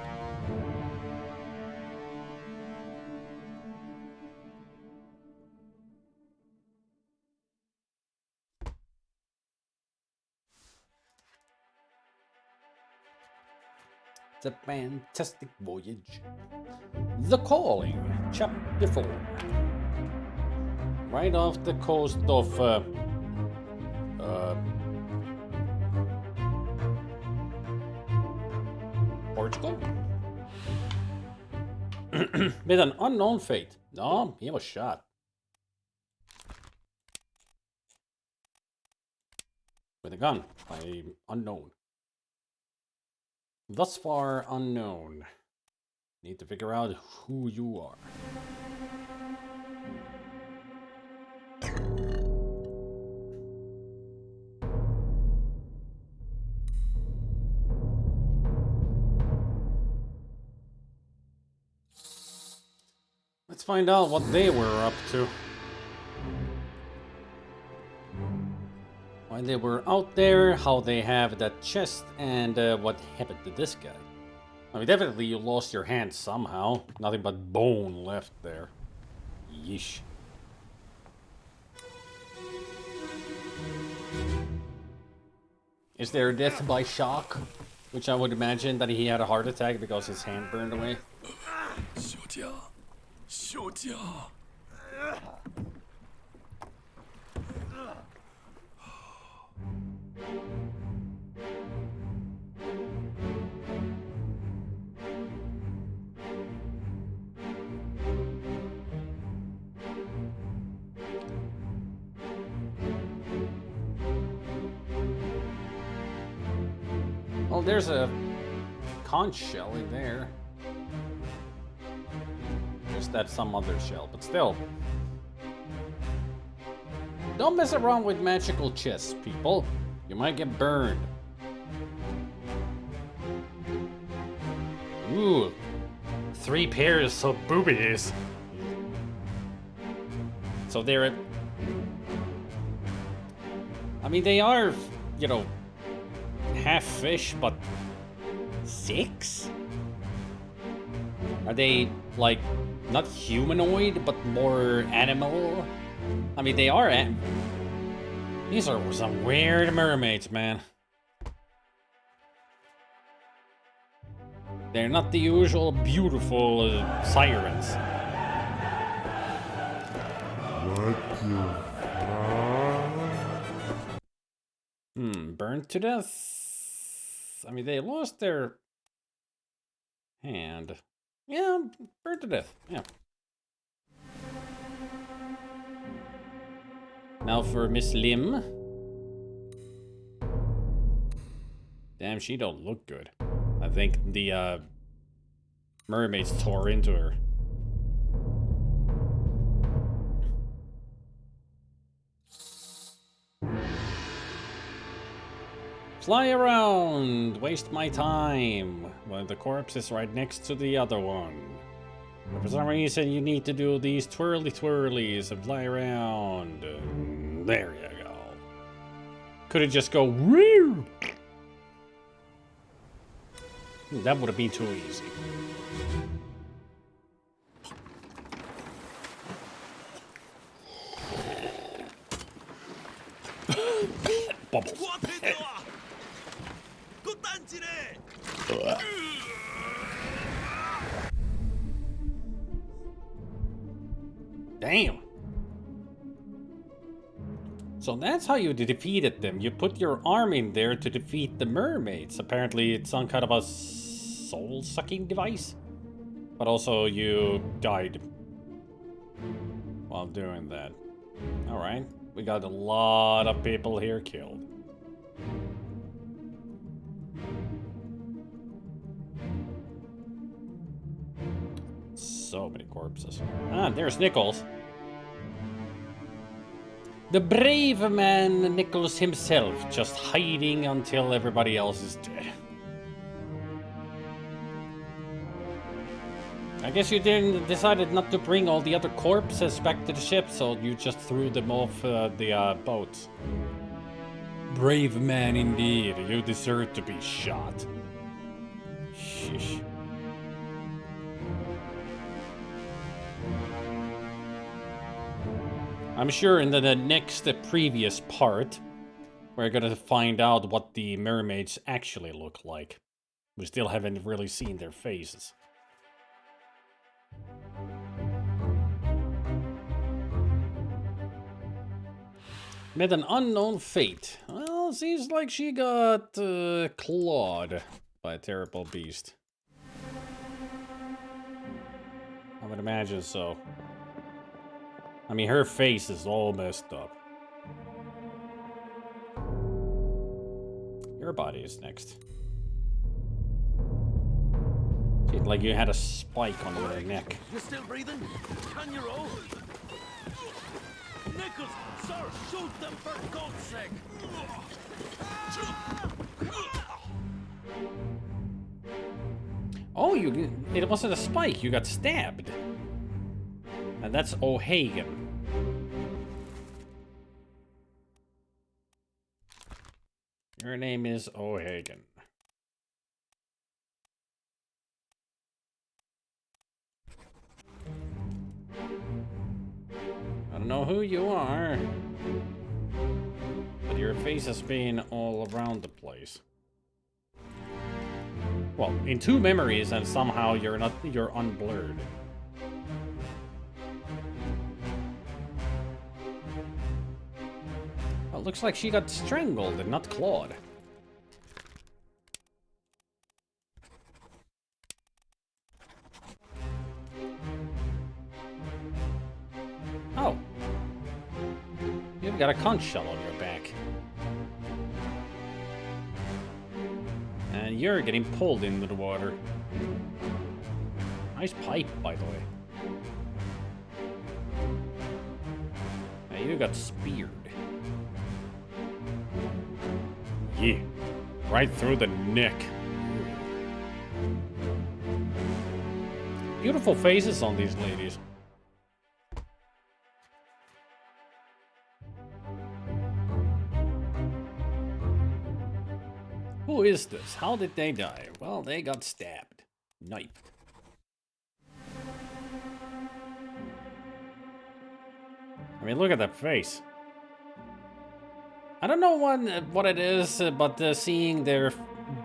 the fantastic voyage. The Calling, Chapter 4. Right off the coast of Portugal? With an unknown fate. No, he was shot. With a gun by unknown. Thus far unknown. Need to figure out who you are. Let's find out what they were up to. Why they were out there, how they have that chest, and what happened to this guy. I mean, definitely you lost your hand somehow. Nothing but bone left there. Yeesh. Is there a death by shock? Which I would imagine that he had a heart attack because his hand burned away. Oh, there's a conch shell in there. Just that some other shell, but still. Don't mess around with magical chests, people. You might get burned. Ooh. 3 pairs of boobies. So they're... I mean, they are, you know, half fish, but 6? Are they, like, not humanoid, but more animal? I mean, they are these are some weird mermaids, man. They're not the usual beautiful sirens. Burned to death. I mean, they lost their hand. Yeah, burned to death. Yeah. Now for Miss Lim. Damn, she don't look good. I think the mermaids tore into her. Fly around! Waste my time! Well, the corpse is right next to the other one. But for some reason, you need to do these twirlies and fly around. There you go. Could've just go woo! That would have been too easy. Bubbles. Damn. So that's how you defeated them. You put your arm in there to defeat the mermaids. Apparently it's some kind of a soul-sucking device. But also you died while doing that. Alright. We got a lot of people here killed. So many corpses. Ah, there's Nichols. The brave man Nichols himself, just hiding until everybody else is dead. I guess you decided not to bring all the other corpses back to the ship, so you just threw them off the boats. Brave man indeed, you deserve to be shot. Sheesh. I'm sure in the next previous part, we're gonna find out what the mermaids actually look like. We still haven't really seen their faces. Met an unknown fate. Well, seems like she got clawed by a terrible beast. I would imagine so. I mean, her face is all messed up. Your body is next. Seemed like you had a spike on your neck. You still breathing? Can you roll? Nichols, sir, shoot them for God's sake! Oh, it wasn't a spike, you got stabbed. And that's O'Hagan. Your name is O'Hagan. I don't know who you are, but your face has been all around the place. Well, in 2 memories, and somehow you're unblurred. Well, looks like she got strangled and not clawed. Oh. You've got a conch shell on your back. And you're getting pulled into the water. Nice pipe, by the way. And you got speared. Yeah. Right through the neck. Beautiful faces on these ladies. Who is this? How did they die? Well, they got stabbed. Knifed. I mean, look at that face. I don't know what it is, but seeing their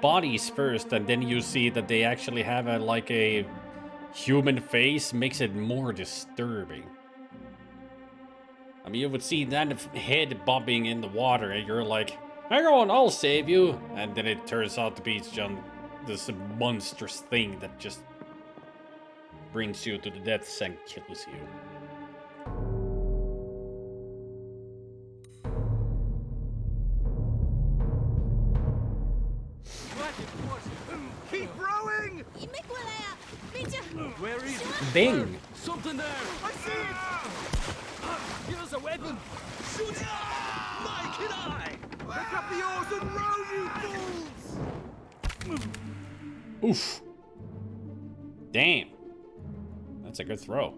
bodies first, and then you see that they actually have like a human face, makes it more disturbing. I mean, you would see that head bobbing in the water, and you're like, hang on, I'll save you. And then it turns out to be this monstrous thing that just brings you to the depths and kills you. Keep rowing! Where is it? Bing! Something there! I see it! Give us a weapon! Shoot it! My kid eye! Pick up the oars and row, you fools! Oof. Damn. That's a good throw.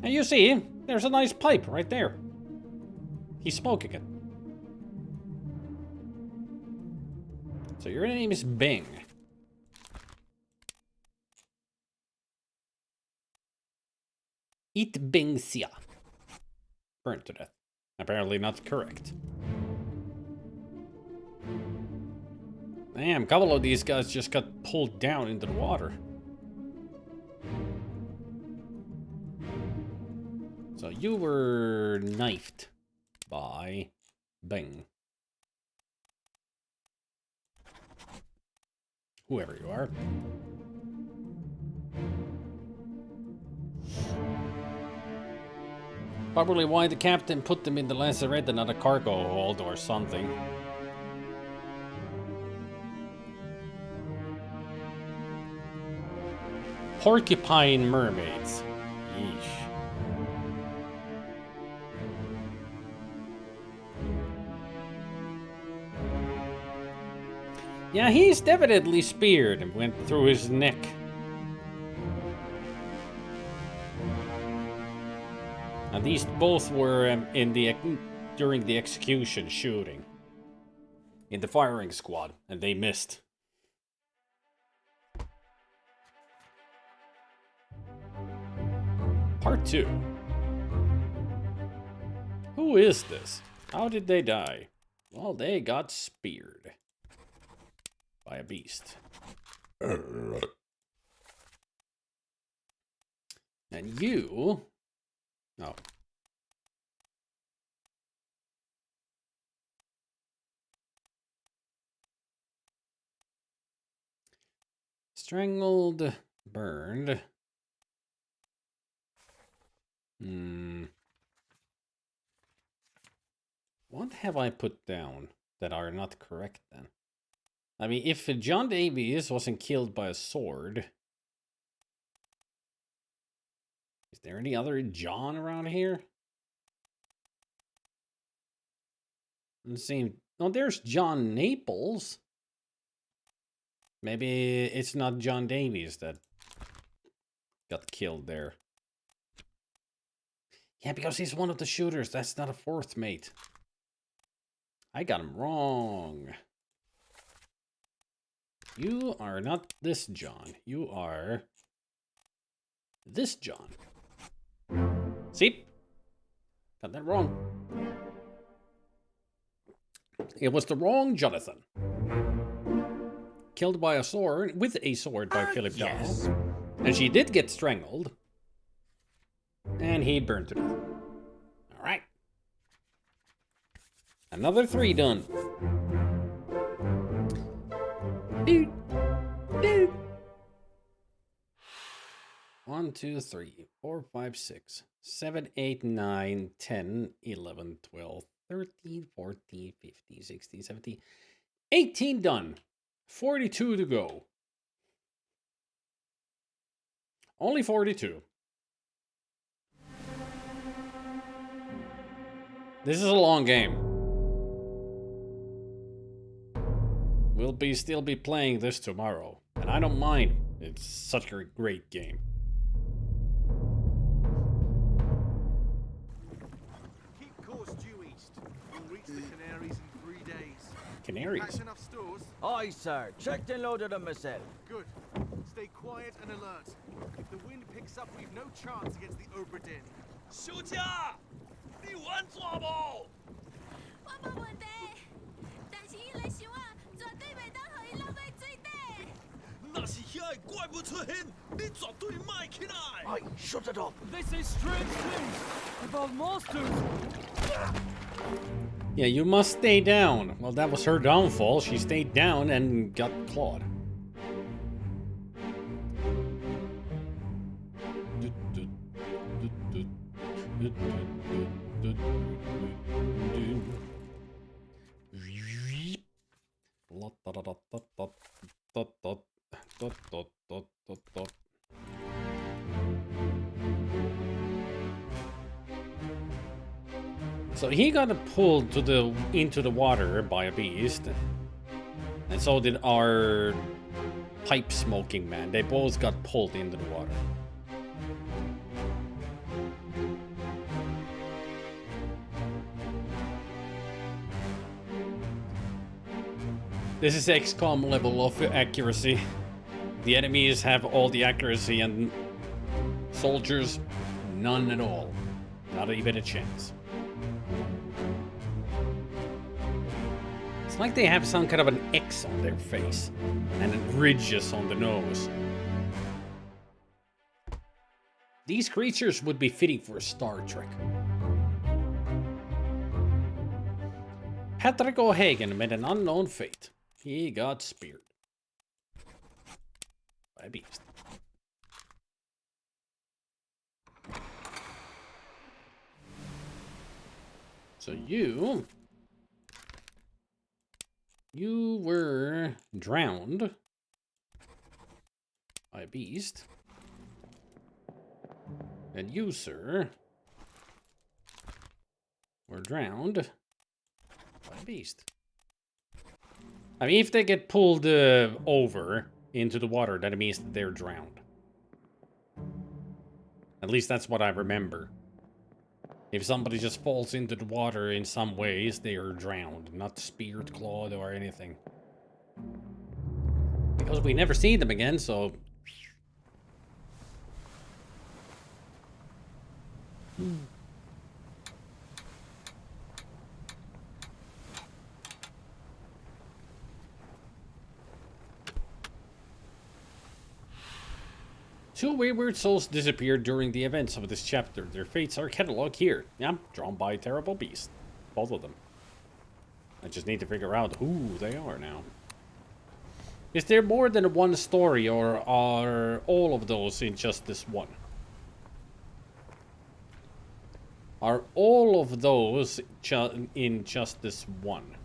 And you see, there's a nice pipe right there. He's smoking it. So your name is Bing. Eat Bingsia. Burnt to death. Apparently not correct. Damn, a couple of these guys just got pulled down into the water. So you were knifed by Bing. Whoever you are. Probably why the captain put them in the lazaret and not a cargo hold or something. Porcupine mermaids. Yeesh. Yeah, he's definitely speared and went through his neck. And these both were during the execution shooting. In the firing squad, and they missed. Part 2. Who is this? How did they die? Well, they got speared. by a beast. And you... Oh. Strangled, burned. What have I put down that are not correct then? I mean, if John Davies wasn't killed by a sword... Is there any other John around here? Let's see. Oh, there's John Naples. Maybe it's not John Davies that got killed there. Yeah, because he's one of the shooters. That's not a fourth mate. I got him wrong. You are not this John. You are this John. See? Got that wrong. It was the wrong Jonathan. Killed by a sword, with a sword by Philip yes. Dahl. And she did get strangled. And he burned to death. Alright. Another 3 done. Dude. Dude. 1, 2, 3, 4, 5, 6, 7, 8, 9, 10, 11, 12, 13, 14, 15, 16, 17, 18 done. 42 to go. Only 42. This is a long game. We'll still be playing this tomorrow. And I don't mind. It's such a great game. Keep course due east. We'll reach the Canaries in 3 days. Canaries? Packed enough stores? Aye, sir. Checked and loaded them myself. Good. Stay quiet and alert. If the wind picks up, we've no chance against the Obra Dinn. 休假，你玩抓不？我冇问题，但是伊来想啊，绝对袂当互伊落在水底。那是遐个怪物出现，你绝对卖起来。Aye, shut it up. They say strange things about monsters. Yeah, you must stay down. Well, that was her downfall. She stayed down and got clawed. So he got pulled into the water by a beast, and so did our pipe smoking man. They both got pulled into the water. This is XCOM level of accuracy. The enemies have all the accuracy and soldiers none at all. Not even a chance. It's like they have some kind of an X on their face and ridges on the nose. These creatures would be fitting for Star Trek. Patrick O'Hagan met an unknown fate. He got speared by a beast. So you were drowned by a beast. And you, sir, were drowned by a beast. I mean, if they get pulled over into the water, that means that they're drowned. At least that's what I remember. If somebody just falls into the water in some ways, they are drowned, not speared, clawed, or anything. Because we never see them again, so... Two wayward souls disappeared during the events of this chapter. Their fates are cataloged here. Yeah, drawn by a terrible beast. Both of them. I just need to figure out who they are now. Is there more than one story, or are all of those in just this one? Are all of those in just this one?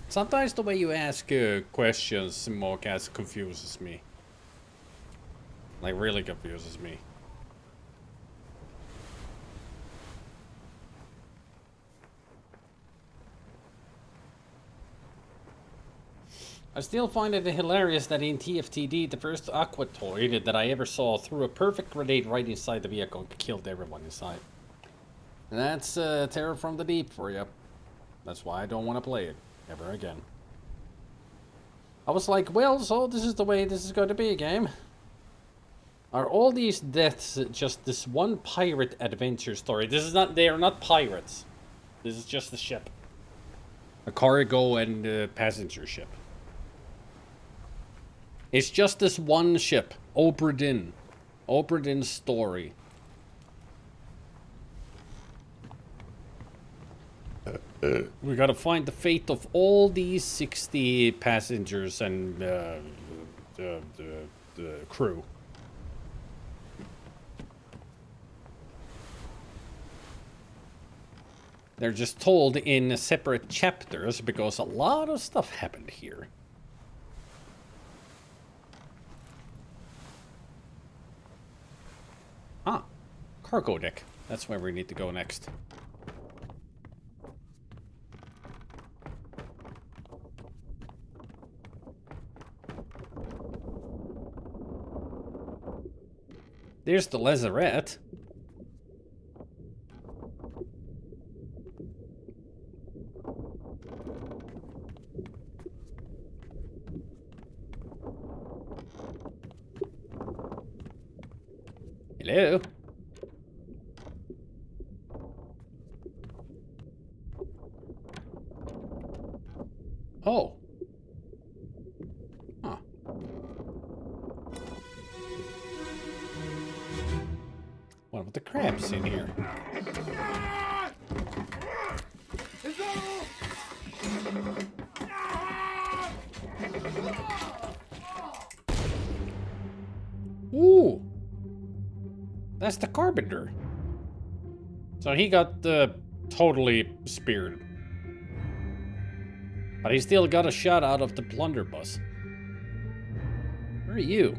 Sometimes the way you ask questions, Smokecast, confuses me. Like, really confuses me. I still find it hilarious that in TFTD, the first Aquatoid that I ever saw threw a perfect grenade right inside the vehicle and killed everyone inside. And that's Terror from the Deep for you. That's why I don't want to play it ever again. I was like, well, so this is the way this is going to be a game. Are all these deaths just this one pirate adventure story? This is not, they are not pirates. This is just a ship. A cargo and passenger ship. It's just this one ship, Obra Dinn. Obra Dinn's story. We gotta find the fate of all these 60 passengers and the crew. They're just told in separate chapters because a lot of stuff happened here. Ah, cargo deck. That's where we need to go next. There's the lazarette. Hello? Oh. Huh. What about the crabs in here? Ooh. That's the carpenter. So he got totally speared. But he still got a shot out of the blunderbuss. Where are you?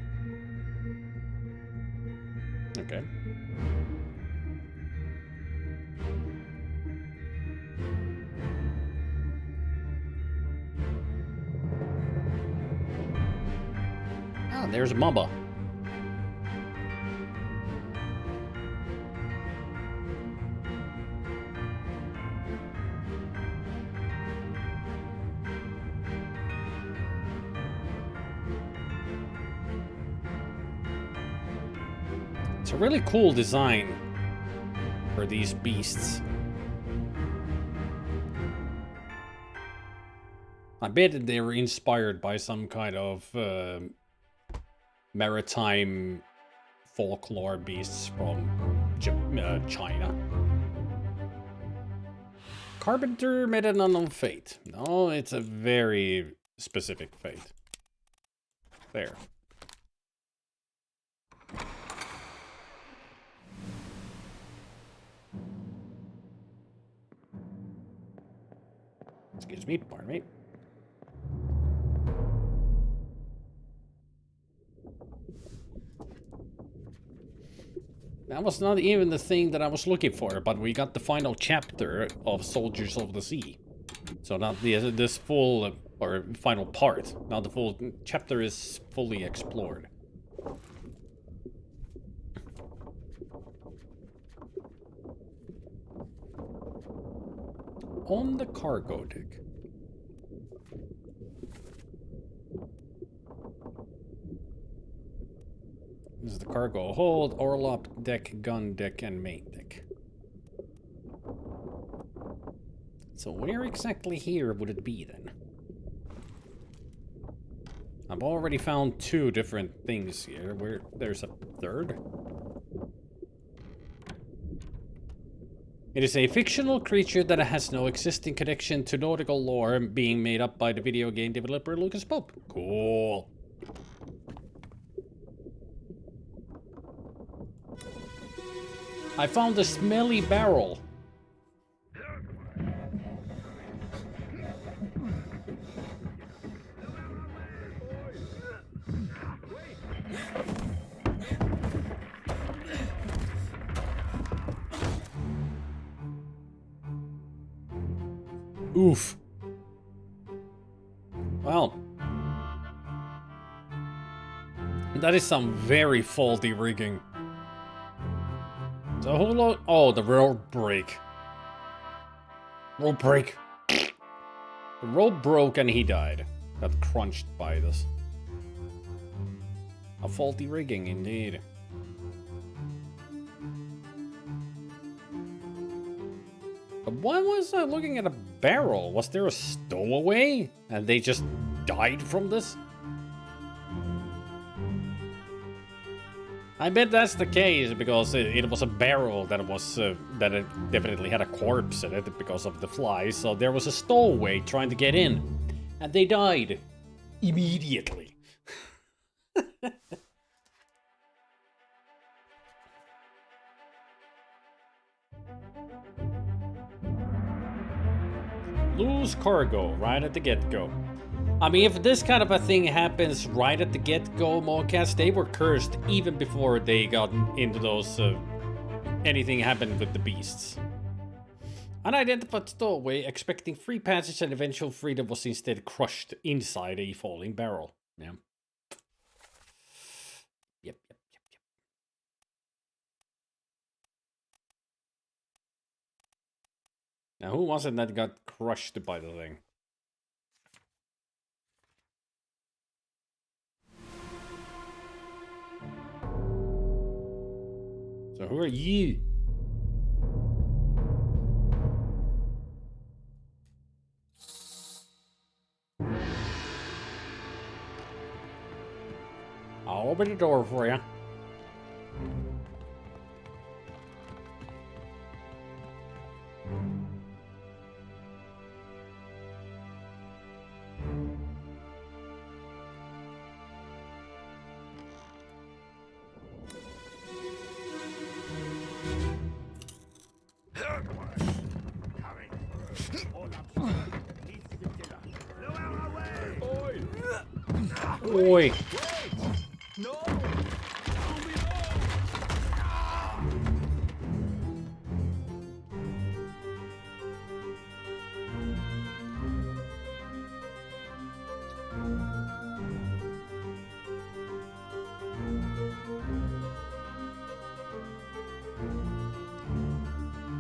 Okay. Ah, there's Mamba. It's a really cool design for these beasts. I bet that they were inspired by some kind of maritime folklore beasts from China. Carpenter made an unknown fate. No, it's a very specific fate. There. Excuse me, pardon me. That was not even the thing that I was looking for, but we got the final chapter of Soldiers of the Sea. So not this full, or final part. Now the full chapter is fully explored. On the cargo deck. This is the cargo hold, orlop deck, gun deck, and main deck. So where exactly here would it be then? I've already found 2 different things here. Where there's a third? It is a fictional creature that has no existing connection to nautical lore, being made up by the video game developer Lucas Pope. Cool. I found a smelly barrel. Oof. Well. That is some very faulty rigging. So hold on. Oh, the rope break. Rope break. The rope broke and he died. Got crunched by this. A faulty rigging indeed. But why was I looking at a barrel? Was there a stowaway? And they just died from this? I bet that's the case because it was a barrel that was that it definitely had a corpse in it because of the flies. So there was a stowaway trying to get in, and they died immediately. Lose cargo right at the get-go. I mean, if this kind of a thing happens right at the get-go, Mocats, they were cursed even before they got into those, anything happened with the beasts. Unidentified stowaway expecting free passage and eventual freedom was instead crushed inside a falling barrel. Yeah. Yep. Now, who was it that got crushed by the thing? So who are you? I'll open the door for you. Oi. No!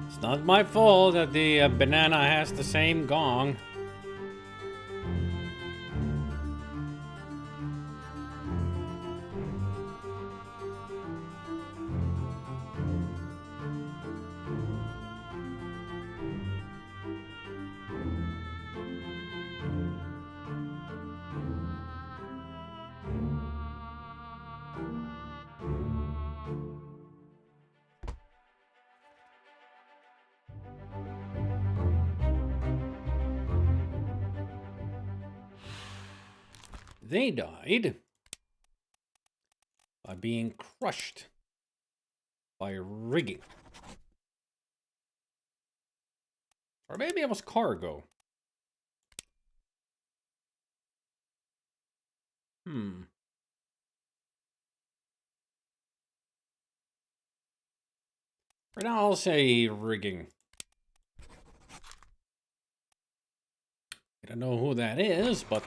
It's not my fault that the banana has the same gong. They died by being crushed by rigging. Or maybe it was cargo. Right now I'll say rigging. I don't know who that is, but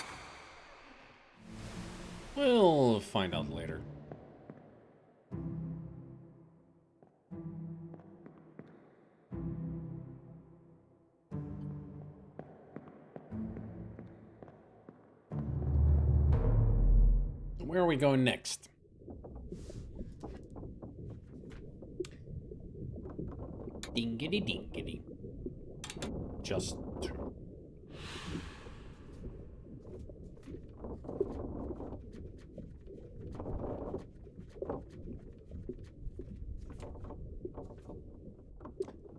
we'll find out later. Where are we going next? Dingity dingity. Just two.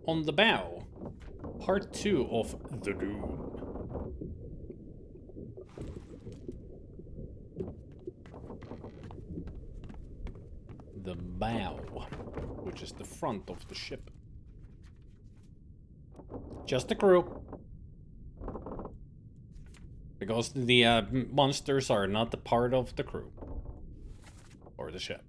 on the bow. Part 2 of The Doom. The bow, which is the front of the ship. Just the crew. Because the monsters are not the part of the crew. Or the ship.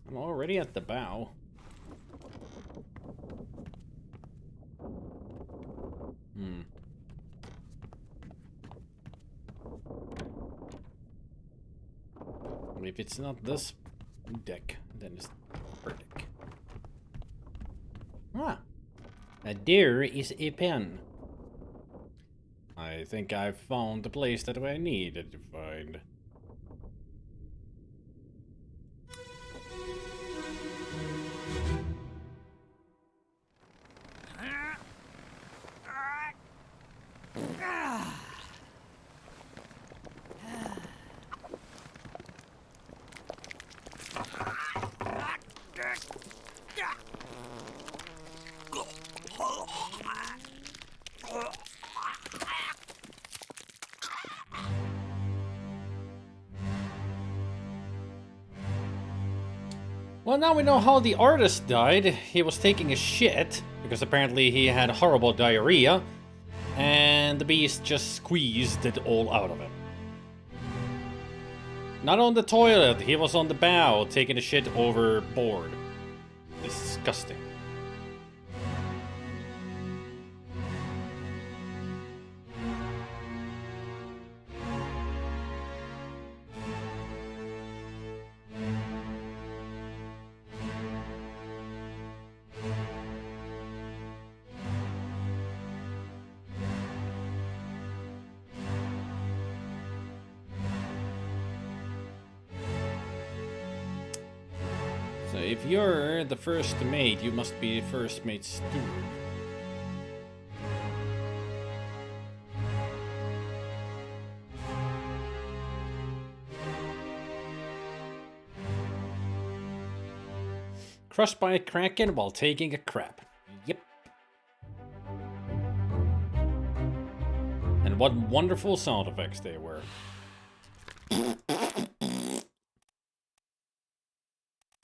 I'm already at the bow. If it's not this deck, then it's her deck. Ah, there is a pen. I think I've found the place that I needed to find. Well, now we know how the artist died. He was taking a shit, because apparently he had horrible diarrhea, and the beast just squeezed it all out of him. Not on the toilet, he was on the bow, taking a shit overboard. Disgusting. So if you're the first mate, you must be the first mate's steward. Crushed by a kraken while taking a crap. Yep. And what wonderful sound effects they were.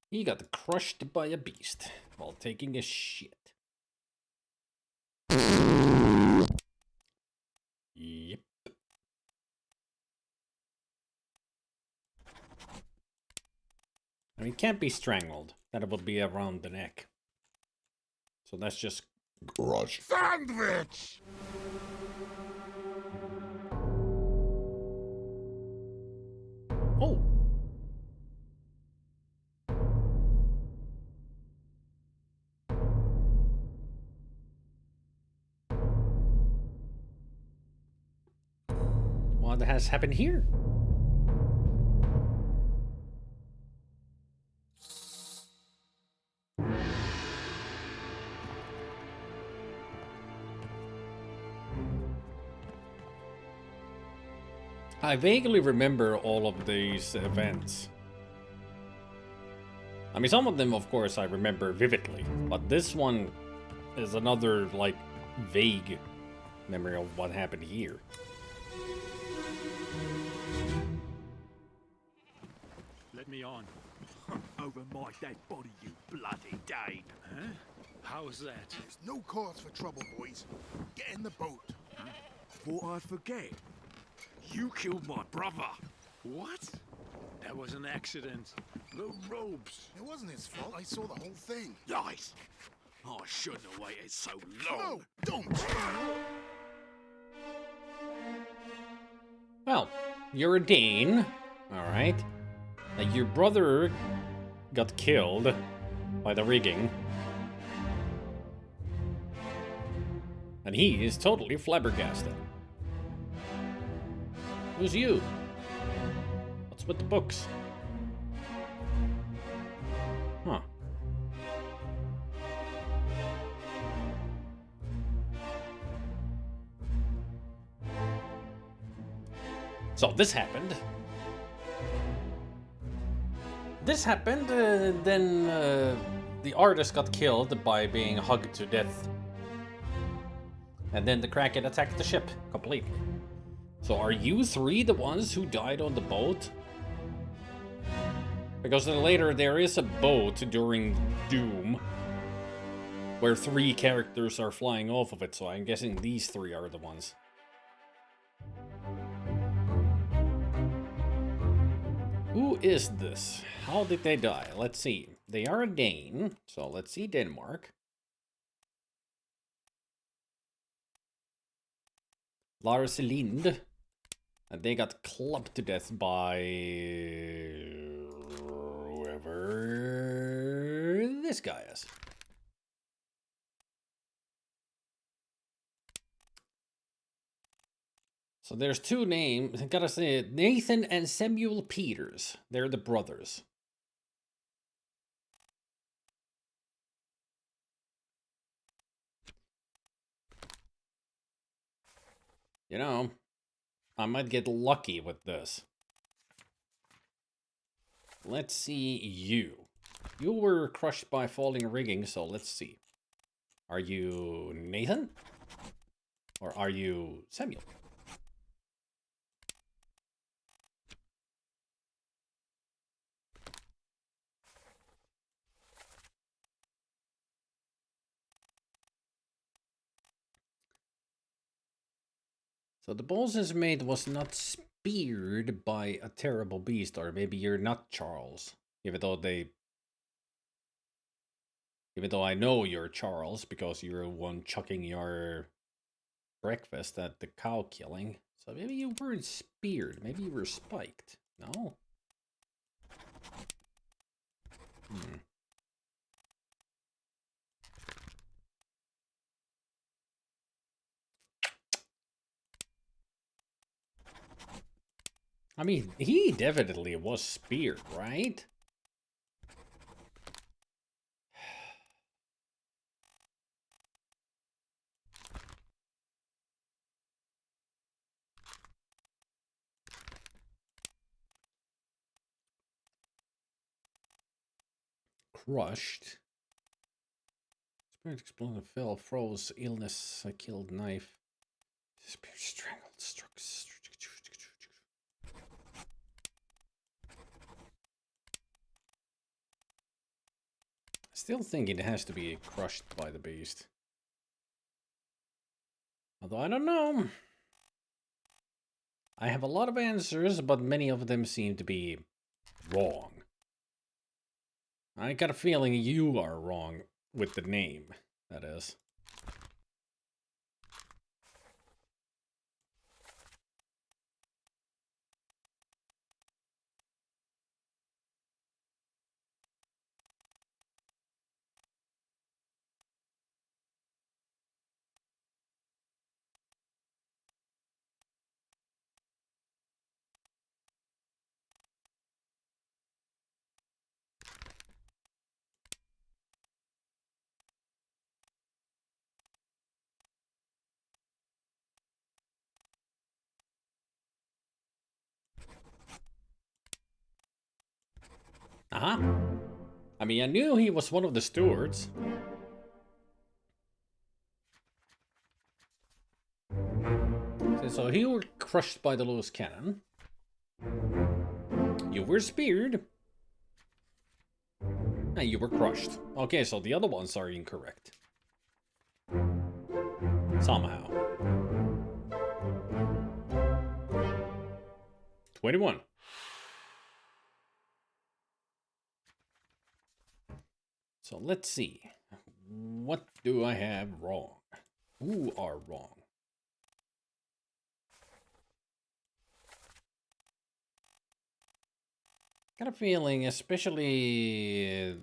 He got crushed by a beast while taking a shit. Yep. I mean, can't be strangled. That would be around the neck. So that's just crush. Sandwich! Oh. What has happened here? I vaguely remember all of these events. I mean, some of them, of course, I remember vividly, but this one is another, like, vague memory of what happened here. Let me on. Over my dead body, you bloody Dane. Huh? How's that? There's no cause for trouble, boys. Get in the boat. Thought I'd forget. You killed my brother. What? That was an accident. The ropes. It wasn't his fault. I saw the whole thing. Lies. I shouldn't have waited so long. No, don't. Well, you're a Dane, alright? Your brother got killed by the rigging. And he is totally flabbergasted. Who's you? What's with the books? Huh. So this happened. Then the artist got killed by being hugged to death. And then the Kraken attacked the ship completely. So are you three the ones who died on the boat? Because then later there is a boat during Doom where 3 characters are flying off of it, so I'm guessing these 3 are the ones. Who is this? How did they die? Let's see. They are a Dane, so let's see Denmark. Lars Lind. And they got clubbed to death by whoever this guy is. So there's 2 names. I gotta say it. Nathan and Samuel Peters. They're the brothers. You know, I might get lucky with this. Let's see you. You were crushed by falling rigging, so let's see. Are you Nathan? Or are you Samuel? So the boss's mate was not speared by a terrible beast, or maybe you're not Charles. Even though I know you're Charles because you're the one chucking your breakfast at the cow killing. So maybe you weren't speared. Maybe you were spiked. No? I mean, he definitely was speared, right? Crushed. Spirit exploded, fell, froze, illness, killed, knife. Spirit strangled, struck. I still think it has to be crushed by the beast. Although I don't know. I have a lot of answers, but many of them seem to be wrong. I got a feeling you are wrong with the name, that is. Uh-huh. I mean, I knew he was one of the stewards. So you were crushed by the loose cannon. You were speared. And you were crushed. Okay, so the other ones are incorrect. Somehow. 21. So let's see. What do I have wrong? Who are wrong? Got a feeling, especially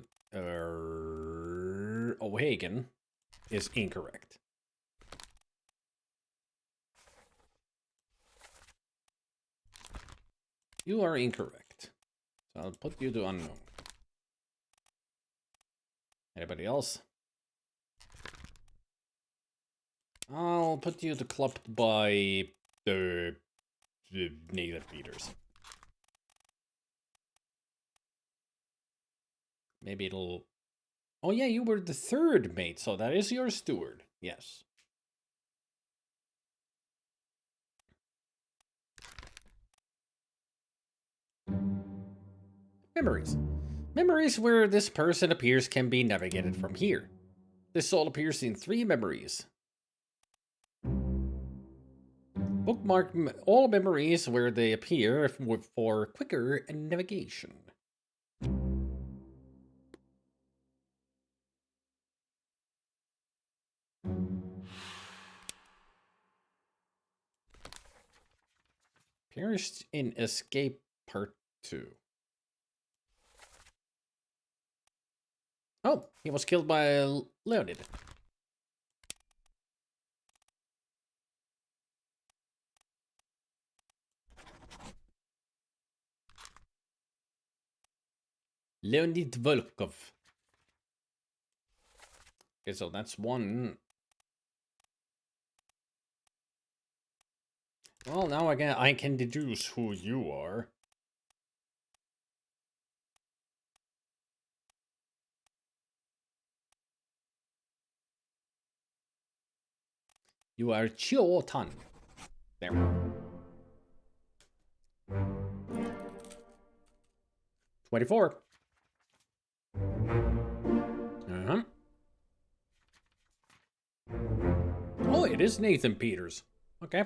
O'Hagan is incorrect. You are incorrect. So I'll put you to unknown. Anybody else? I'll put you to clubbed by the native beaters. Maybe it'll... Oh yeah, you were the third mate, so that is your steward. Yes. Memories. Memories where this person appears can be navigated from here. This soul appears in 3 memories. Bookmark all memories where they appear for quicker navigation. Perished in Escape Part 2. Oh, he was killed by Leonid. Leonid Volkov. Okay, so that's one. Well, now I can deduce who you are. You are Chiu Tan. There. 24. Uh-huh. Oh, it is Nathan Peters. Okay.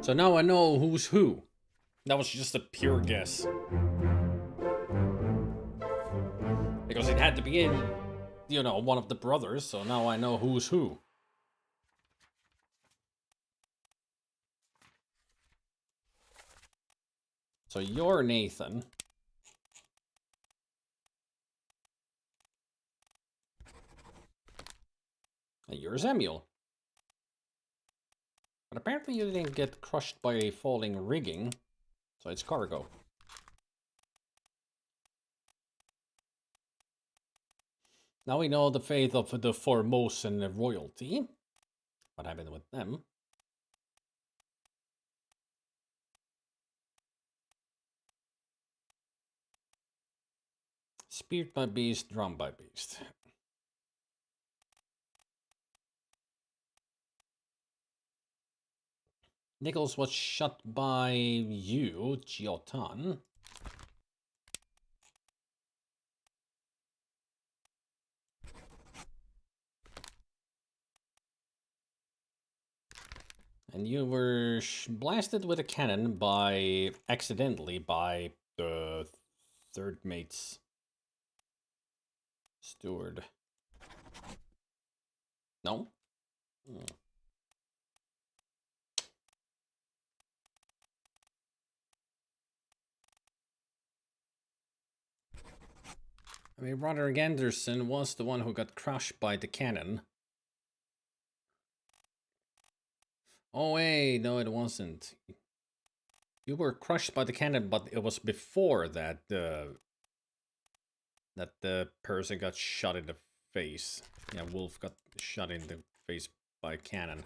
So now I know who's who. That was just a pure guess. Because it had to be in, you know, one of the brothers, so now I know who's who. So you're Nathan. And you're Samuel. But apparently you didn't get crushed by a falling rigging, so it's cargo. Now we know the fate of the Formosan royalty. What happened with them? Speared by beast, drowned by beast. Nichols was shot by you, Jiotan. And you were blasted with a cannon accidentally by the third mate's steward. No? I mean, Roderick Anderson was the one who got crushed by the cannon. Oh, wait, no, it wasn't. You were crushed by the cannon, but it was before that that the person got shot in the face. Yeah, Wolf got shot in the face by a cannon.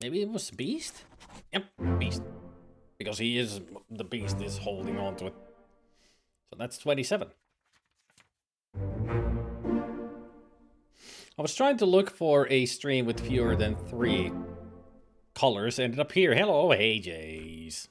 Maybe it was Beast? Yep, Beast. Because the Beast is holding on to it. So that's 27. I was trying to look for a stream with fewer than 3 colors, ended up here. Hello, hey Jays.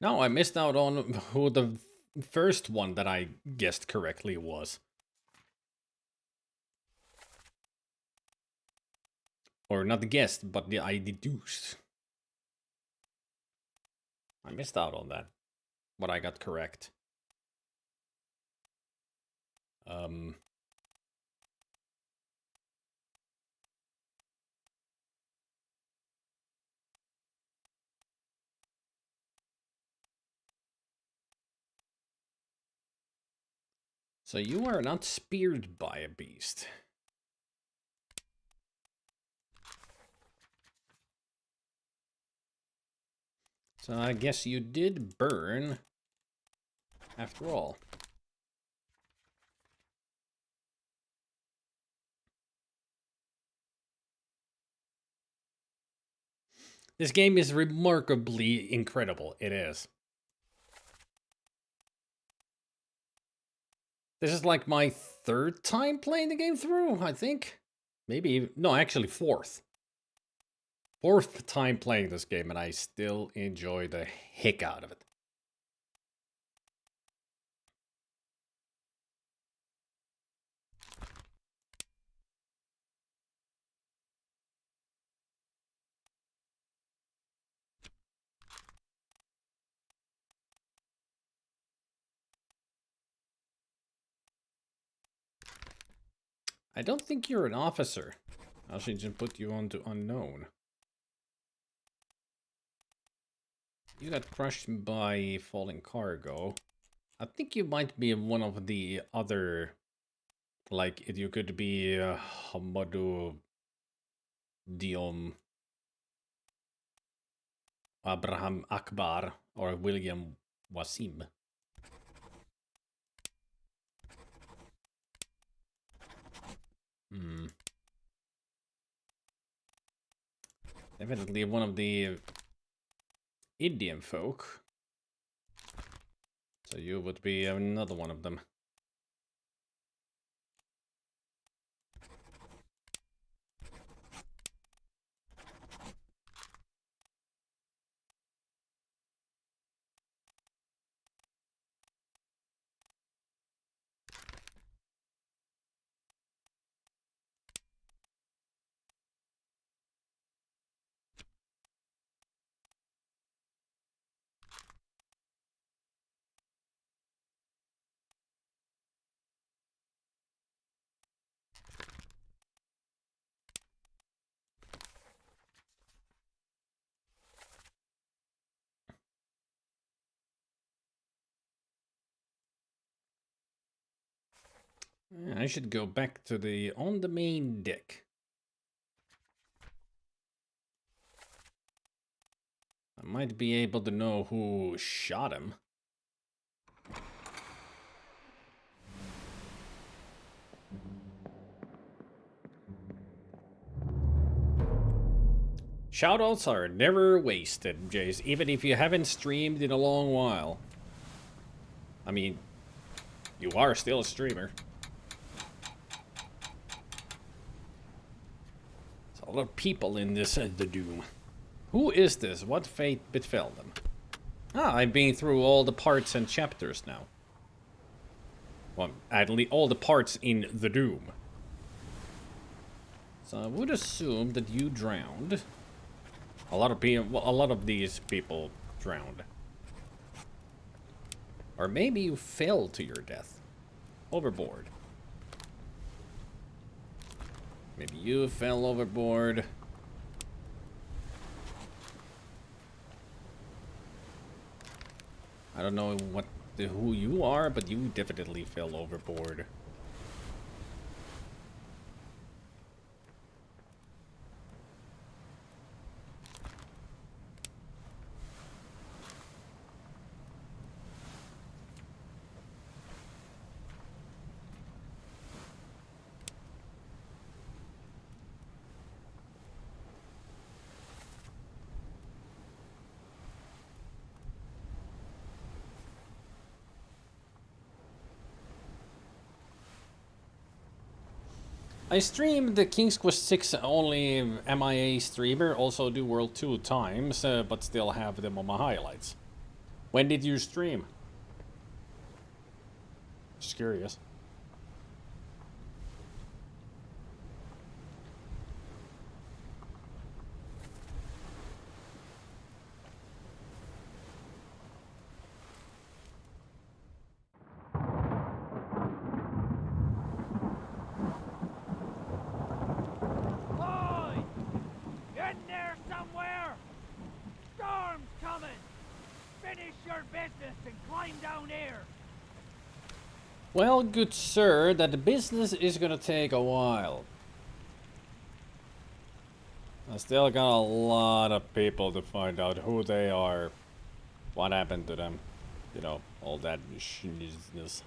No, I missed out on who the first one that I guessed correctly was. Or not guessed, but I deduced. I missed out on that. What I got correct. So you are not speared by a beast. So I guess you did burn after all. This game is remarkably incredible. It is. This is like my third time playing the game through, I think. Maybe, no, actually fourth. Fourth time playing this game, and I still enjoy the heck out of it. I don't think you're an officer. I should just put you on to unknown. You got crushed by falling cargo. I think you might be one of the other, like, you could be Hamadu Diom, Abraham Akbar, or William Wasim. Definitely one of the Indian folk. So you would be another one of them. I should go back to on the main deck. I might be able to know who shot him. Shoutouts are never wasted, Jace, even if you haven't streamed in a long while. I mean, you are still a streamer. There's a lot of people in this The Doom. Who is this? What fate befell them? Ah, I've been through all the parts and chapters now. Well, at least all the parts in The Doom. So I would assume that you drowned. A lot of these people drowned. Or maybe you fell to your death. Overboard. Maybe you fell overboard. I don't know who you are, but you definitely fell overboard. I streamed the King's Quest 6 only MIA streamer, also do World 2 times, but still have them on my highlights. When did you stream? Just curious. Well, good sir, that business is gonna take a while. I still got a lot of people to find out who they are What happened to them? You know, all that shizness.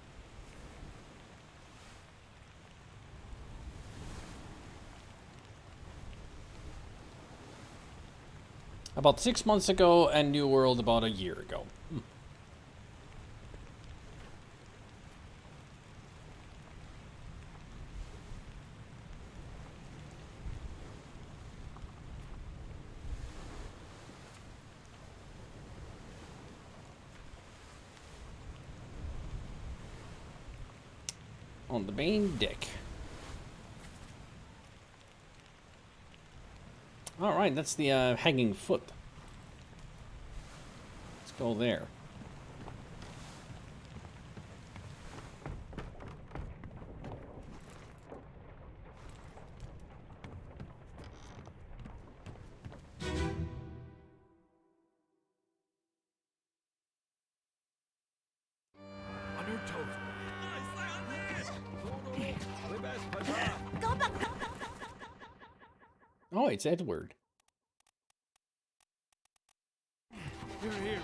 About 6 months ago, and New World about a year ago. On the main deck. Alright, that's the hanging foot. Let's go there. On her toes. Oh, it's Edward. Here.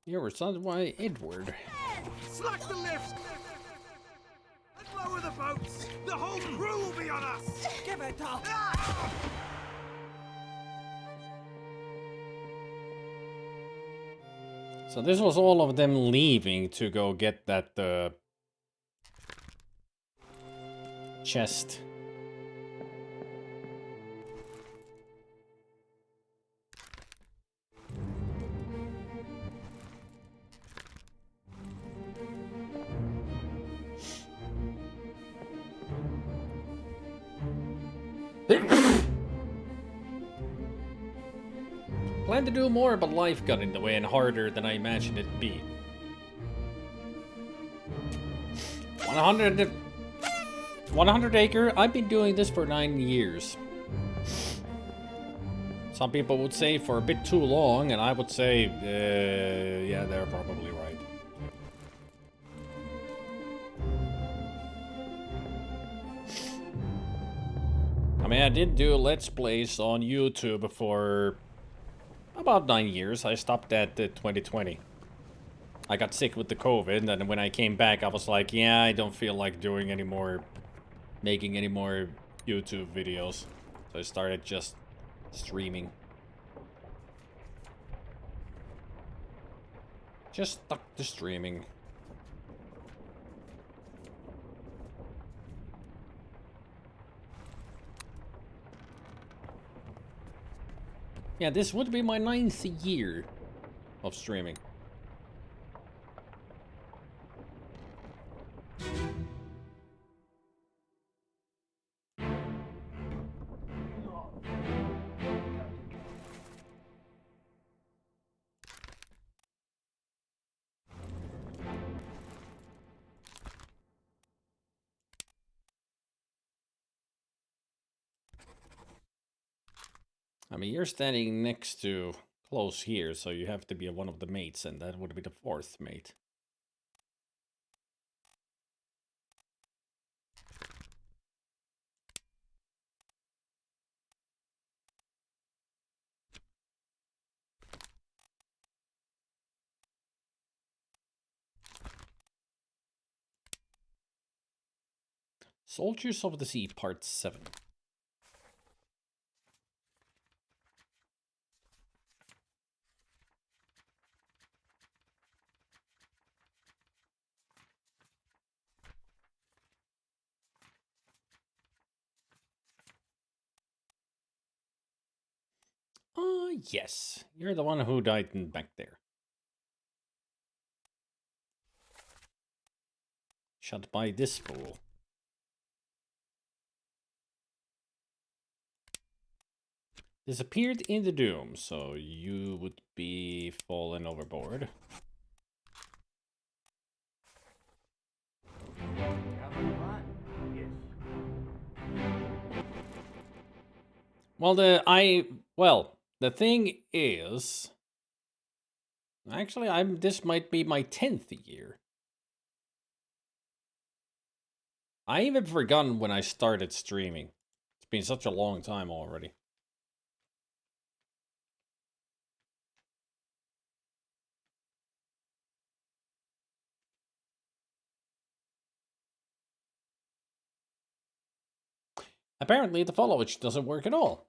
You were son by Edward. Slack the lifts! And lower the boats! The whole crew will be on us! Give it up! So this was all of them leaving to go get that chest. Planned to do more, but life got in the way and harder than I imagined it'd be. 100 acre, I've been doing this for 9 years. Some people would say for a bit too long, and I would say, yeah, they're probably right. I mean, I did do Let's Plays on YouTube for about 9 years. I stopped at 2020. I got sick with the COVID, and when I came back, I was like, yeah, I don't feel like doing any more, making any more YouTube videos. So I started just streaming. Just stuck to streaming. Yeah, this would be my 9th year of streaming. I mean, you're standing next to close here, so you have to be one of the mates, and that would be the 4th mate. Soldiers of the Sea, Part 7. Yes. You're the one who died back there. Shot by this fool. Disappeared in the doom, so you would be fallen overboard. Well, the thing is, actually, this might be my 10th year. I even forgotten when I started streaming. It's been such a long time already. Apparently the follow-it doesn't work at all.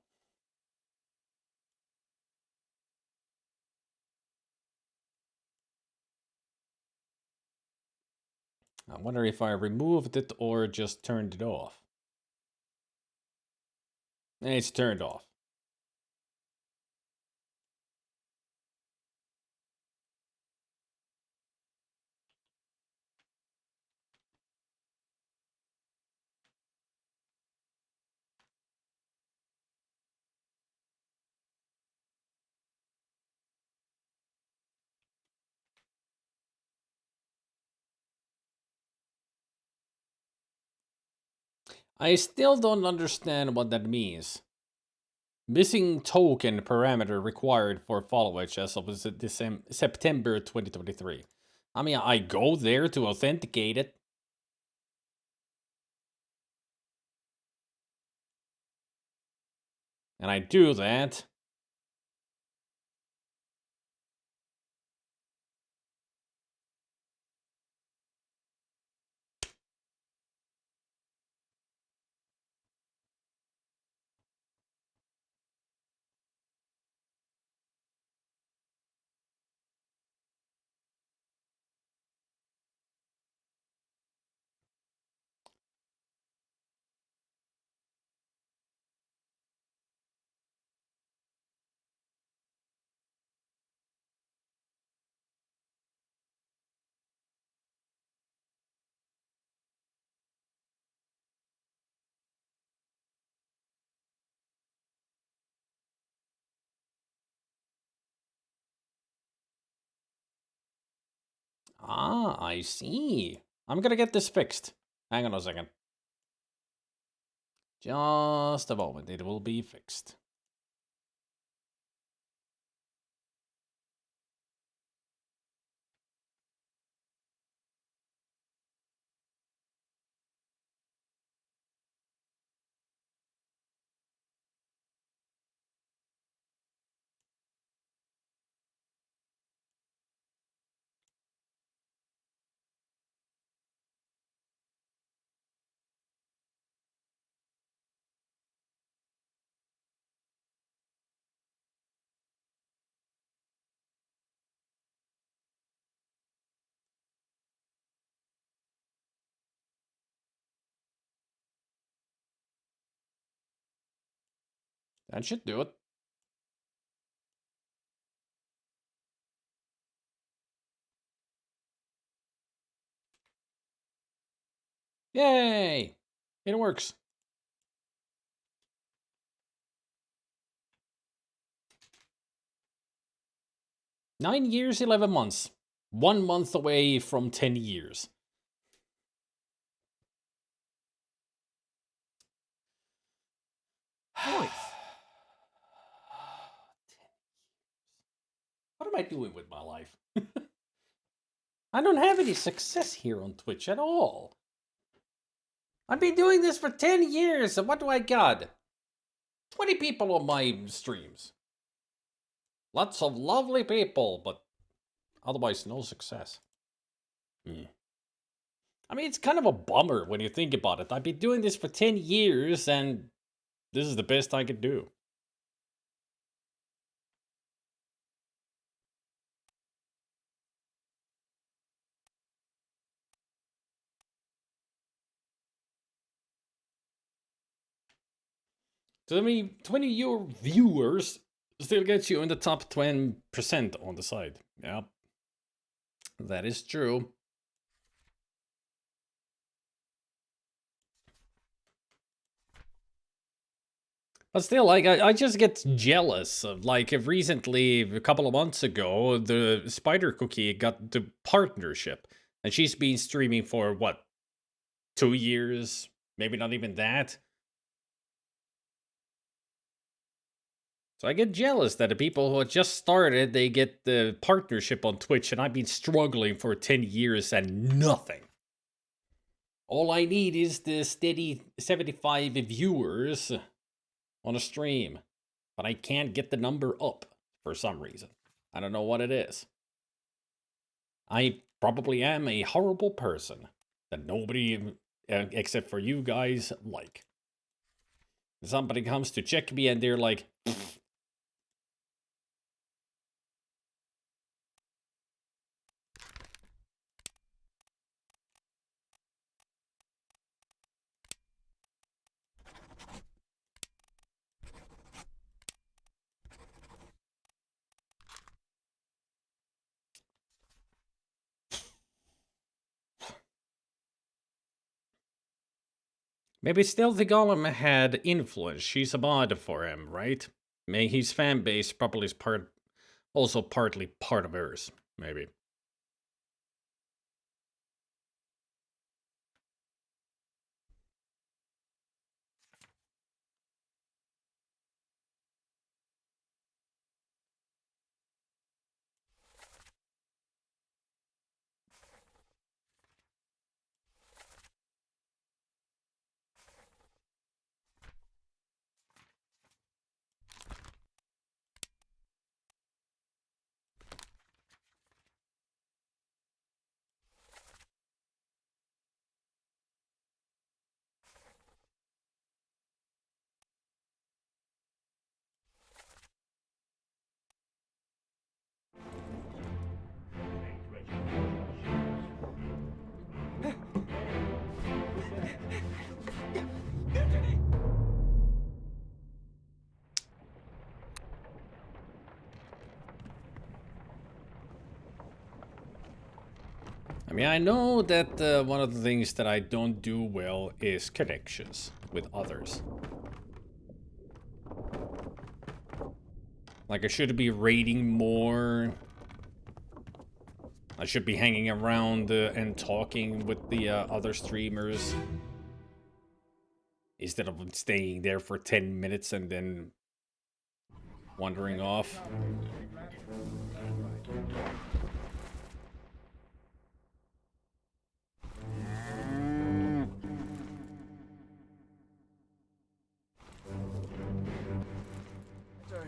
I wonder if I removed it or just turned it off. It's turned off. I still don't understand what that means. Missing token parameter required for follow-it as of September 2023. I mean, I go there to authenticate it. And I do that. Ah, I see. I'm gonna get this fixed. Hang on a second. Just a moment, it will be fixed. That should do it. Yay! It works. Nine years, 11 months. 1 month away from 10 years. Boys, What am I doing with my life? I don't have any success here on Twitch at all. I've been doing this for 10 years, and what do I got? 20 people on my streams. Lots of lovely people, but otherwise no success. I mean, it's kind of a bummer when you think about it. I've been doing this for 10 years, and this is the best I could do. So, I mean, 20 of your viewers still gets you in the top 20% on the side. Yeah, that is true. But still, like, I just get jealous of, like, if recently, a couple of months ago, the Spider Cookie got the partnership. And she's been streaming for, what, 2 years? Maybe not even that. So I get jealous that the people who had just started, they get the partnership on Twitch, and I've been struggling for 10 years and nothing. All I need is the steady 75 viewers on a stream, but I can't get the number up for some reason. I don't know what it is. I probably am a horrible person that nobody, except for you guys, like. Somebody comes to check me and they're like, maybe Stealthy Golem had influence. She's a mod for him, right? May his fan base probably is also partly part of hers, maybe. I mean, I know that one of the things that I don't do well is connections with others. Like, I should be raiding more. I should be hanging around and talking with the other streamers. Instead of staying there for 10 minutes and then wandering off.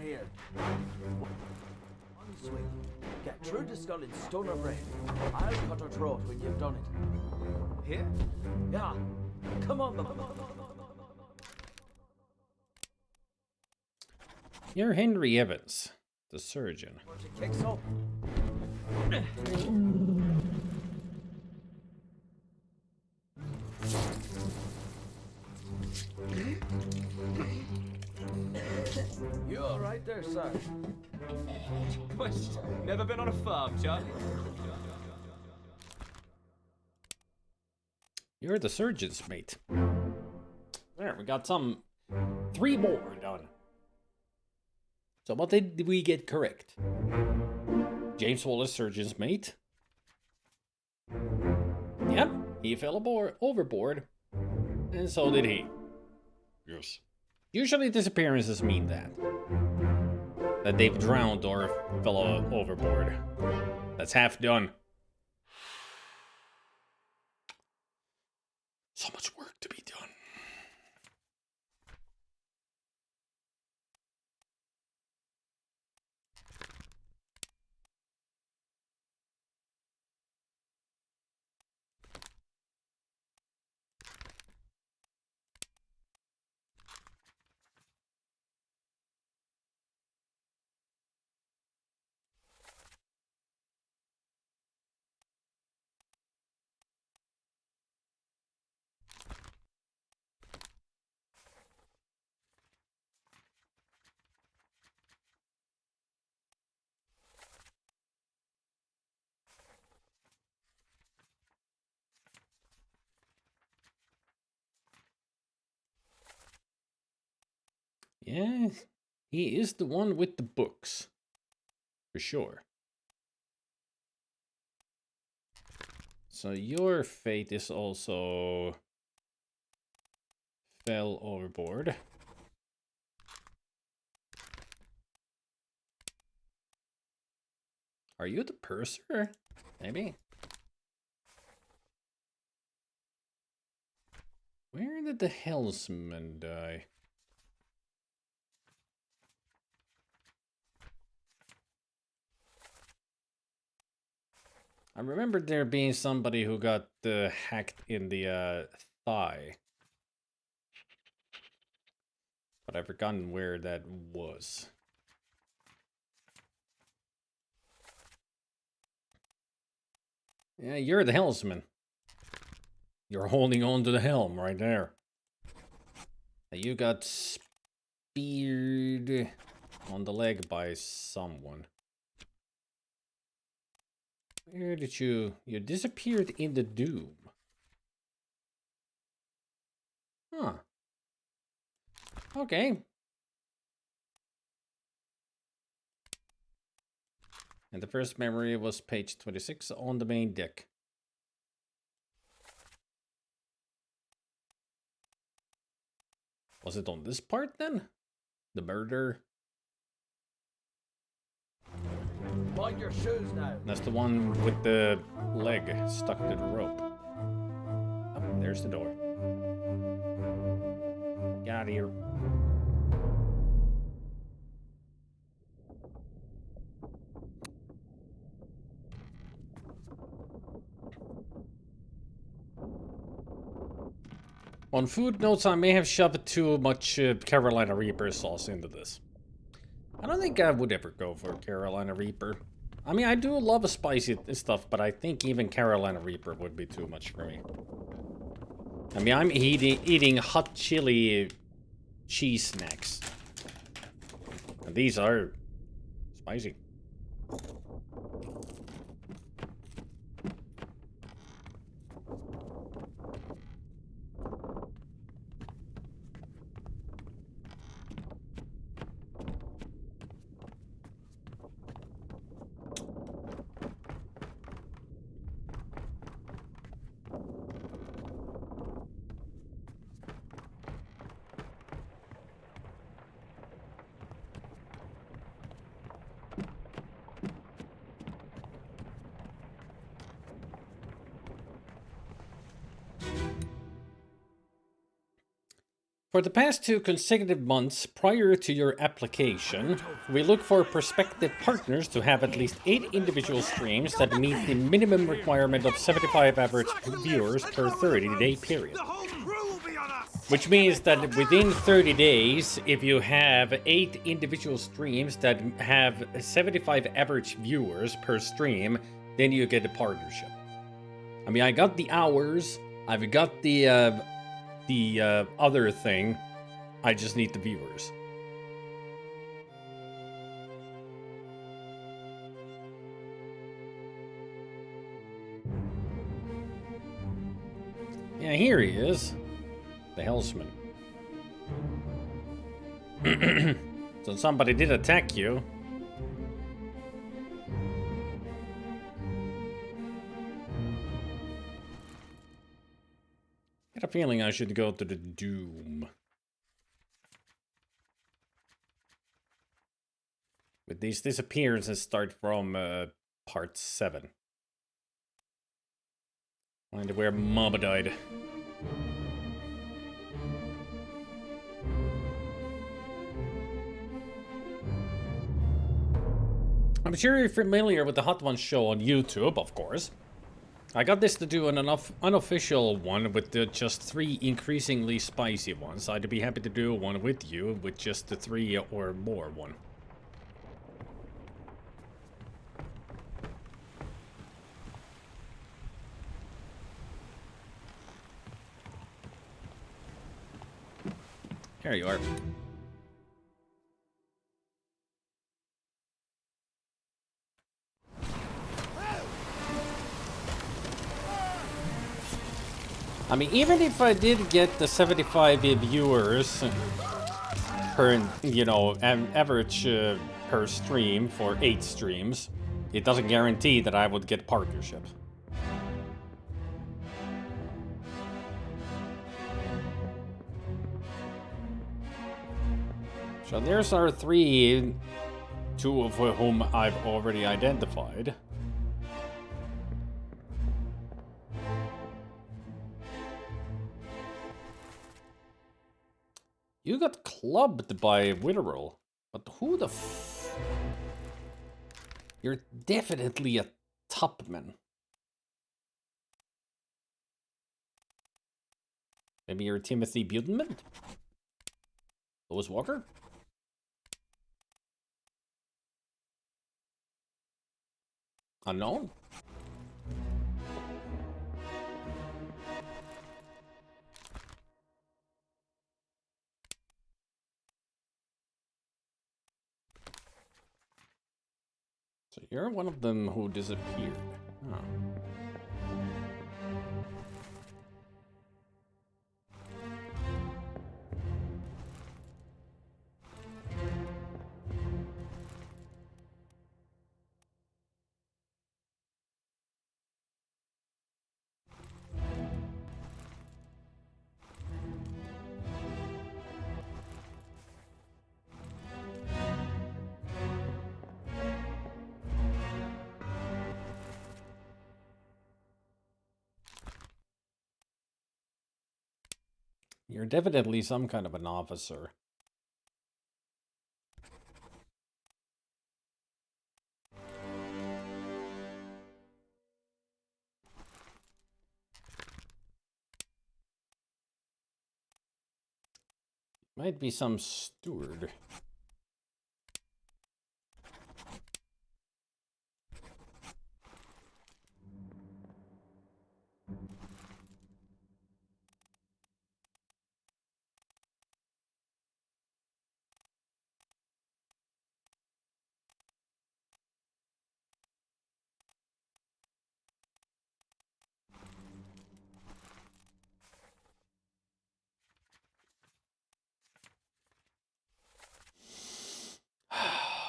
Here. One swing. Get through the skull in stone or brain. I'll cut her throat when you've done it. Here? Yeah. Come on, You're Henry Evans, the surgeon. Kicks up. You all right there, sir? Never been on a farm, John? You're the surgeon's mate. There, we got 3 more done. So what did we get correct? James Wallace, surgeon's mate. Yep, he fell overboard. And so did he. Yes. Usually disappearances mean that. That they've drowned or fell overboard. That's half done. So much work to be done. Yeah, he is the one with the books. For sure. So your fate is also fell overboard. Are you the purser? Maybe. Where did the helmsman die? I remember there being somebody who got hacked in the thigh. But I've forgotten where that was. Yeah, you're the helmsman. You're holding on to the helm right there. You got speared on the leg by someone. Where did you disappeared in the doom? Huh. Okay. And the first memory was page 26 on the main deck. Was it on this part then? The murder? Mind your shoes now. That's the one with the leg stuck to the rope. Oh, there's the door. Get out of here. On food notes, I may have shoved too much Carolina Reaper sauce into this. I don't think I would ever go for Carolina Reaper. I mean, I do love spicy stuff, but I think even Carolina Reaper would be too much for me. I mean, I'm eating hot chili cheese snacks. And these are spicy. For the past 2 consecutive months prior to your application, we look for prospective partners to have at least 8 individual streams that meet the minimum requirement of 75 average viewers per 30-day period. Which means that within 30 days, if you have 8 individual streams that have 75 average viewers per stream, then you get a partnership. I mean, I got the hours, I've got the other thing, I just need the viewers. Yeah, here he is. The Hellsman. So somebody did attack you. I got a feeling I should go to the Doom. But these disappearances start from part 7. Find where Mama died. I'm sure you're familiar with the Hot Ones show on YouTube, of course. I got this to do an unofficial one with just 3 increasingly spicy ones. I'd be happy to do one with you with just the 3 or more one. Here you are. I mean, even if I did get the 75 viewers per, you know, average per stream for 8 streams, it doesn't guarantee that I would get partnership. So there's our 3, 2 of whom I've already identified. You got clubbed by Witherell, but who the f... You're definitely a topman. Maybe you're Timothy Butenman? Lewis Walker? Unknown? So you're one of them who disappeared. Huh. You're definitely some kind of an officer. Might be some steward.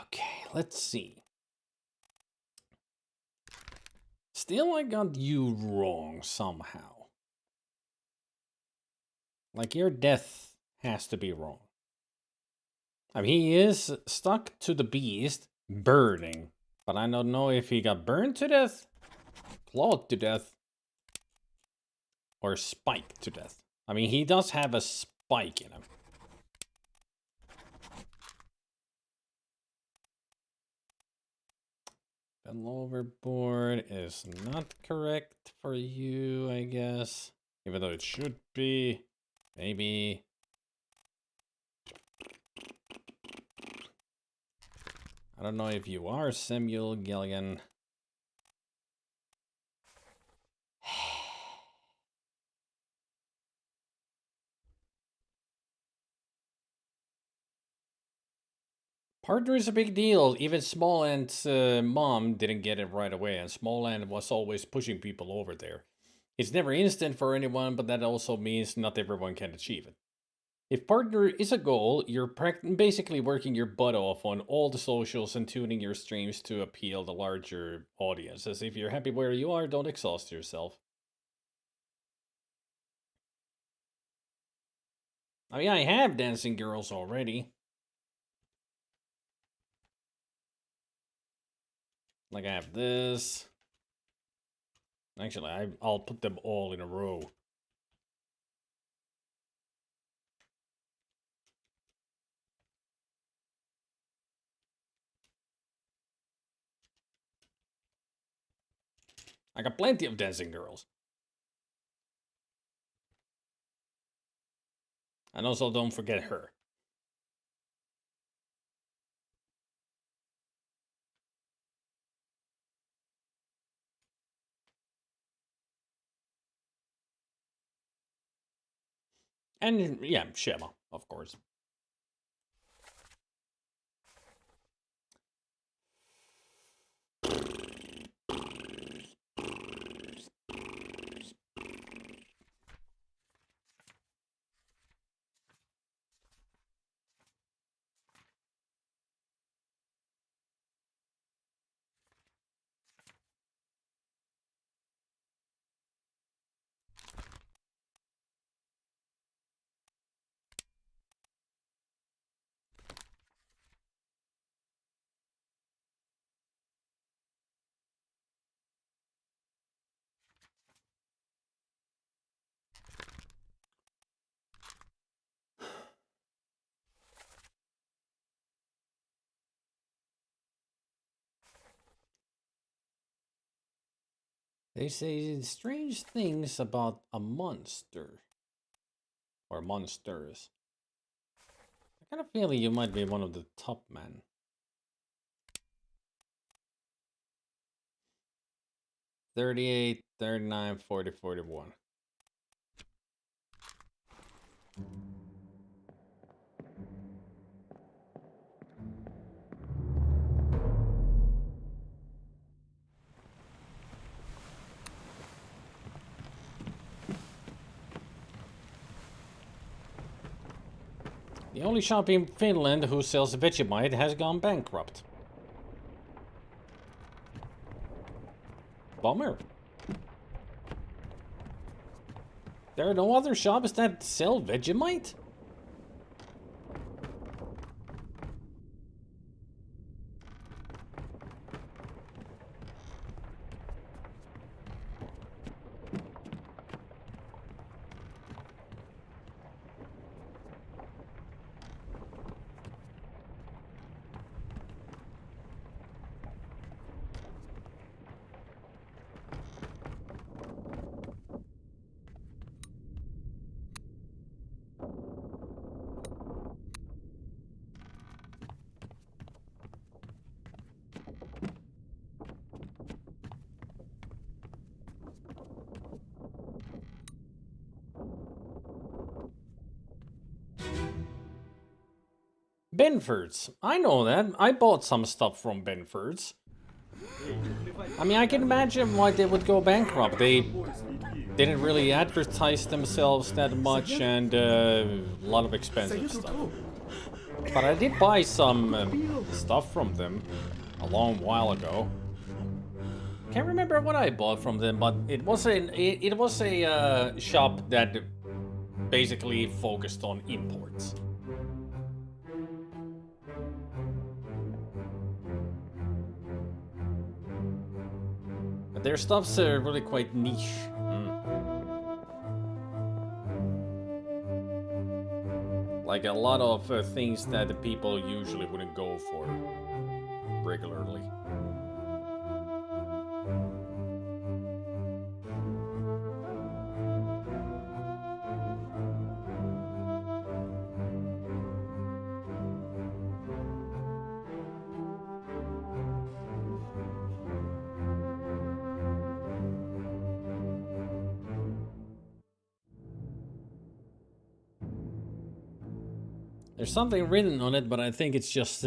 Okay, let's see. Still, I got you wrong somehow. Like, your death has to be wrong. I mean, he is stuck to the beast, burning. But I don't know if he got burned to death, clawed to death, or spiked to death. I mean, he does have a spike in him. Fell overboard is not correct for you, I guess. Even though it should be. Maybe. I don't know if you are Samuel Gilligan. Partner is a big deal. Even Smallhand's mom didn't get it right away, and Smallhand was always pushing people over there. It's never instant for anyone, but that also means not everyone can achieve it. If partner is a goal, you're basically working your butt off on all the socials and tuning your streams to appeal to larger audiences. If you're happy where you are, don't exhaust yourself. I mean, I have dancing girls already. Like, I have this. Actually, I'll put them all in a row. I got plenty of dancing girls. And also, don't forget her. And, yeah, Shema, of course. They say strange things about a monster. Or monsters. kind of feeling you might be one of the top men. $38, $39, $40, $41. The only shop in Finland who sells Vegemite has gone bankrupt. Bummer. There are no other shops that sell Vegemite? Benford's. I know that. I bought some stuff from Benford's. I mean, I can imagine why they would go bankrupt. They didn't really advertise themselves that much and a lot of expensive stuff. But I did buy some stuff from them a long while ago. Can't remember what I bought from them, but it was a shop that basically focused on imports. But their stuff's really quite niche. Like a lot of things that the people usually wouldn't go for regularly. There's something written on it, but I think it's just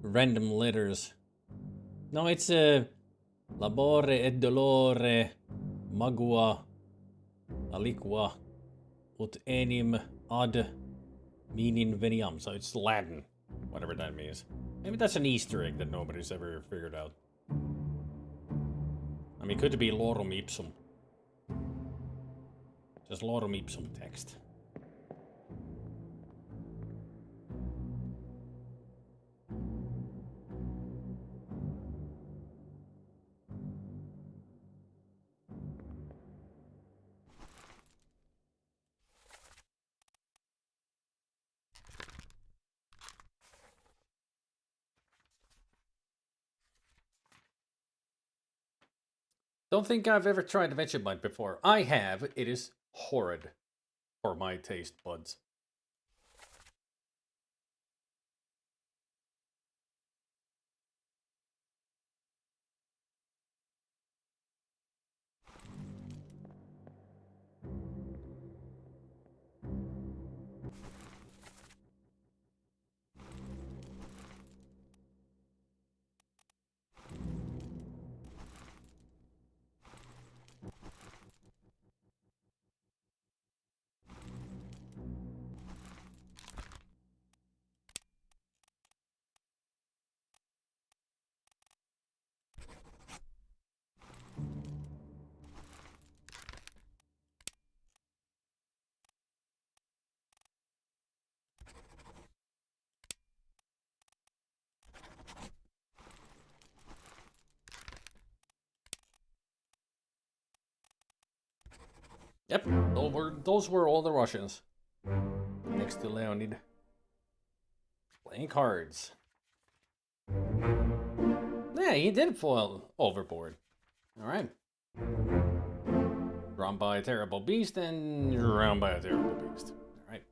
random letters. No, it's labore et dolore magua aliqua ut enim ad meaning veniam. So it's Latin, whatever that means. Maybe that's an Easter egg that nobody's ever figured out. I mean, could it be lorem ipsum? Just lorem ipsum text. Don't think I've ever tried Vegemite before. I have. It is horrid for my taste buds. Yep, those were all the Russians. Next to Leonid. Playing cards. Yeah, he did fall overboard. Alright. Drawn by a terrible beast and drowned by a terrible beast. Alright.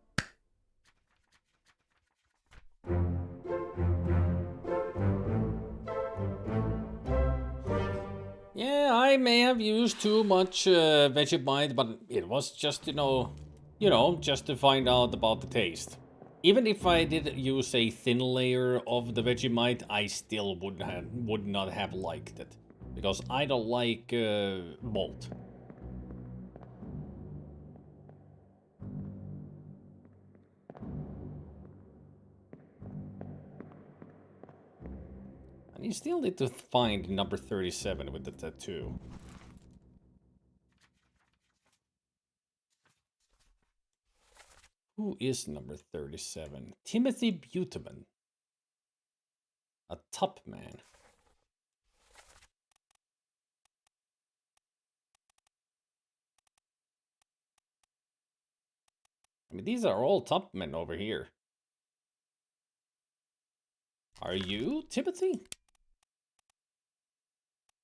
I may have used too much Vegemite, but it was just, just to find out about the taste. Even if I did use a thin layer of the Vegemite, I still would not have liked it. Because I don't like malt. And you still need to find number 37 with the tattoo. Who is number 37? Timothy Buteman. A top man. I mean, these are all top men over here. Are you Timothy?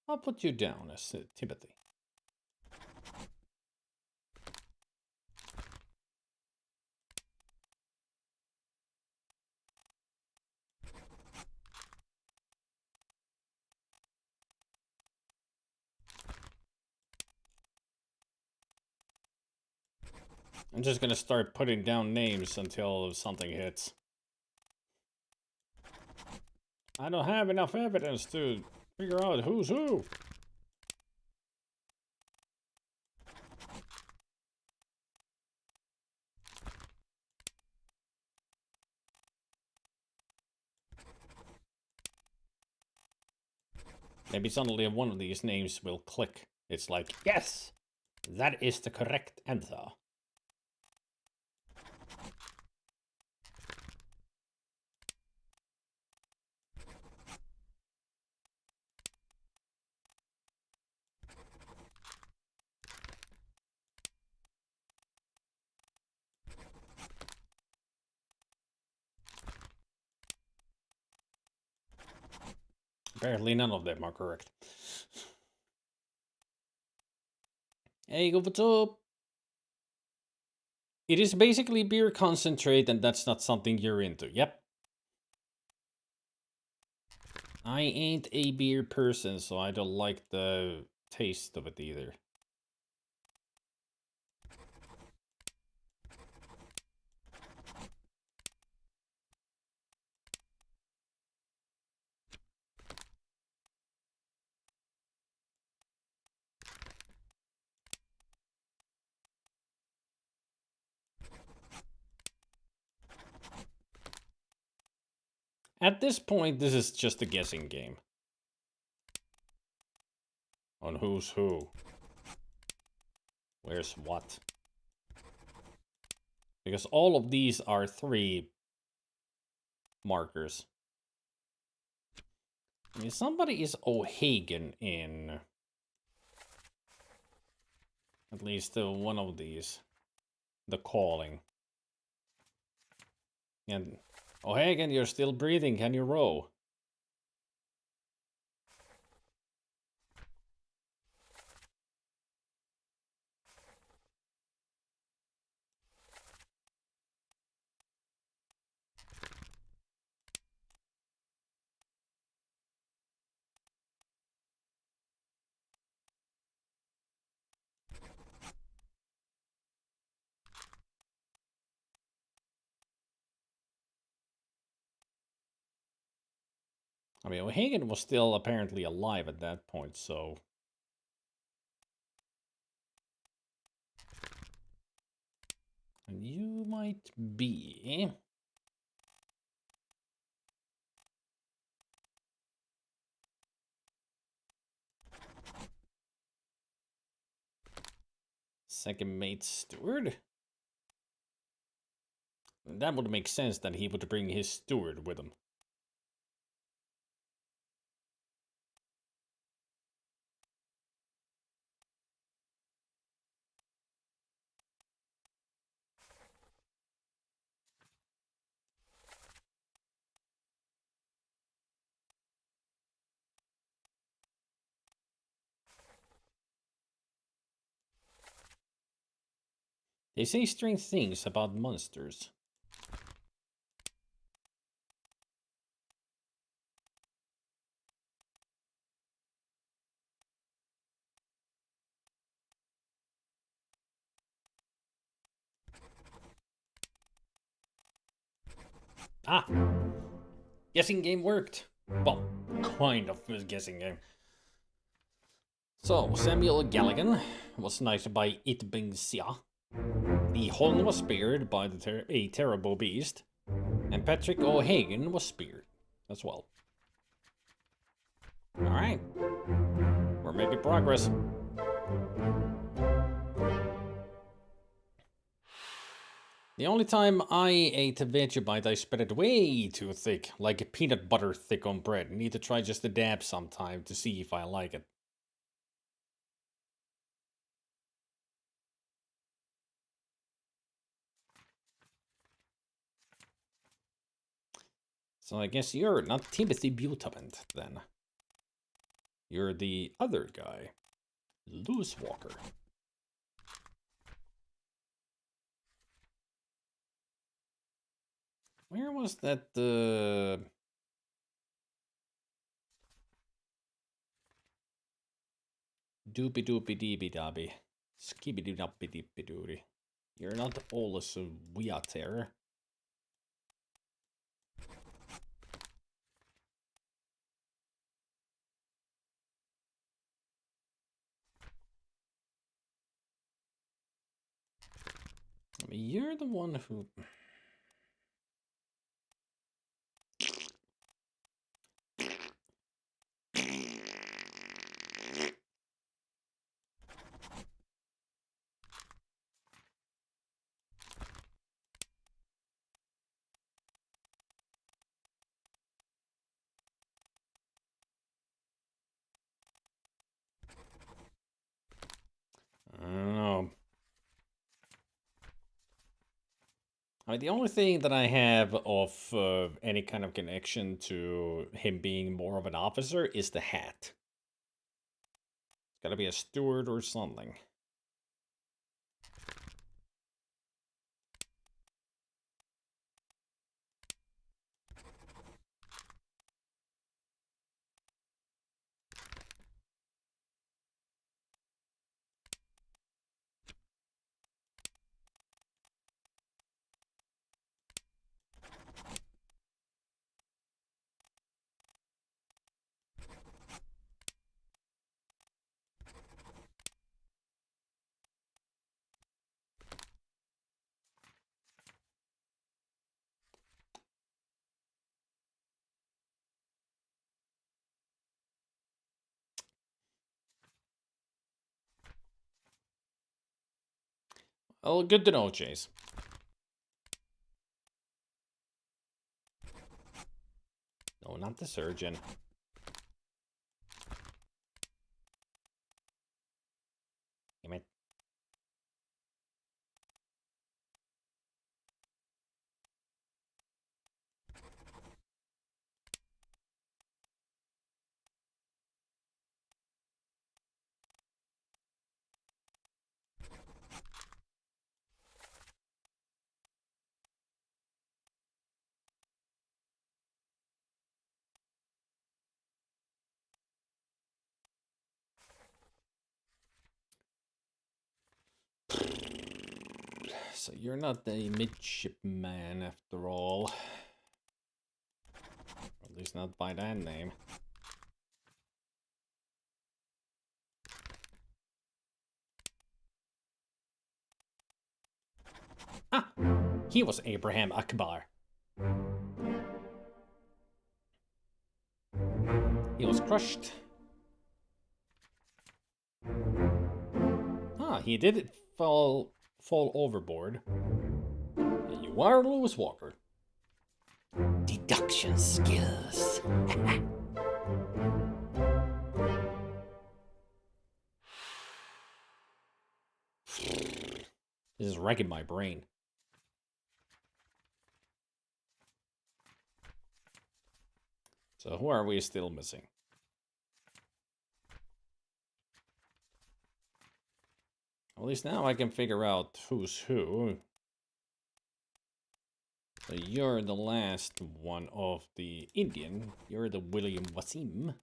I'll put you down as Timothy. I'm just gonna start putting down names until something hits. I don't have enough evidence to figure out who's who. Maybe suddenly one of these names will click. It's like, yes, that is the correct answer. Apparently none of them are correct. Hey, what's up? It is basically beer concentrate, and that's not something you're into. Yep. I ain't a beer person, so I don't like the taste of it either. At this point, this is just a guessing game. On who's who. Where's what. Because all of these are 3 markers. I mean, somebody is O'Hagan in at least one of these. The Calling. And O'Hagan, you're still breathing. Can you row? I mean, O'Hagan was still apparently alive at that point, so... And you might be... Second mate steward? That would make sense that he would bring his steward with him. They say strange things about monsters. Ah, guessing game worked. Well, kind of a guessing game. So, Samuel Galligan was knighted by Itbingsia. The Hon was speared by a terrible beast. And Patrick O'Hagan was speared as well. Alright. We're making progress. The only time I ate a Vegemite, I spread it way too thick, like peanut butter thick on bread. Need to try just a dab sometime to see if I like it. So I guess you're not Timothy Butamant, then. You're the other guy. Lewis Walker. Where was that, doopy doopy deeby dobby. Skibby doopy deepy doody. You're not Olus Weater. I mean, you're the one who... I don't know. I mean, the only thing that I have of any kind of connection to him being more of an officer is the hat. It's gotta be a steward or something. Oh, good to know, Chase. No, not the surgeon. Damn it. So you're not the midshipman after all. At least not by that name. Ah! He was Abraham Akbar. He was crushed. Ah, he did fall overboard. You are Lewis Walker. Deduction skills. This is wrecking my brain. So who are we still missing? At least now I can figure out who's who. So you're the last one of the Indian. You're the William Wasim.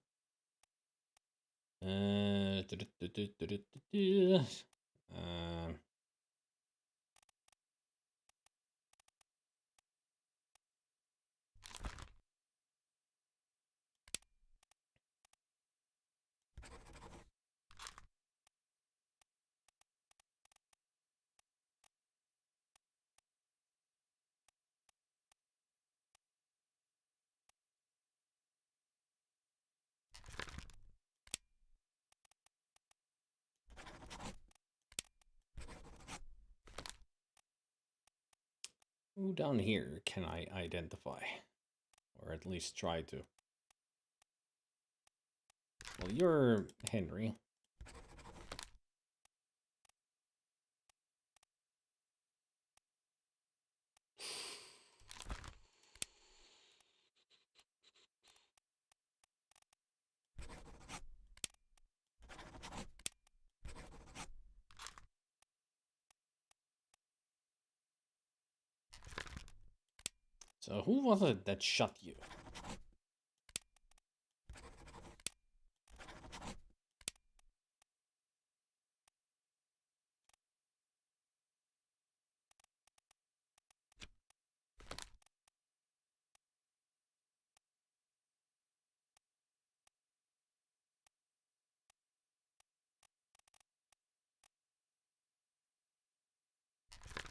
Who down here can I identify? Or at least try to. Well, you're Henry. So who was it that shot you?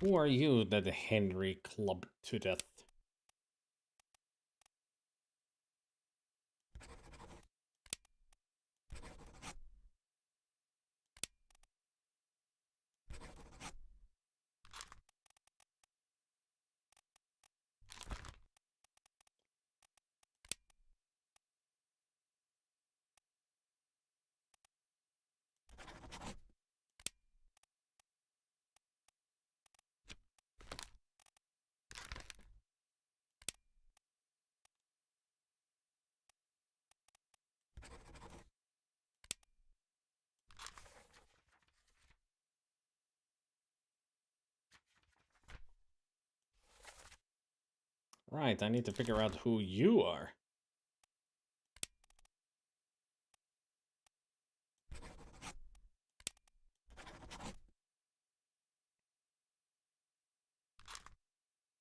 Who are you that Henry clubbed to death? Right, I need to figure out who you are.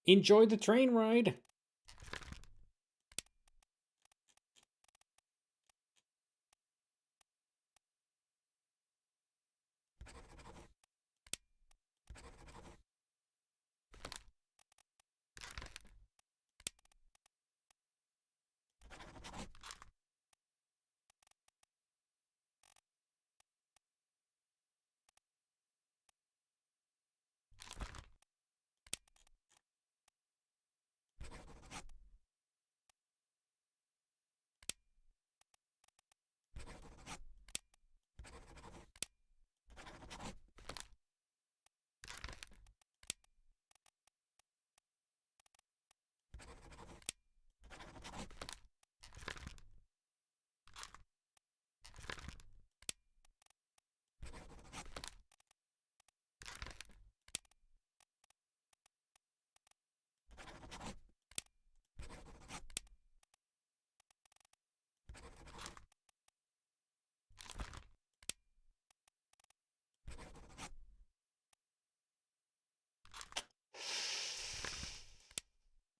Enjoy the train ride!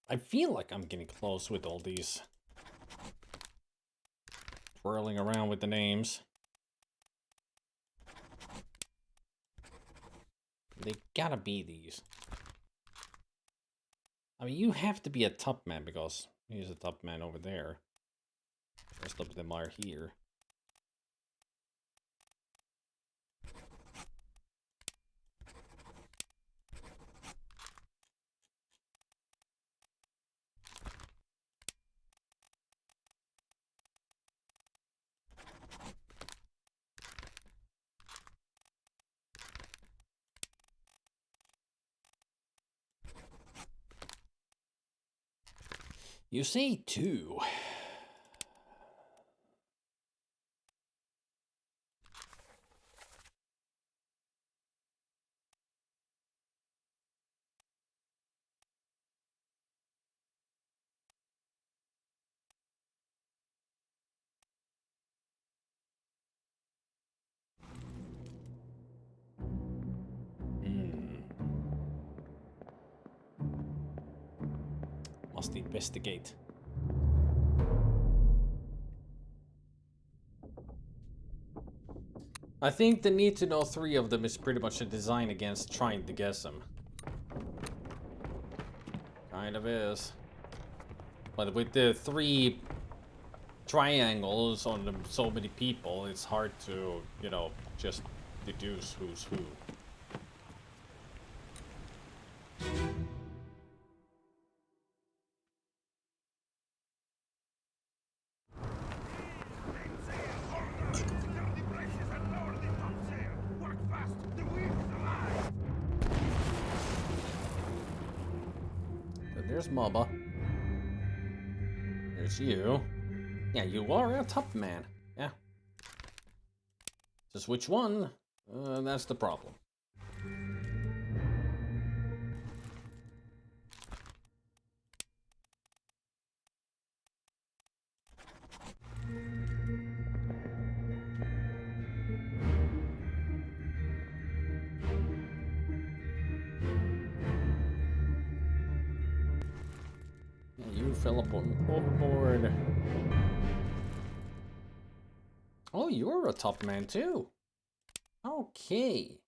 I feel like I'm getting close with all these twirling around with the names. They gotta be these. I mean, you have to be a top man because he's a top man over there. The rest of them are here. You say two. Must investigate. I think the need to know three of them is pretty much a design against trying to guess them. Kind of is. But with the three triangles on so many people, it's hard to, you know, just deduce who's who. But there's Mubba. There's you. Yeah, you are a top man. Yeah. Just which one? That's the problem. Yeah, you fell overboard. Oh, you're a top man too. Okay.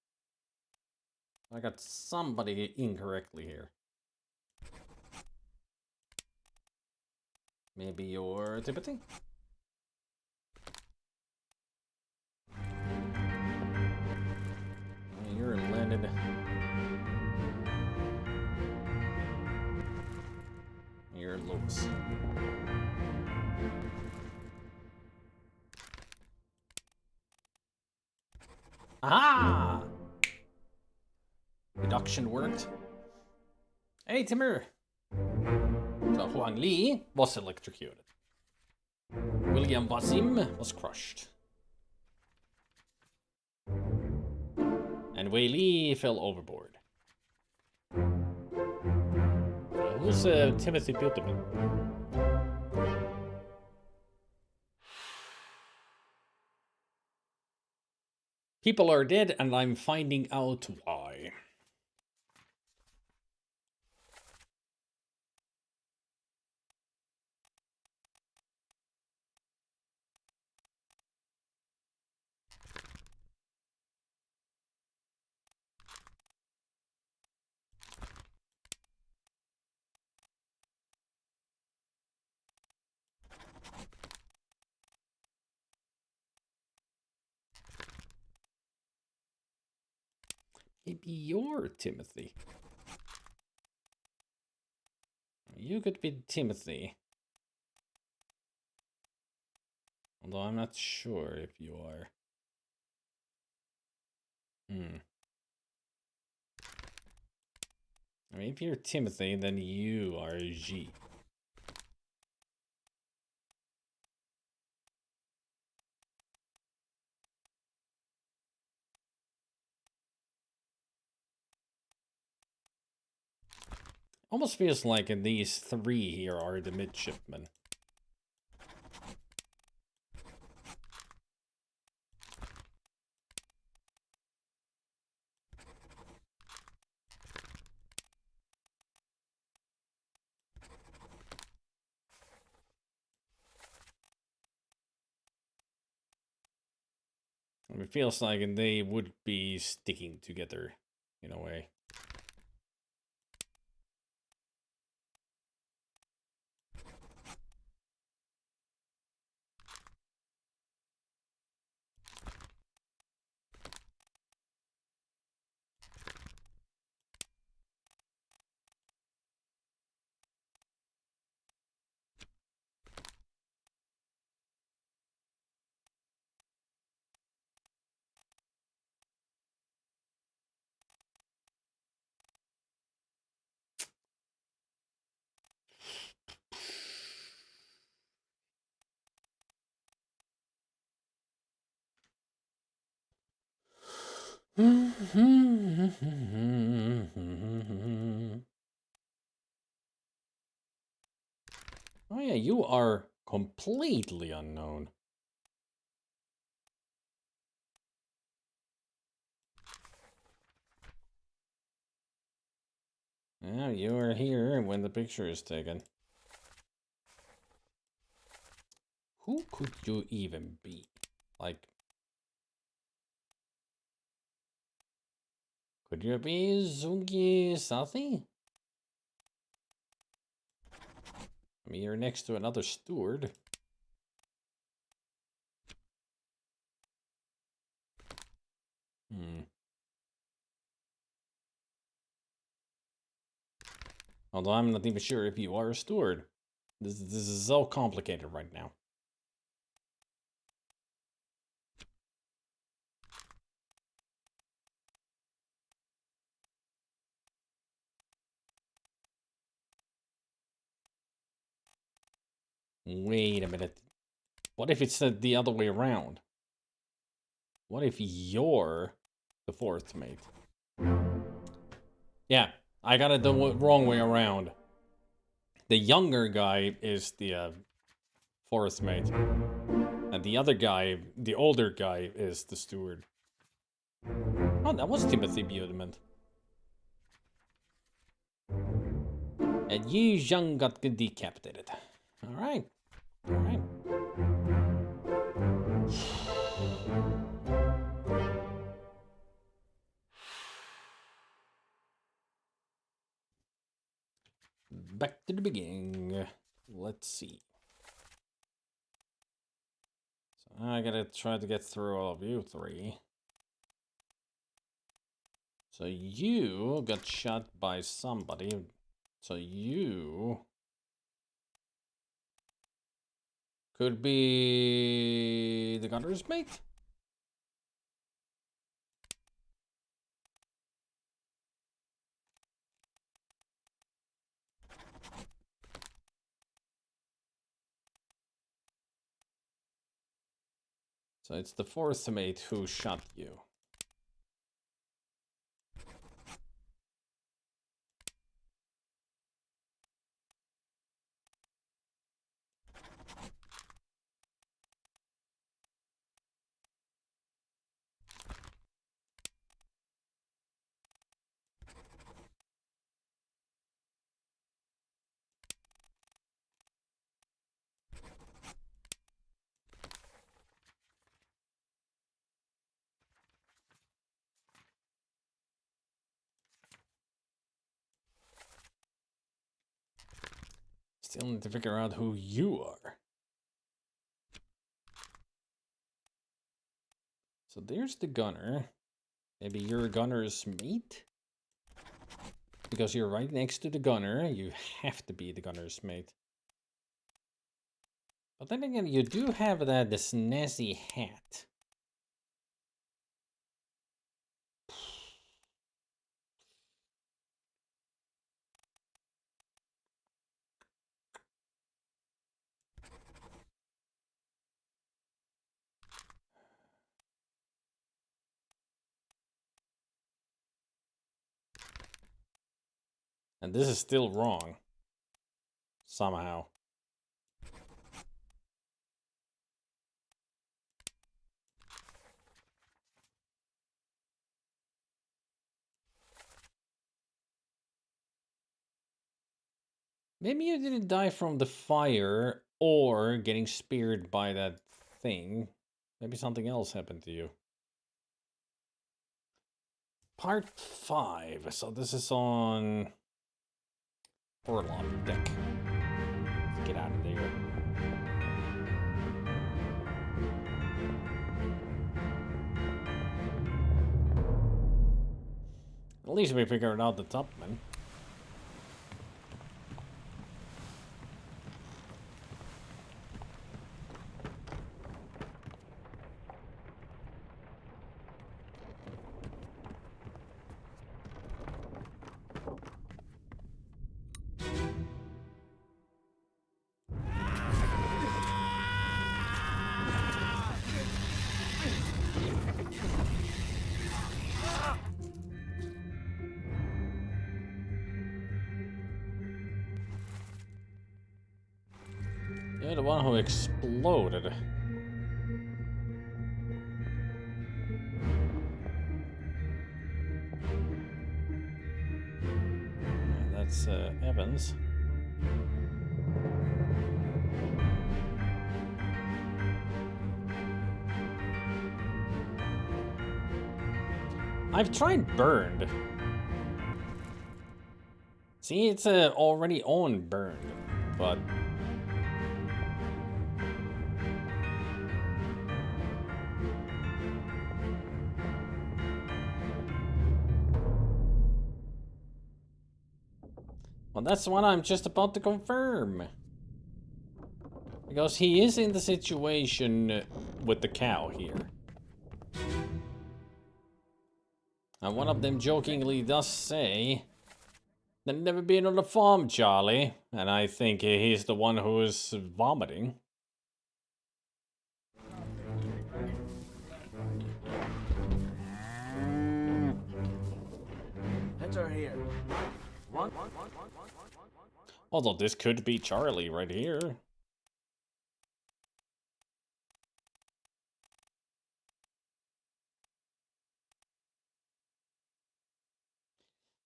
I got somebody incorrectly here. Maybe you're Timothy? You're landed. You're Lewis. Aha! Deduction worked. Hey, Timur! So Huang Li was electrocuted. William Wasim was crushed. And Wei Li fell overboard. Who's Timothy Peterman? People are dead, and I'm finding out why. Maybe you're Timothy. You could be Timothy. Although I'm not sure if you are. I mean, if you're Timothy, then you are G. Almost feels like these three here are the midshipmen. It feels like they would be sticking together in a way. Oh yeah, you are completely unknown. Yeah, you are here when the picture is taken. Who could you even be? Like, could you be Zungi Sathi? I mean, you're next to another steward. Although I'm not even sure if you are a steward. This is so complicated right now. Wait a minute. What if it's the other way around? What if you're the fourth mate? Yeah, I got it the wrong way around. The younger guy is the fourth mate. And the other guy, the older guy, is the steward. Oh, that was Timothy Budiment. And you young got decapitated. Alright. Alright. Back to the beginning. Let's see. So I gotta try to get through all of you three. So you got shot by somebody. So you could be the gunner's mate? So it's the fourth mate who shot you. Still need to figure out who you are. So there's the gunner. Maybe you're a gunner's mate? Because you're right next to the gunner, you have to be the gunner's mate. But then again, you do have that snazzy hat. And this is still wrong. Somehow. Maybe you didn't die from the fire or getting speared by that thing. Maybe something else happened to you. Part 5. So this is on Orlop deck. Let's get out of there. At least we figured out the Topman. You're the one who exploded. And that's Evans. I've tried burned. See, it's already on burned, but well, that's what I'm just about to confirm. Because he is in the situation with the cow here. And one of them jokingly does say They've never been on the farm, Charlie. And I think he's the one who is vomiting. Enter here. One. Although this could be Charlie right here.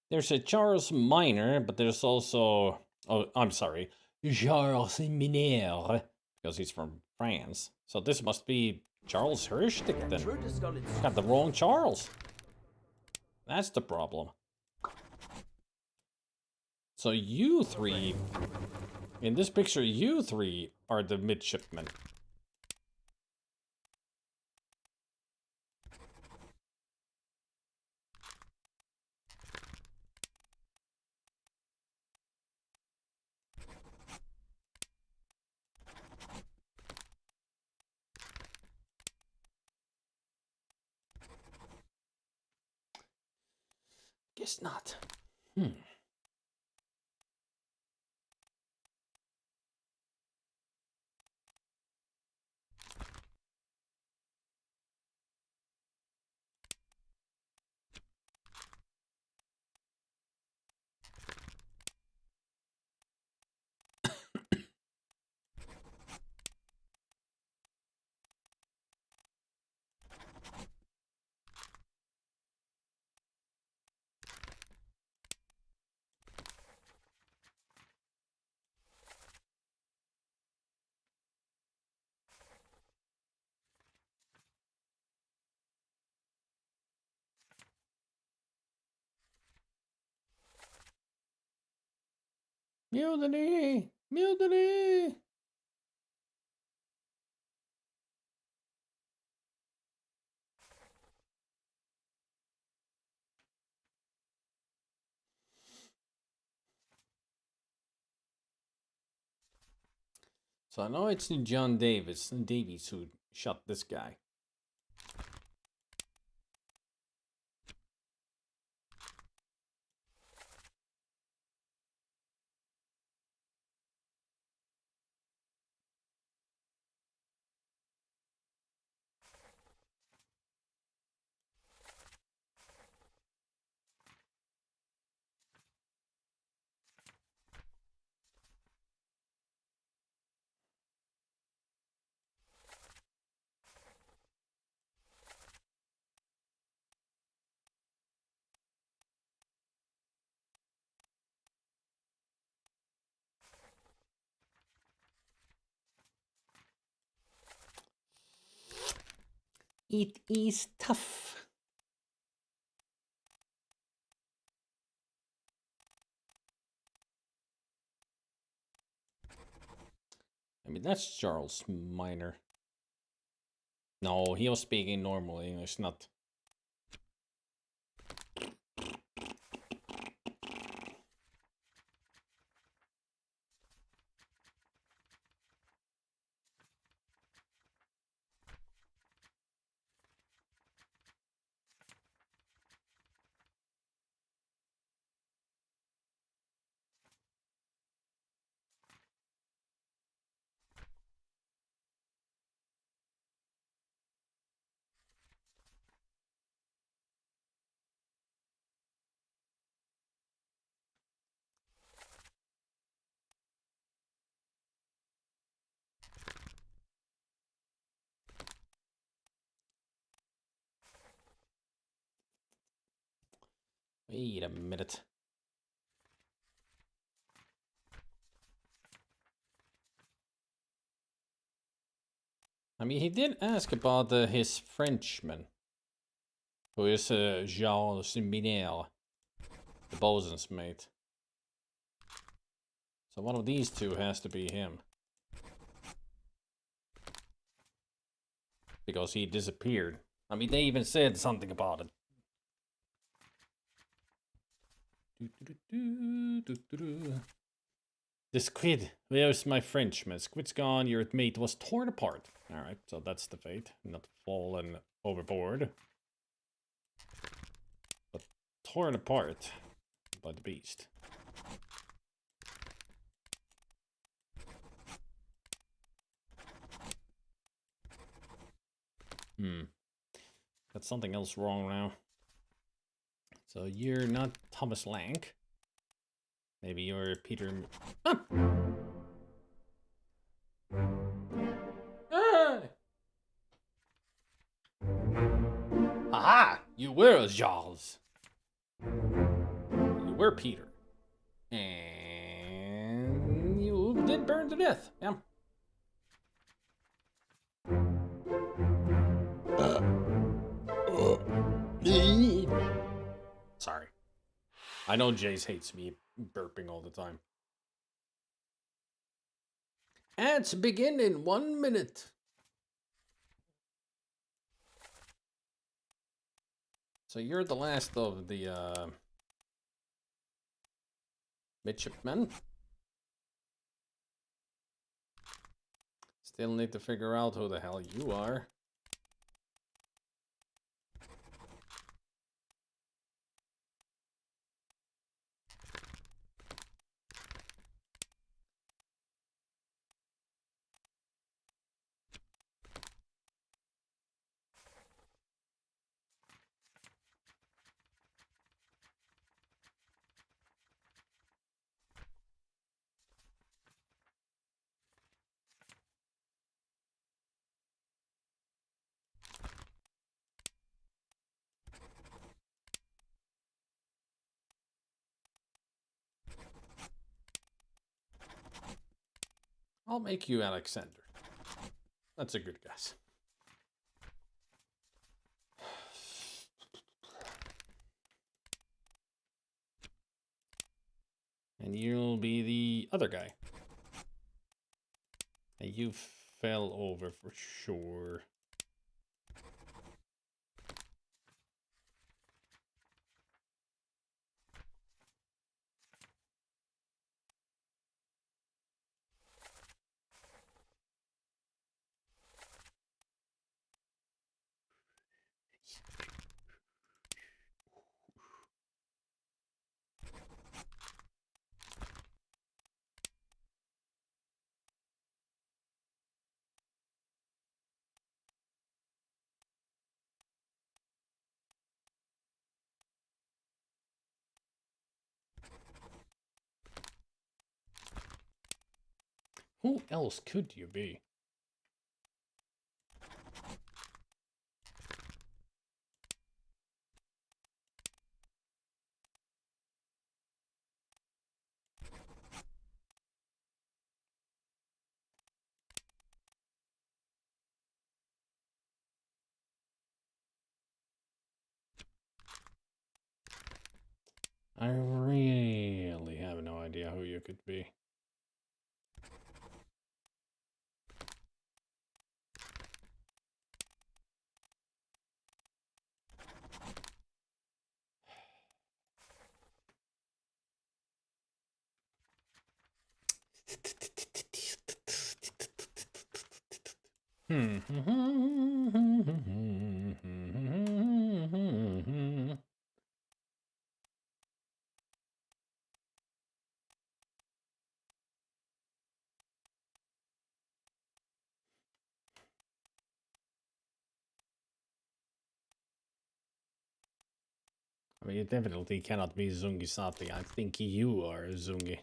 There's a Charles Minor, but there's also... Oh, I'm sorry. Charles Mineur. Because he's from France. So this must be Charles Hirschtick then. Got the wrong Charles. That's the problem. So you three... In this picture, you three are the midshipmen. Guess not. Mutiny! Mutiny! So I know it's John Davies who shot this guy. It is tough. I mean, that's Charles Minor. No, he was speaking normal English, not... Wait a minute. I mean, he did ask about his Frenchman, who is Jean Mineur, the bosun's mate. So one of these two has to be him. Because he disappeared. I mean, they even said something about it. The squid. Where's my Frenchman? Squid's gone. Your mate was torn apart. Alright, so that's the fate. Not fallen overboard. But torn apart by the beast. Got something else wrong now. So you're not Thomas Lank. Maybe you're Peter... Ah! Ah! Aha! You were Charles. You were Peter. And you did burn to death. Yeah. Sorry. I know Jace hates me burping all the time. Ads begin in 1 minute. So you're the last of the midshipmen. Still need to figure out who the hell you are. I'll make you Alexander. That's a good guess. And you'll be the other guy. And you fell over for sure. Who else could you be? I really have no idea who you could be. I mean, you definitely cannot be Zungi Sati. I think you are Zungi.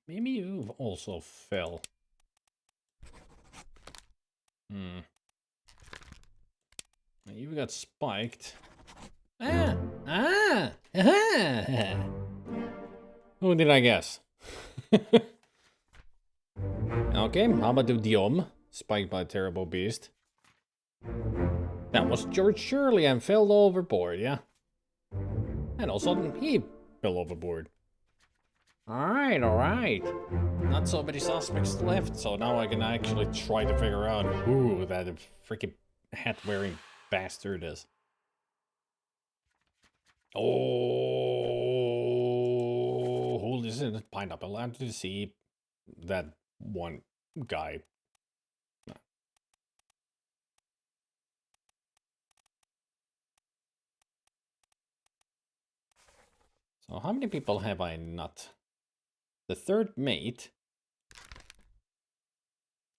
Maybe you've also fell. You got spiked. Who did I guess? Okay, how about the Diom? Spiked by a terrible beast. That was George Shirley and fell overboard, yeah? And also he fell overboard. Alright. Not so many suspects left, so now I can actually try to figure out who that freaking hat-wearing bastard is. Oh, who listened to Pineapple? I have to see that one guy. So how many people have I not? The third mate.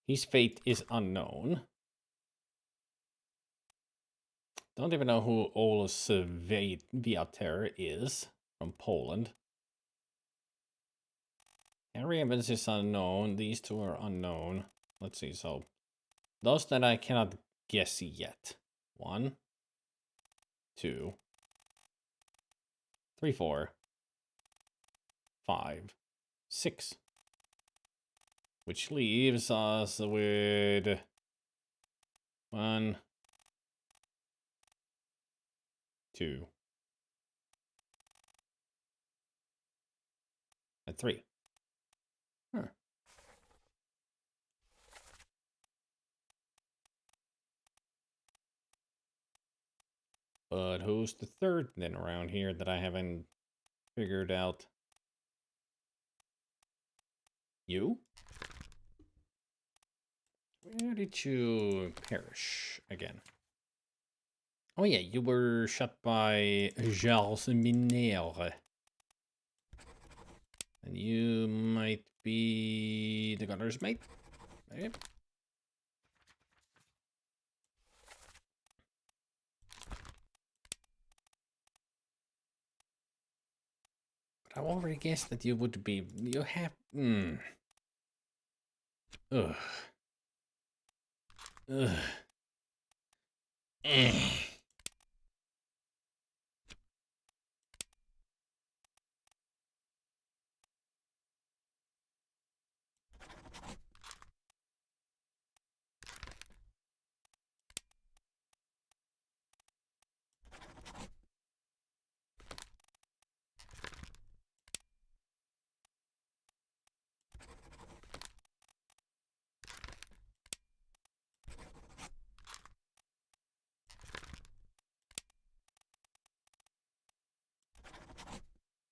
His fate is unknown. Don't even know who Olus Viater is from Poland. Harry Evans is unknown. These two are unknown. Let's see. So those that I cannot guess yet. 1, 2, 3, 4, 5, 6. Which leaves us with 1, 2, and 3. Huh. But who's the third then around here that I haven't figured out? You? Where did you perish again? Oh yeah, you were shot by Charles Mineur. And you might be the gunner's mate? Maybe. But I already guessed that you would be. You have. Ugh. Ugh.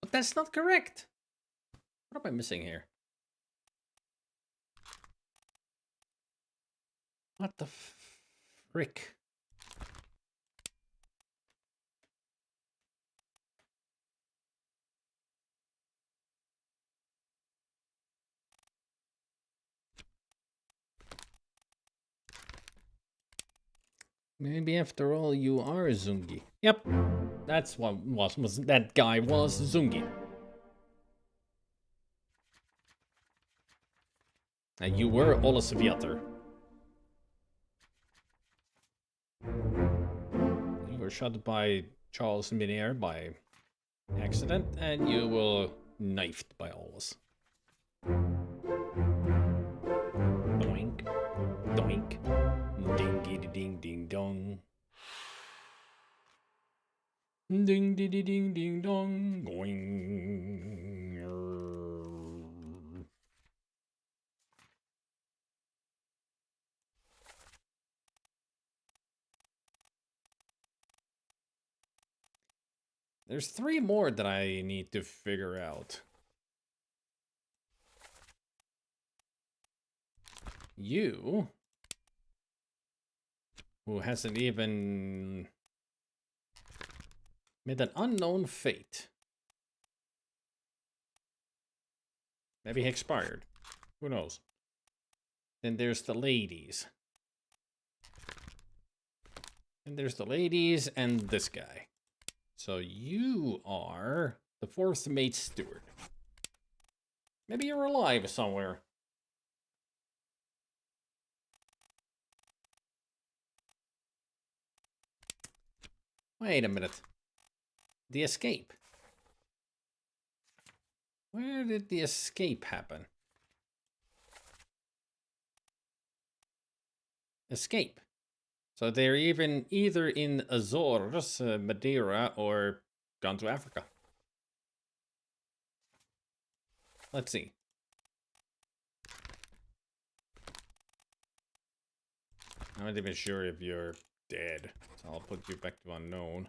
But that's not correct. What am I missing here? What the frick? Maybe after all you are Zungi. Yep. That's what was that guy was Zungi. And you were Olus Viater. You were shot by Charles Minier by accident, and you were knifed by Olus. Doink. Doink. Ding ding ding dong. Ding ding ding ding dong. Going. There's 3 more that I need to figure out. You, who hasn't even met an unknown fate. Maybe he expired. Who knows? Then there's the ladies. And there's the ladies and this guy. So you are the 4th mate steward. Maybe you're alive somewhere. Wait a minute. The escape. Where did the escape happen? Escape. So they're either in Azores, Madeira, or gone to Africa. Let's see. I'm not even sure if you're dead, so I'll put you back to unknown.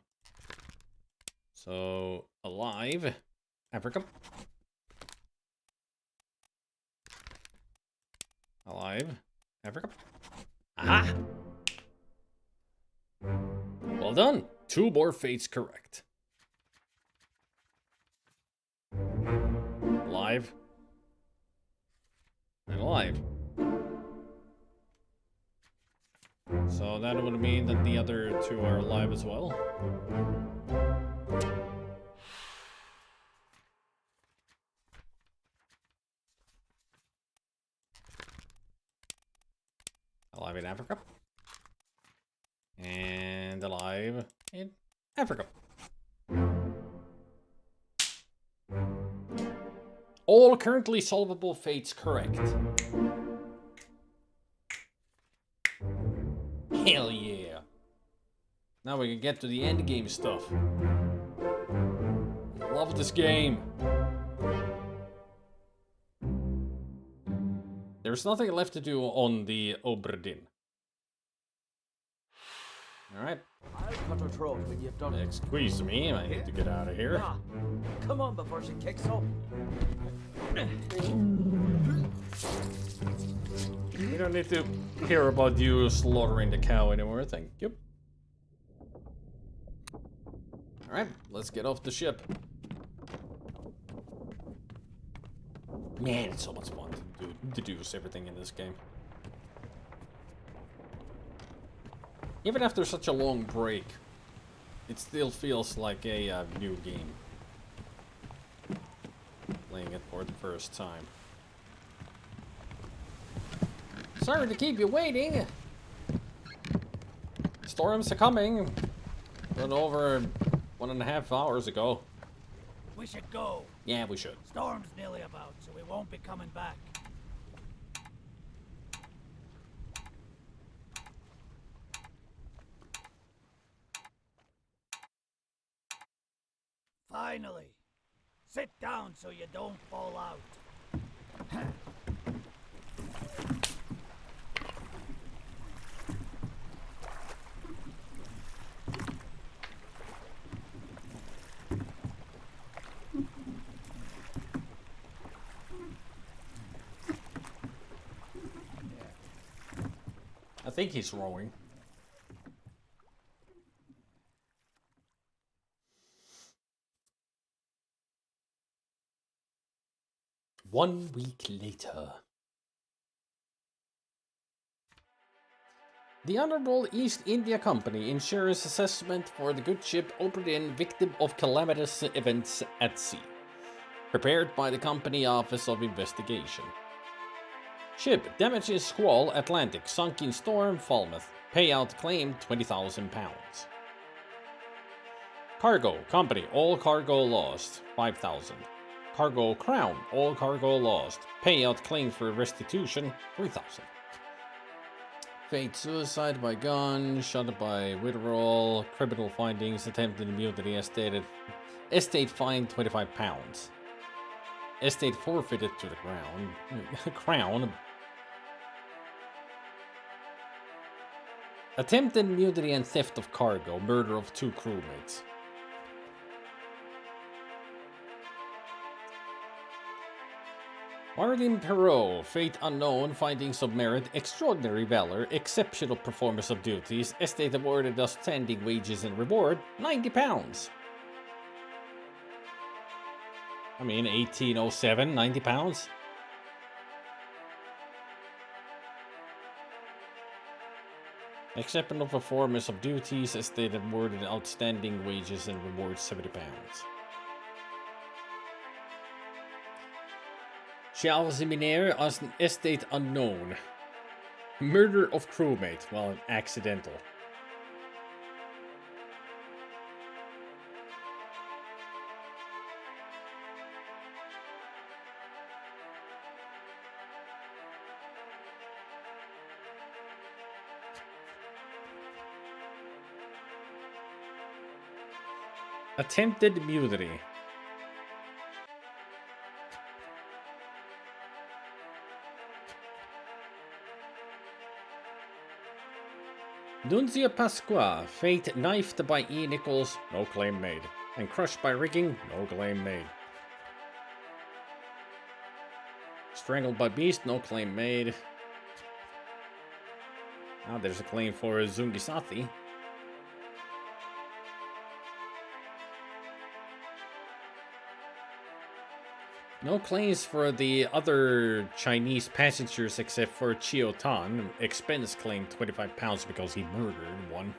So, alive. Africa. Alive. Africa. Aha! Well done. 2 more fates correct. Alive. And alive. So that would mean that the other 2 are alive as well. Alive in Africa. And alive in Africa. All currently solvable fates correct. Hell yeah. Now we can get to the end game stuff. Love this game. There's nothing left to do on the Obra Dinn. Alright. I'll cut her throat when you've done it. Excuse me, I need to get out of here. Yeah. Come on before she kicks up. We don't need to hear about you slaughtering the cow anymore, thank you. Alright, let's get off the ship. Man, it's so much fun to deduce everything in this game. Even after such a long break, it still feels like a new game. Playing it for the first time. Sorry to keep you waiting. Storms are coming. Run over 1.5 hours ago. We should go. Yeah, we should. Storm's nearly about, so we won't be coming back. Finally. Sit down so you don't fall out. I think he's rowing. One week later. The Honorable East India Company Insurance Assessment for the good ship Obra Dinn, victim of calamitous events at sea. Prepared by the Company Office of Investigation. Ship damages squall Atlantic, sunk in storm Falmouth. Payout claim £20,000. Cargo company, all cargo lost, 5,000. Cargo Crown, all cargo lost. Payout claim for restitution, 3,000. Fate suicide by gun, shot by withdrawal, criminal findings, attempted mutiny, estate fine £25. Estate forfeited to the crown. Attempted mutiny and theft of cargo, murder of 2 crewmates. Martin Perot, fate unknown, findings of merit, extraordinary valor, exceptional performance of duties, estate awarded outstanding wages and reward, £90. I mean, 1807, £90. Exceptional performance of duties, estate awarded outstanding wages and reward, £70. Charles Minaire as an estate unknown. Murder of crewmate, well, accidental. Attempted mutiny. Nunzia Pasqua, fate knifed by E. Nichols, no claim made. And crushed by rigging, no claim made. Strangled by beast, no claim made. Now there's a claim for Zungisathi. No claims for the other Chinese passengers except for Chio Tan. Expense claimed 25 pounds because he murdered one.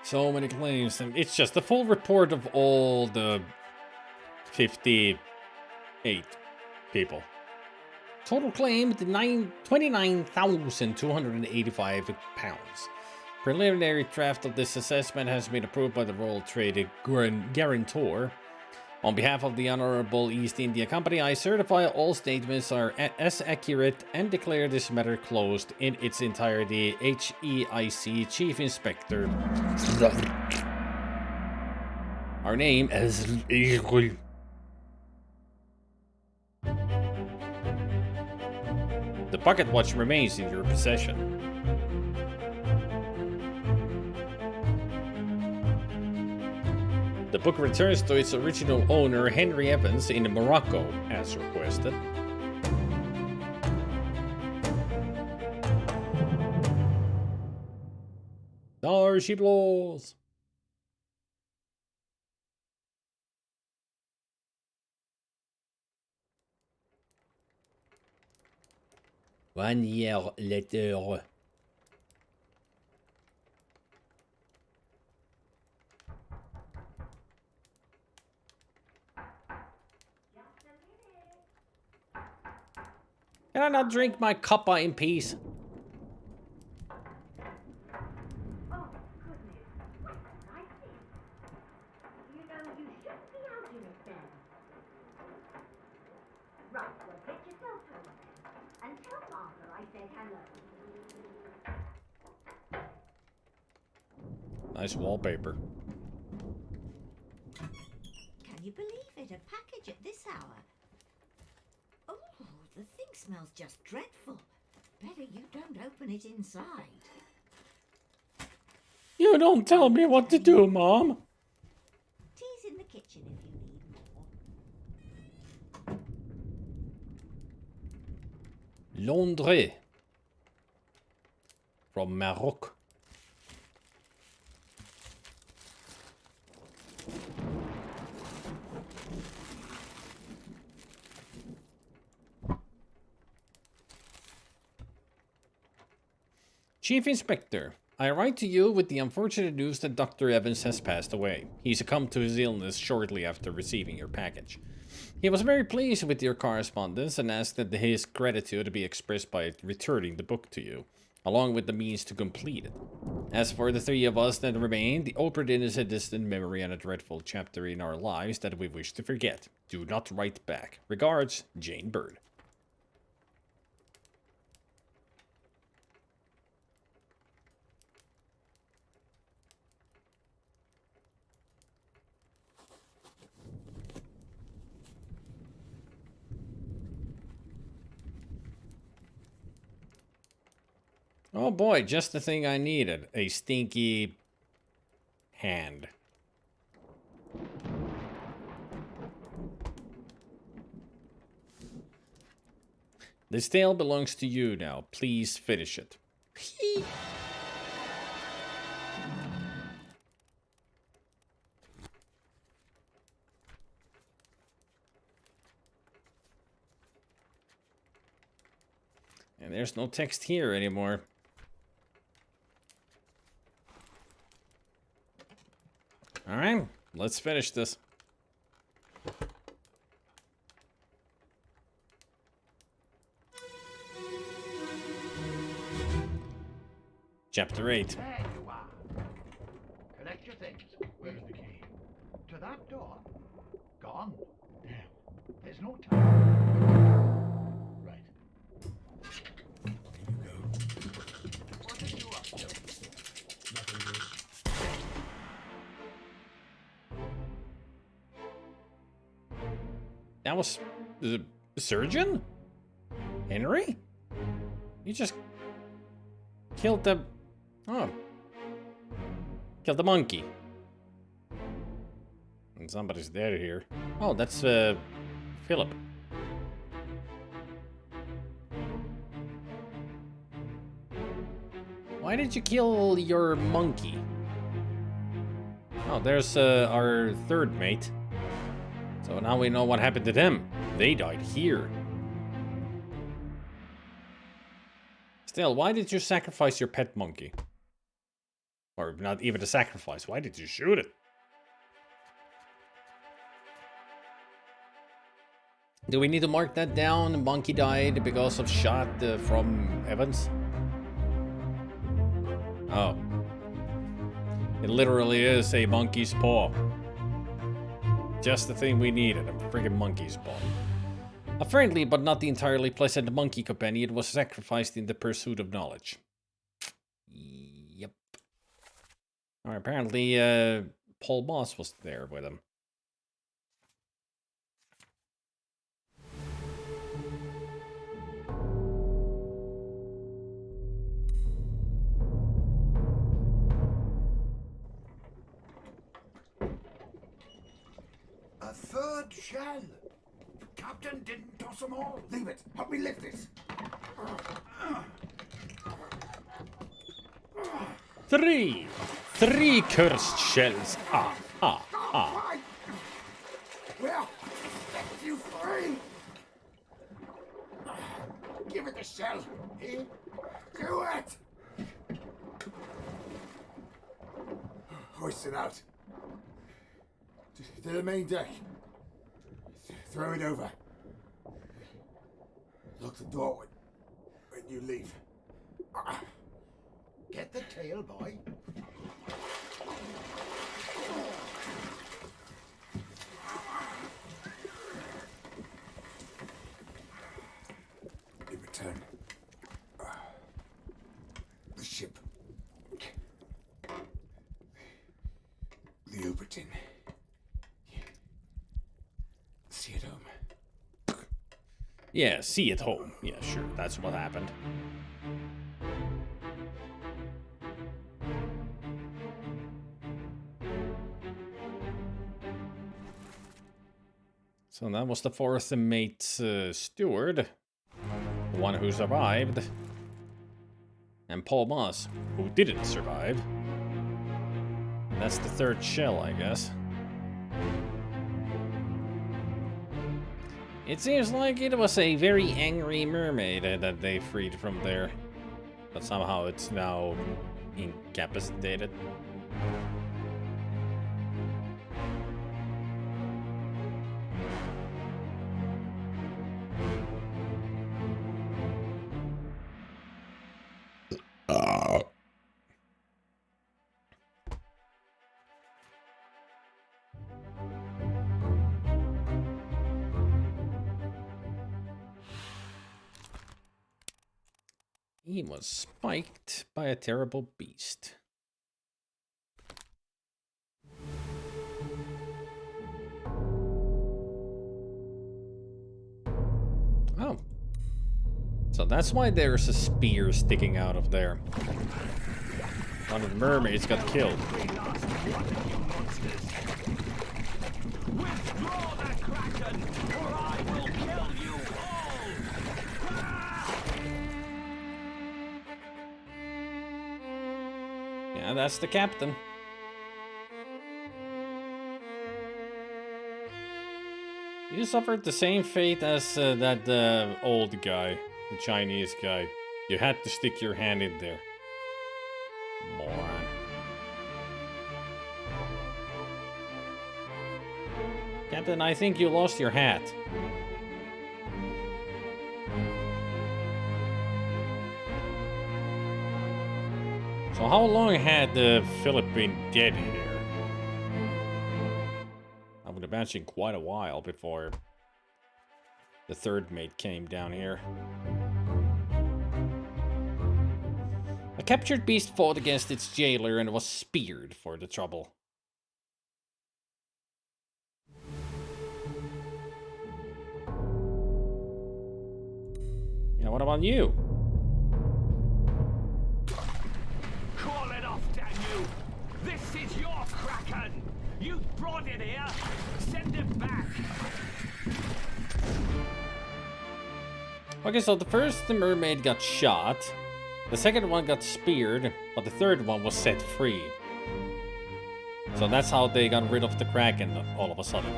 So many claims, and it's just a full report of all the 58 people. Total claimed 29,285 pounds. Preliminary draft of this assessment has been approved by the Royal Trade Guarantor. On behalf of the Honorable East India Company, I certify all statements are as accurate and declare this matter closed in its entirety. HEIC Chief Inspector. Our name is... The pocket watch remains in your possession. The book returns to its original owner, Henry Evans, in Morocco, as requested. There she blows. One year later. Can I not drink my cuppa in peace? Nice wallpaper. Can you believe it? A package at this hour? Oh, the thing smells just dreadful. Better you don't open it inside. You don't tell me what to do, Mom. Tea's in the kitchen if you need more. Londres. From Morocco. Chief Inspector, I write to you with the unfortunate news that Dr. Evans has passed away. He succumbed to his illness shortly after receiving your package. He was very pleased with your correspondence and asked that his gratitude be expressed by returning the book to you, along with the means to complete it. As for the three of us that remain, the Obra Dinn is a distant memory and a dreadful chapter in our lives that we wish to forget. Do not write back. Regards, Jane Bird. Oh boy, just the thing I needed. A stinky hand. This tale belongs to you now. Please finish it. And there's no text here anymore. All right, let's finish this. Chapter 8. There you are. Collect your things. Where's the key? To that door. Gone. Damn. There's no time. Right. Here you go. What are you up to? Nothing, Bruce. That was the surgeon? Henry? You just killed the... Oh. Killed the monkey. And somebody's dead here. Oh, that's Philip. Why did you kill your monkey? Oh, there's our third mate. So now we know what happened to them. They died here. Still, why did you sacrifice your pet monkey? Or not even a sacrifice, why did you shoot it? Do we need to mark that down? The monkey died because of shot from Evans? Oh. It literally is a monkey's paw. Just the thing we needed, a friggin' monkey's paw. A friendly but not entirely pleasant monkey companion was sacrificed in the pursuit of knowledge. Yep. Alright, apparently Paul Moss was there with him. A third shell. The captain didn't toss them all. Leave it. Help me lift this. Three cursed shells. Ah. Well, set you free. Give it the shell. Do it. Hoist it out. To the main deck. Throw it over. Lock the door when you leave. Get the tail, boy. In return, the ship. The Obra Dinn. See it home. Yeah, see it home. Yeah, sure, that's what happened. So that was the fourth mate, Steward. The one who survived. And Paul Moss, who didn't survive. That's the third shell, I guess. It seems like it was a very angry mermaid that they freed from there. But somehow it's now incapacitated. He was spiked by a terrible beast. Oh. So that's why there's a spear sticking out of there. One of the mermaids got killed. Withdraw the Kraken, or I will kill you all! Yeah, that's the captain. You suffered the same fate as that old guy, the Chinese guy. You had to stick your hand in there. Moron. Captain, I think you lost your hat. So how long had Philip been dead here? I would imagine quite a while before the third mate came down here. A captured beast fought against its jailer and was speared for the trouble. Yeah, what about you? Call it off, damn you! This is your Kraken! You brought it here! Send it back! Okay, so the first mermaid got shot, the second one got speared, but the third one was set free. So that's how they got rid of the Kraken all of a sudden.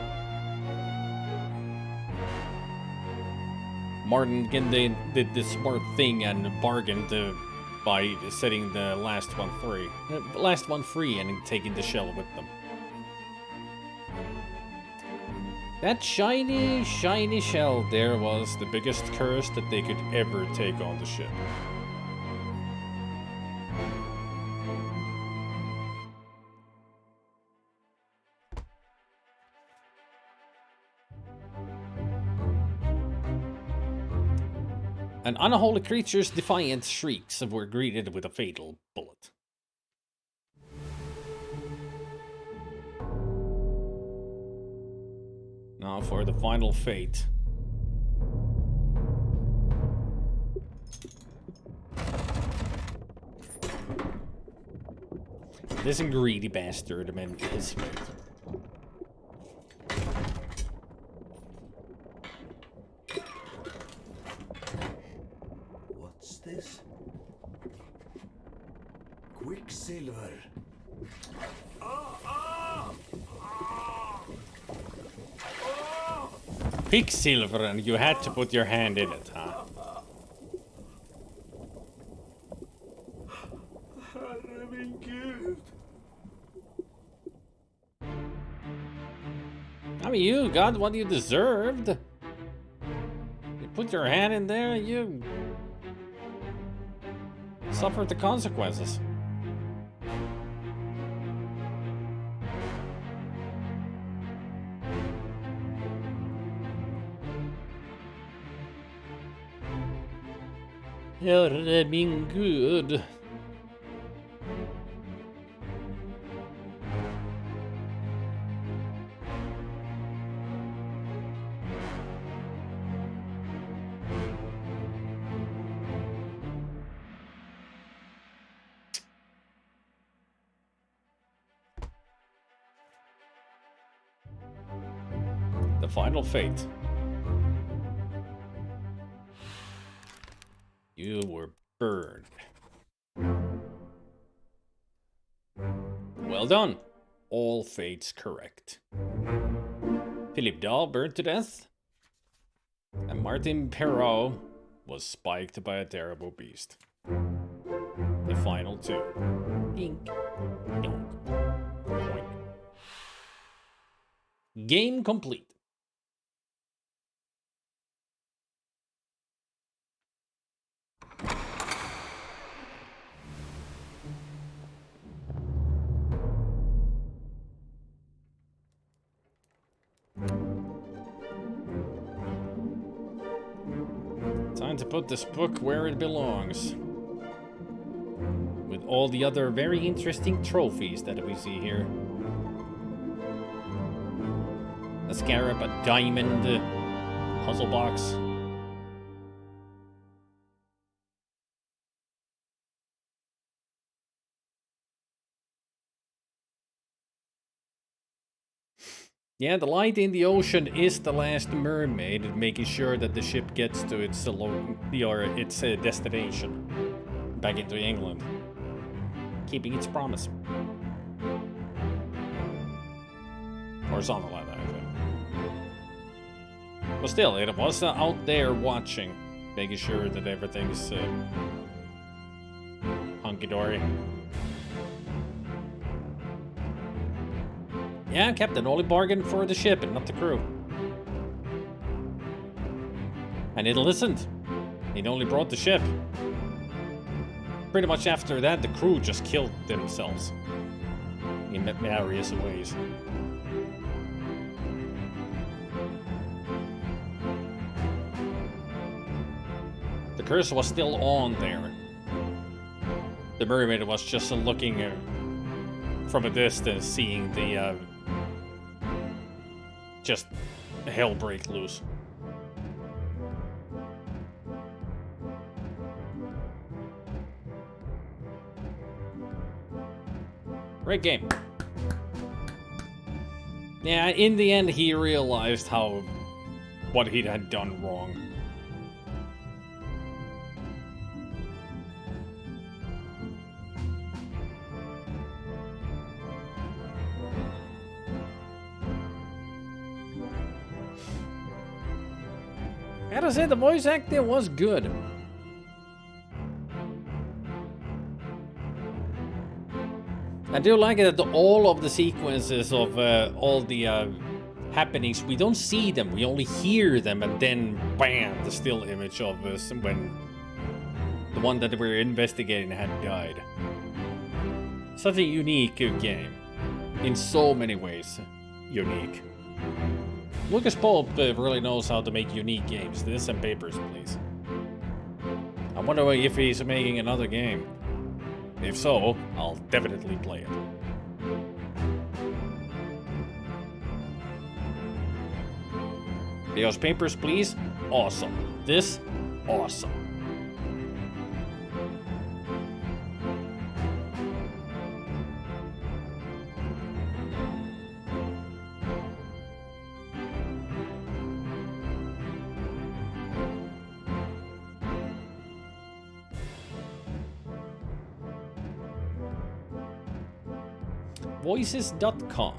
Martin again, they did the smart thing and bargained by setting the last one free and taking the shell with them. That shiny, shiny shell there was the biggest curse that they could ever take on the ship. And unholy creature's defiant shrieks were greeted with a fatal bullet. Now for the final fate. This greedy bastard meant his fate. What's this? Quicksilver. Quicksilver, and you had to put your hand in it, huh? I mean, you got what you deserved. You put your hand in there, you suffered the consequences. You're been good. The final fate. You were burned. Well done. All fates correct. Philip Dahl burned to death. And Martin Perrault was spiked by a terrible beast. The final two. Dink. Donk. Boink. Game complete. Time to put this book where it belongs. With all the other very interesting trophies that we see here. A scarab, a diamond, puzzle box. Yeah, the light in the ocean is the last mermaid, making sure that the ship gets to its destination, back into England, keeping its promise, or something like that. I think. But still, it was out there watching, making sure that everything's hunky-dory. Yeah, Captain only bargained for the ship and not the crew. And it listened. It only brought the ship. Pretty much after that, the crew just killed themselves. In various ways. The curse was still on there. The mermaid was just looking from a distance, seeing the just hell break loose. Great game. Yeah, in the end, he realized what he had done wrong. Gotta say, the voice acting was good. I do like it that all of the sequences of all the happenings, we don't see them, we only hear them, and then bam, the still image of us when the one that we're investigating had died. Such a unique game. In so many ways, unique. Lucas Pope really knows how to make unique games. This and Papers, Please. I wonder if he's making another game. If so, I'll definitely play it. Because Papers, Please, awesome. This, awesome. Voices.com.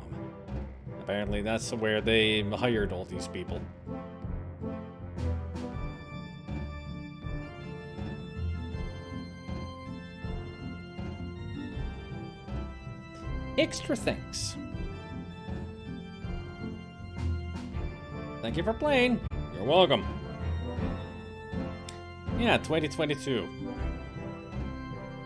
Apparently that's where they hired all these people. Extra thanks. Thank you for playing. You're welcome. Yeah, 2022.